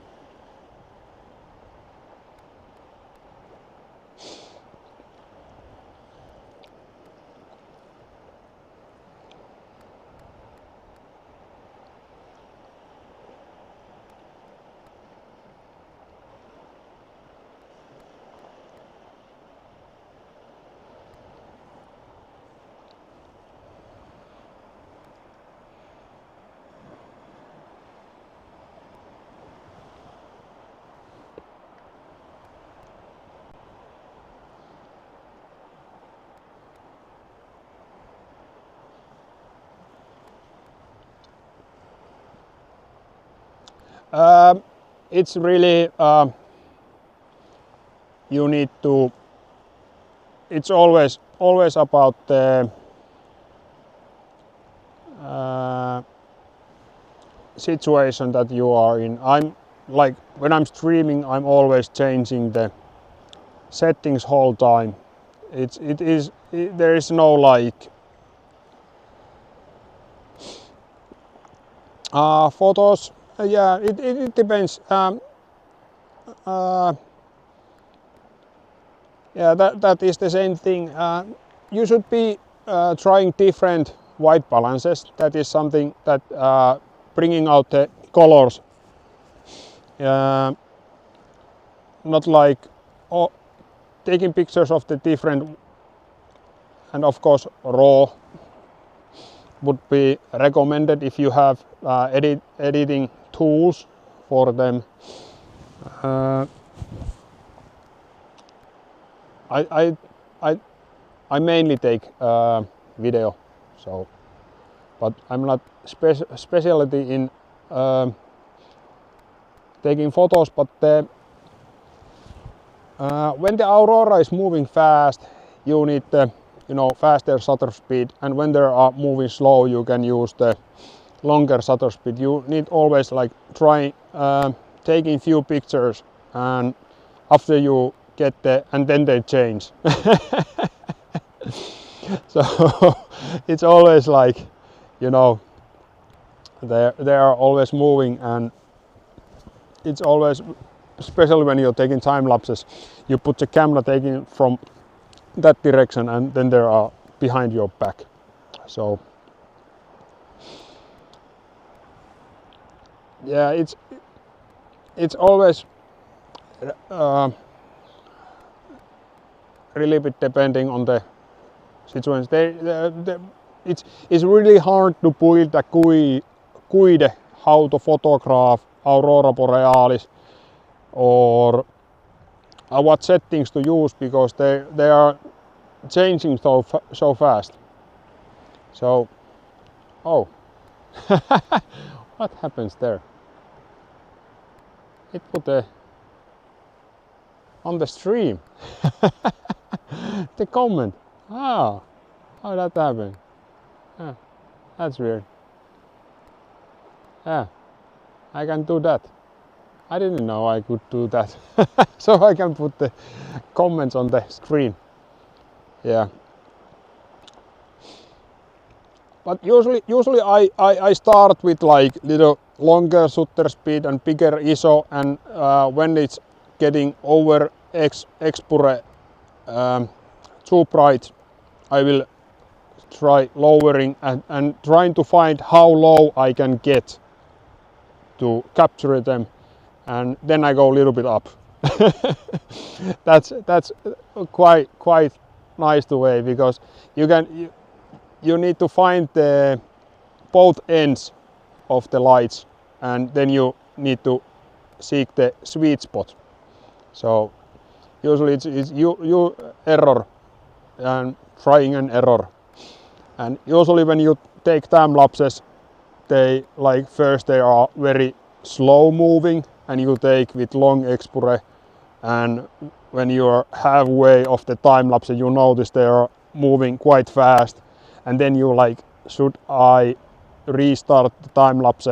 It's really you need to. It's always about the situation that you are in. I'm like when I'm streaming, I'm always changing the settings whole time. There is no like photos. Yeah, it depends. Yeah, that is the same thing. You should be trying different white balances. That is something that bringing out the colors. Not like taking pictures of the different, and of course raw would be recommended if you have editing tools for them. I mainly take video, so, but I'm not specialty in taking photos. But when the aurora is moving fast, you need the faster shutter speed, and when they are moving slow you can use the longer shutter speed. You need always like try taking few pictures, and after you get and then they change. So it's always like, they are always moving, and it's always, especially when you're taking time lapses, you put the camera taking from that direction and then they are behind your back. So yeah, it's always really bit depending on the situation. It's really hard to build a guide how to photograph Aurora borealis or what settings to use, because they are changing so fast. So, oh, what happens there? It put on the stream the comment. Oh, how that happened? Yeah, that's weird. Yeah, I can do that. I didn't know I could do that. So I can put the comments on the screen. Yeah. But usually I start with like little longer shutter speed and bigger ISO, and when it's getting over exposure too bright, I will try lowering and trying to find how low I can get to capture them, and then I go a little bit up. That's quite nice the way, because you need to find the both ends of the lights, and then you need to seek the sweet spot. So usually it's you error and trying an error. And usually when you take time lapses, they like first they are very slow moving, and you take with long exposure, and when you are halfway of the time lapse you notice they are moving quite fast, and then you like, should I restart the time lapse?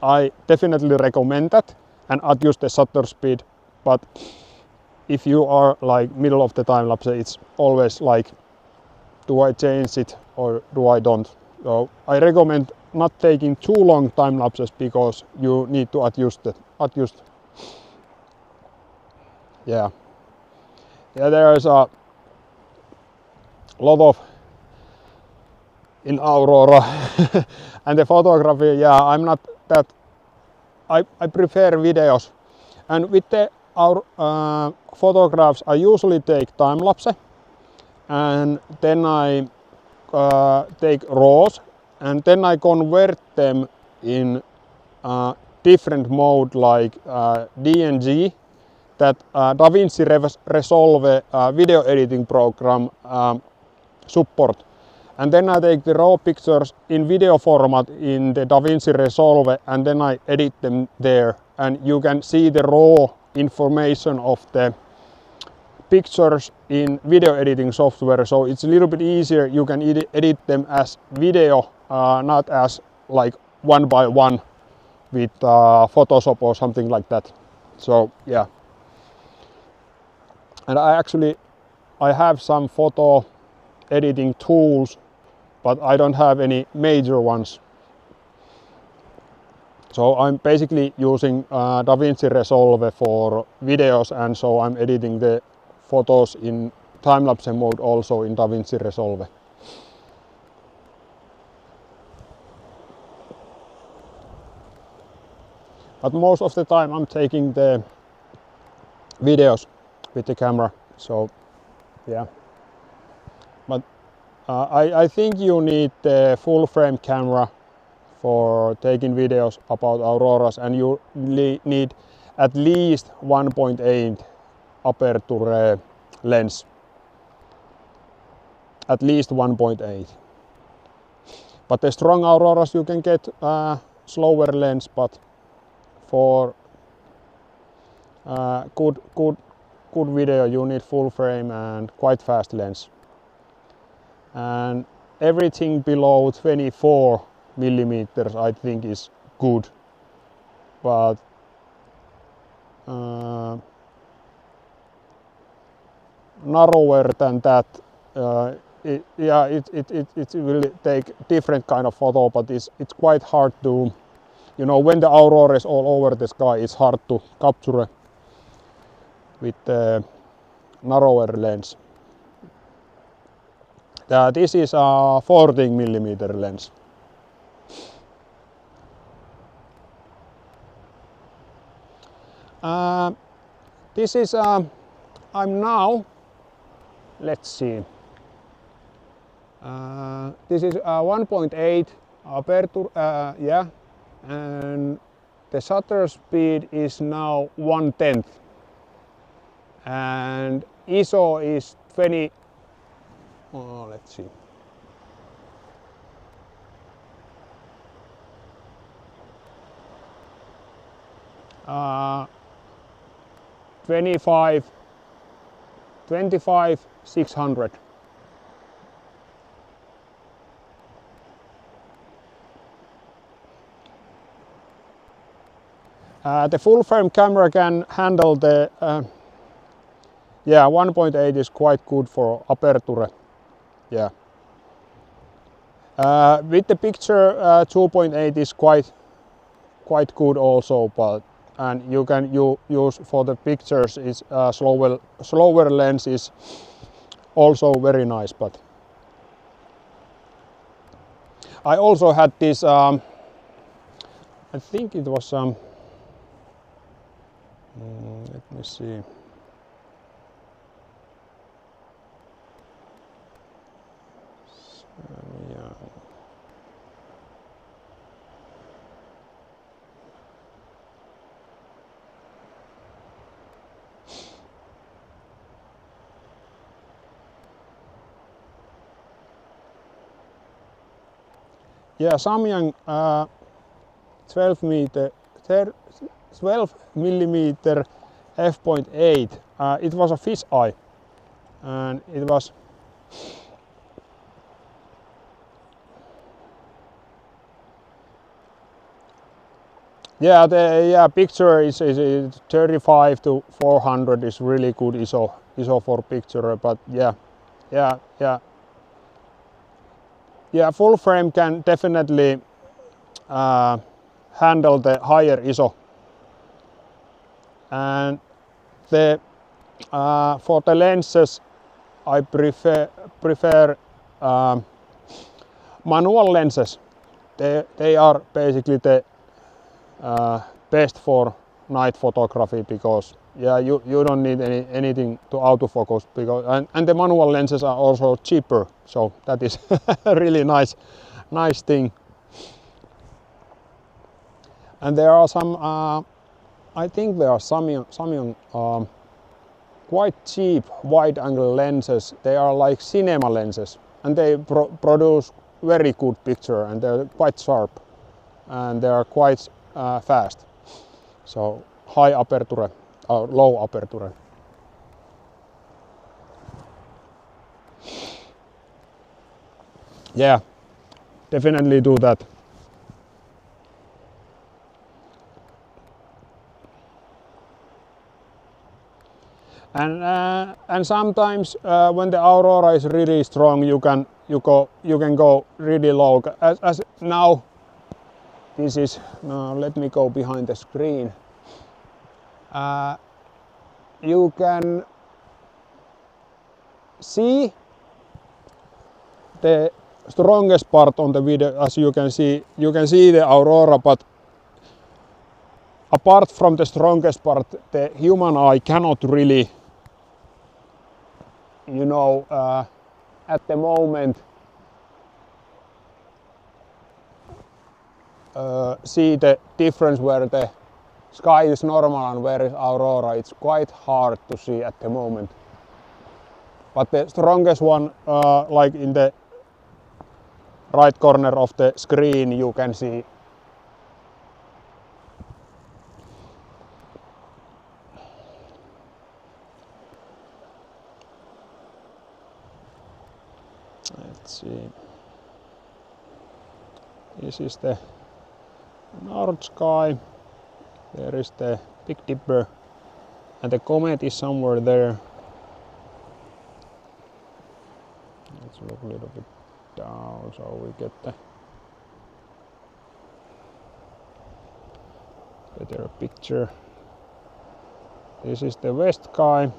I definitely recommend that and adjust the shutter speed, but if you are like middle of the time lapse, it's always like, do I change it or do I don't? So I recommend not taking too long time lapses, because you need to adjust. Yeah, there is a lot of in Aurora and the photography. Yeah, I'm not that. I prefer videos, and with the photographs I usually take time lapse, and then I take RAWs, and then I convert them in different mode like DNG, that DaVinci Resolve video editing program support. And then I take the raw pictures in video format in the DaVinci Resolve, and then I edit them there, and you can see the raw information of the pictures in video editing software. So it's a little bit easier. You can edit them as video, not as like one by one with Photoshop or something like that. So yeah, and I have some photo editing tools, but I don't have any major ones. So I'm basically using DaVinci Resolve for videos, and so I'm editing the photos in time-lapse mode also in DaVinci Resolve. But most of the time I'm taking the videos with the camera, so yeah. But I think you need the full frame camera for taking videos about auroras, and you need at least 1.8 aperture lens. At least 1.8. But the strong auroras you can get slower lens, but for good good video you need full frame and quite fast lens. And everything below 24 millimeters I think is good, but narrower than that, it will take different kind of photo, but it's quite hard to, you know, when the aurora is all over the sky, it's hard to capture with the narrower lens. This is a 14 millimeter lens. This is I'm now, let's see, this is 1.8 aperture, yeah, and the shutter speed is now 1/10, and ISO is 20. Oh, let's see. Uh, 25 600. The full frame camera can handle the yeah, 1.8 is quite good for aperture. Yeah. With the picture 2.8 is quite good also, but and you can use for the pictures is slower lens is also very nice. But I also had this I think it was let me see. Yeah, Samyang 12 millimeter f.8. It was a fish eye, and it was the picture is 35 to 400 is really good ISO for picture, but yeah, full frame can definitely handle the higher ISO, and the for the lenses I prefer manual lenses. They are basically the best for night photography, because yeah, you don't need anything to autofocus, because and the manual lenses are also cheaper, so that is a really nice thing. And there are some I think there are some quite cheap wide angle lenses. They are like cinema lenses, and they produce very good picture, and they're quite sharp, and they are quite fast. So high aperture or low aperture. Yeah, definitely do that. And sometimes when the aurora is really strong, you can go really low. As now, this is let me go behind the screen. You can see the strongest part on the video. As you can see the aurora, but apart from the strongest part, the human eye cannot really, you know, at the moment see the difference where the sky is normal and where is aurora. It's quite hard to see at the moment. But the strongest one, like in the right corner of the screen, you can see. Let's see. This is the north sky. There is the Big Dipper, and the comet is somewhere there. Let's look a little bit down so we get the better picture. This is the west sky.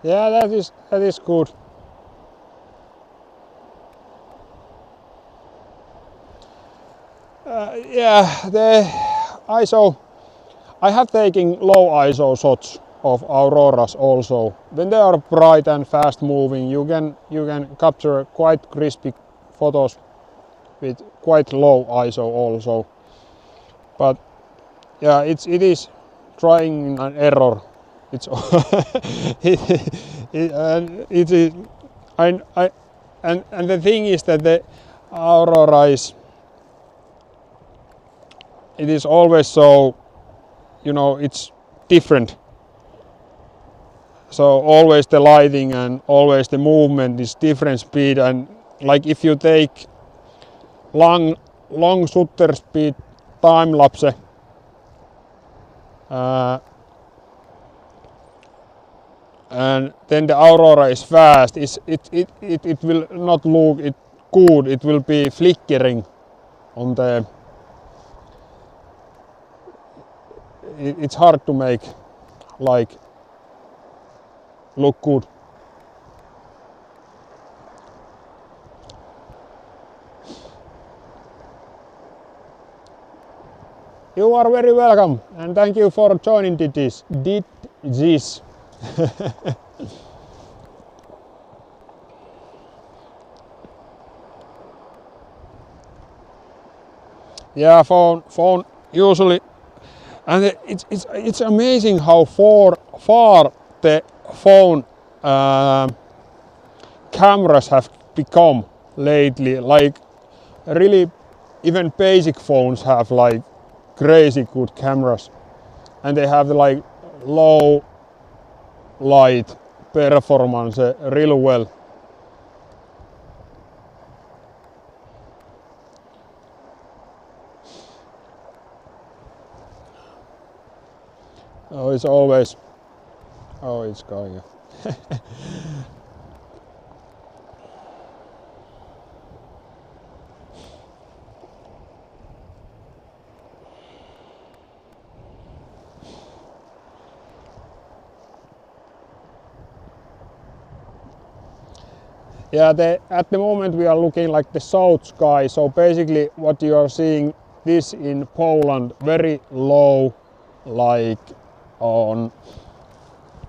Yeah, that is good. Yeah, the ISO. I have taken low ISO shots of auroras also. When they are bright and fast moving, you can capture quite crispy photos with quite low ISO also. But yeah, it is trying an error. It's and it is, and the thing is that the aurora it is always so, you know, it's different. So always the lighting and always the movement is different speed, and like if you take long shutter speed time lapse, and then the aurora is fast, it will not look it good. It will be flickering on the. It's hard to make like look good. You are very welcome, and thank you for joining this. Yeah, phone usually, and it's amazing how far the phone cameras have become lately. Like really, even basic phones have like crazy good cameras, and they have like low light performance really well. Oh, it's always. Oh, it's going. Yeah, at the moment we are looking like the south sky. So basically, what you are seeing this in Poland, very low, like on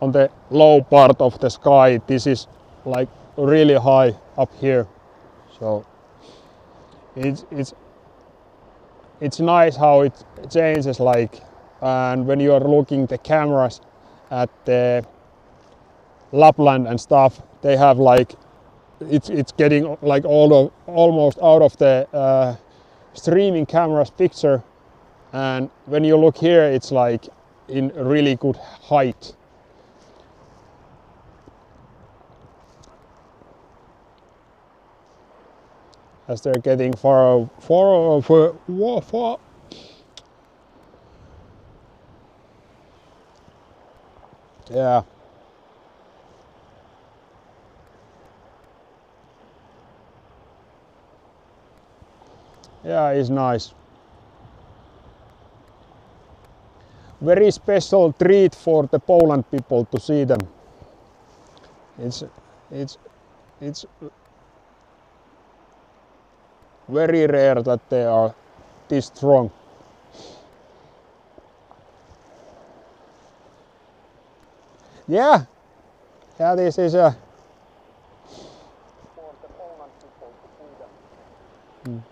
the low part of the sky. This is like really high up here. So it's nice how it changes, like, and when you are looking the cameras at the Lapland and stuff, they have like it's getting like almost out of the streaming camera's picture, and when you look here it's like in really good height. As they're getting far. Yeah. Yeah, it's nice. Very special treat for the Poland people to see them. It's very rare that they are this strong. Yeah, this is a. For the Poland people to see them.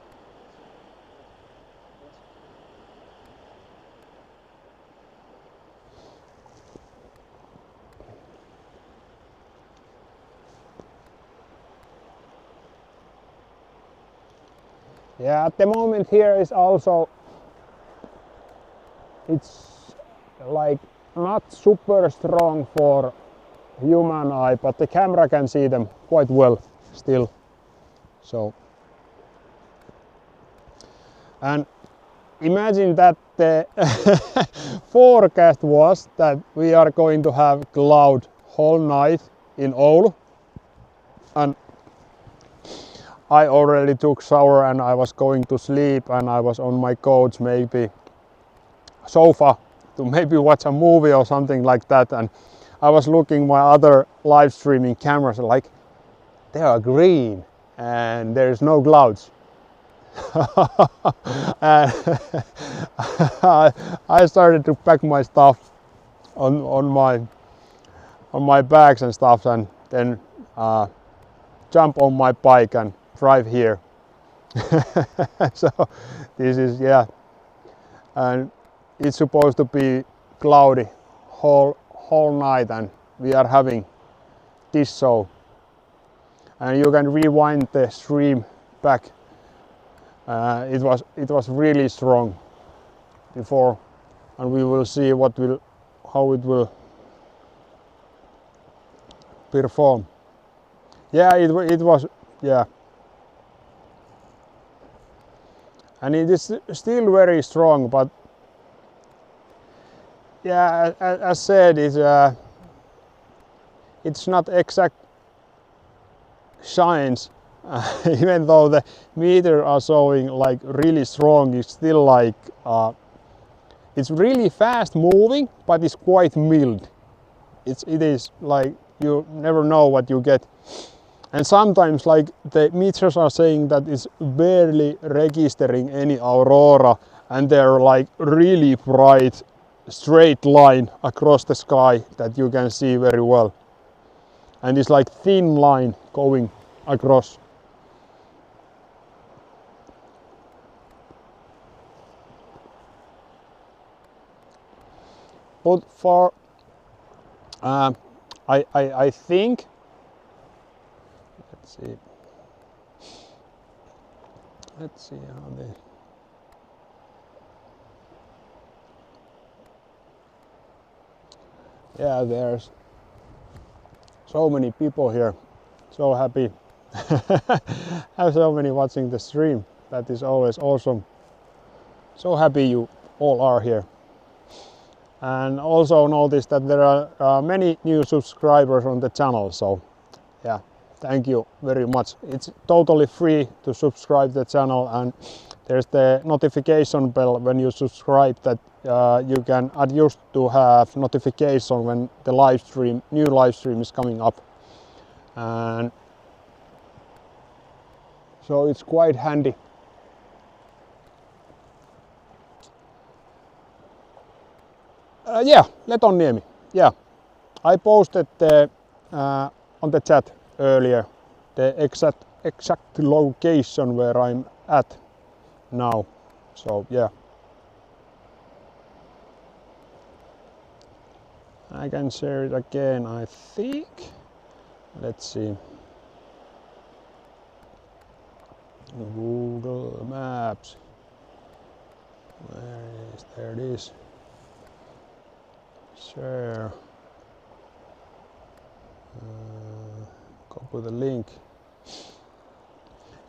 Yeah, at the moment here is also, it's like not super strong for human eye, but the camera can see them quite well still. So, and imagine that the forecast was that we are going to have cloud whole night in Oulu, and I already took shower and I was going to sleep, and I was on my couch, maybe sofa, to maybe watch a movie or something like that, and I was looking my other live streaming cameras, like they are green and there is no clouds. And I started to pack my stuff on my bags and stuff, and then jump on my bike and drive here. So this is, yeah, and it's supposed to be cloudy whole night, and we are having this show. And you can rewind the stream back. It was really strong before, and we will see how it will perform. Yeah, it was, yeah. And it is still very strong, but yeah, as said, it's not exact science. Even though the meter are showing like really strong, it's still like it's really fast moving, but it's quite mild. It is like you never know what you get. And sometimes like the meters are saying that it's barely registering any aurora, and they're like really bright straight line across the sky that you can see very well. And it's like thin line going across. But for I think, let's see how they, yeah, there's so many people here, so happy. Have so many watching the stream. That is always awesome. So happy you all are here. And also notice that there are many new subscribers on the channel, so yeah, thank you very much. It's totally free to subscribe the channel, and there's the notification bell when you subscribe that you can adjust to have notification when the new live stream is coming up. And so it's quite handy. Yeah, Letoniemi. Yeah, I posted on the chat earlier the exact location where I'm at now. So yeah, I can share it again, I think. Let's see. Google Maps. There it is. Share. Copy the link.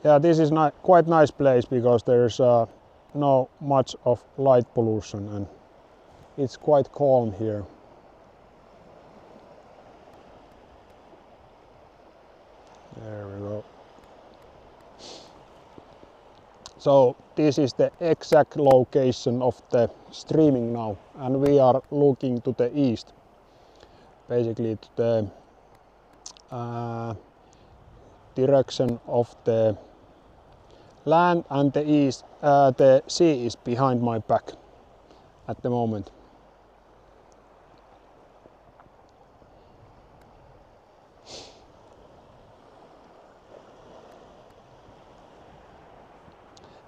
Yeah, this is quite nice place because there's no much of light pollution, and it's quite calm here. There we go. So this is the exact location of the streaming now, and we are looking to the east, basically to the direction of the land, and the east, the sea is behind my back at the moment.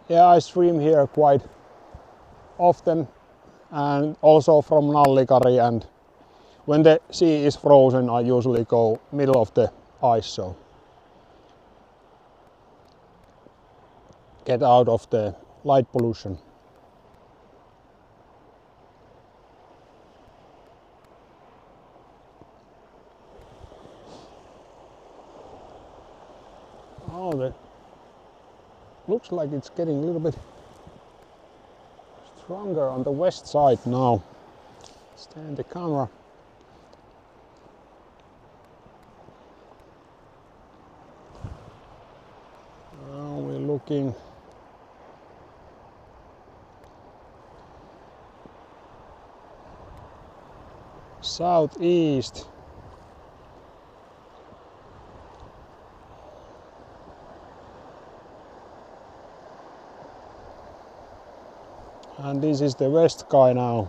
Yeah, I stream here quite often, and also from Nallikari, and when the sea is frozen I usually go middle of the ice. So get out of the light pollution. Oh, that looks like it's getting a little bit stronger on the west side now. Stand the camera. Now we're looking southeast. And this is the west sky now.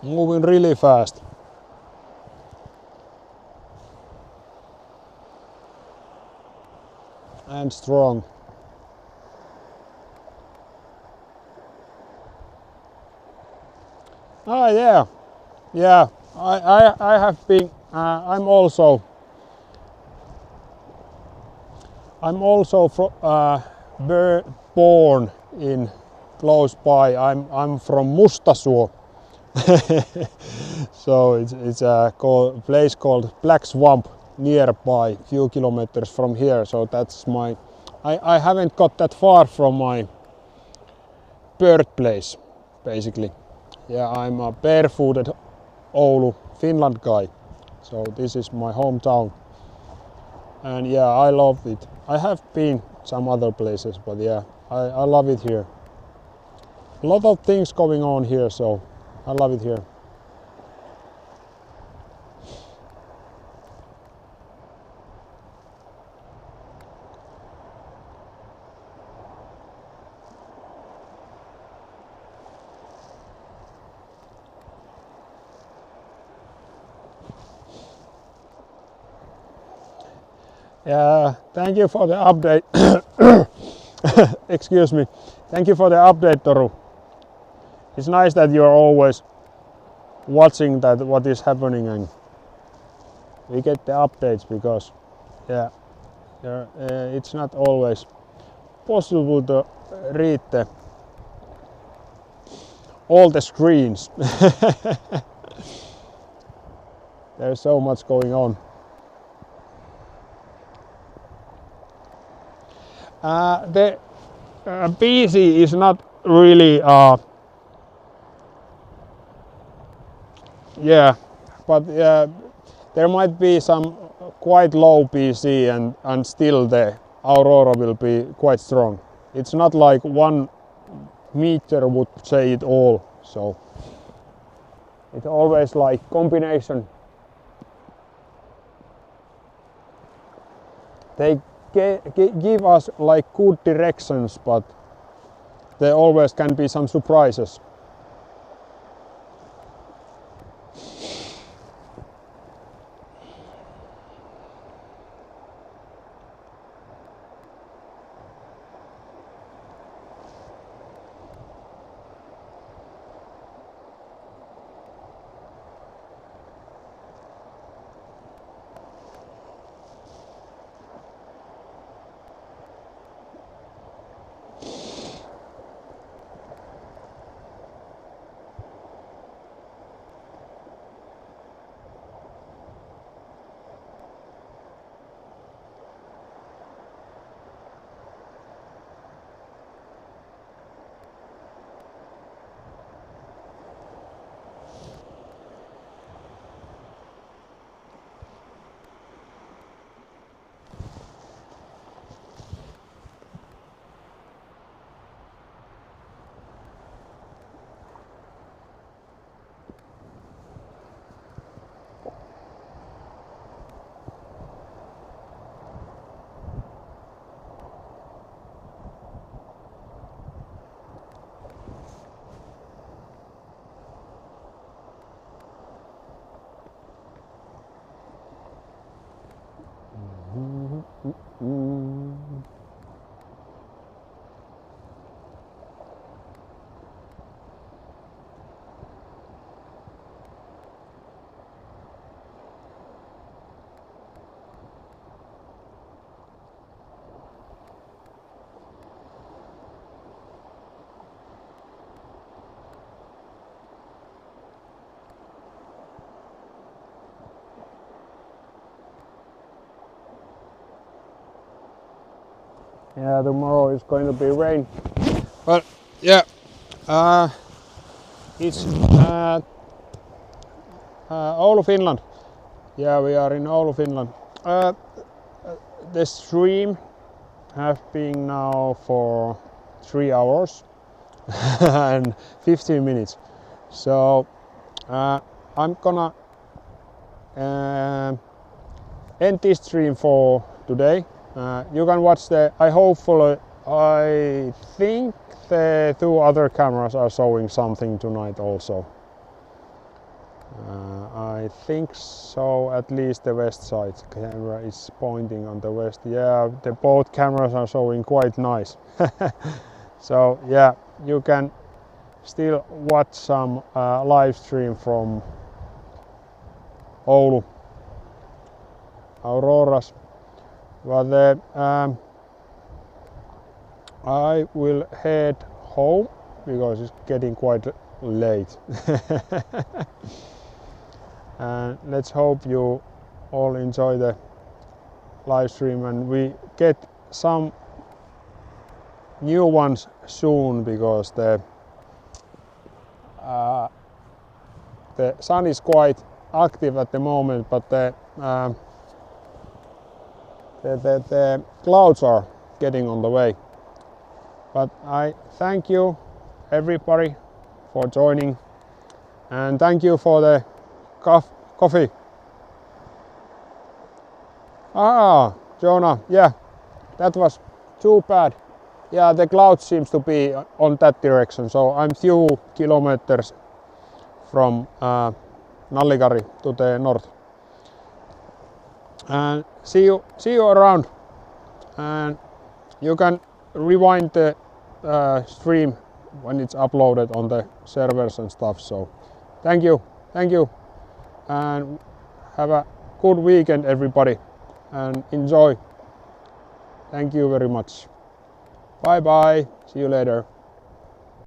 Moving really fast. And strong. Ah, yeah. I have been. I'm also born in close by. I'm from Mustasuo. So it's a place called Black Swamp nearby, few kilometers from here. So that's my. I haven't got that far from my birthplace, basically. Yeah, I'm a barefooted Oulu, Finland guy. So this is my hometown. And yeah, I love it. I have been some other places, but yeah, I love it here. A lot of things going on here, so I love it here. Yeah, thank you for the update. Excuse me. Thank you for the update, Toru. It's nice that you're always watching that what is happening, and we get the updates, because yeah, it's not always possible to read all the screens. There's so much going on. The PC is not really yeah, but there might be some quite low PC, and still the Aurora will be quite strong. It's not like 1 meter would say it all, so it's always like combination. They give us like good directions, but there always can be some surprises. Yeah, tomorrow is going to be rain. But yeah, it's Oulu, Finland. Yeah, we are in Oulu, Finland. The stream has been now for 3 hours and 15 minutes. So I'm gonna end this stream for today. You can watch I think the 2 other cameras are showing something tonight also. I think so, at least the west side camera is pointing on the west. Yeah, both cameras are showing quite nice. So yeah, you can still watch some live stream from Oulu, Auroras. But I will head home because it's getting quite late. And let's hope you all enjoy the live stream and we get some new ones soon, because the sun is quite active at the moment, but the clouds are getting on the way. But I thank you everybody for joining, and thank you for the coffee. Jonah, yeah, that was too bad. Yeah, the cloud seems to be on that direction, so I'm few kilometers from Nallikari to the north. And see you around. And you can rewind the stream when it's uploaded on the servers and stuff. So thank you, and have a good weekend everybody, and enjoy. Thank you very much. Bye bye, see you later.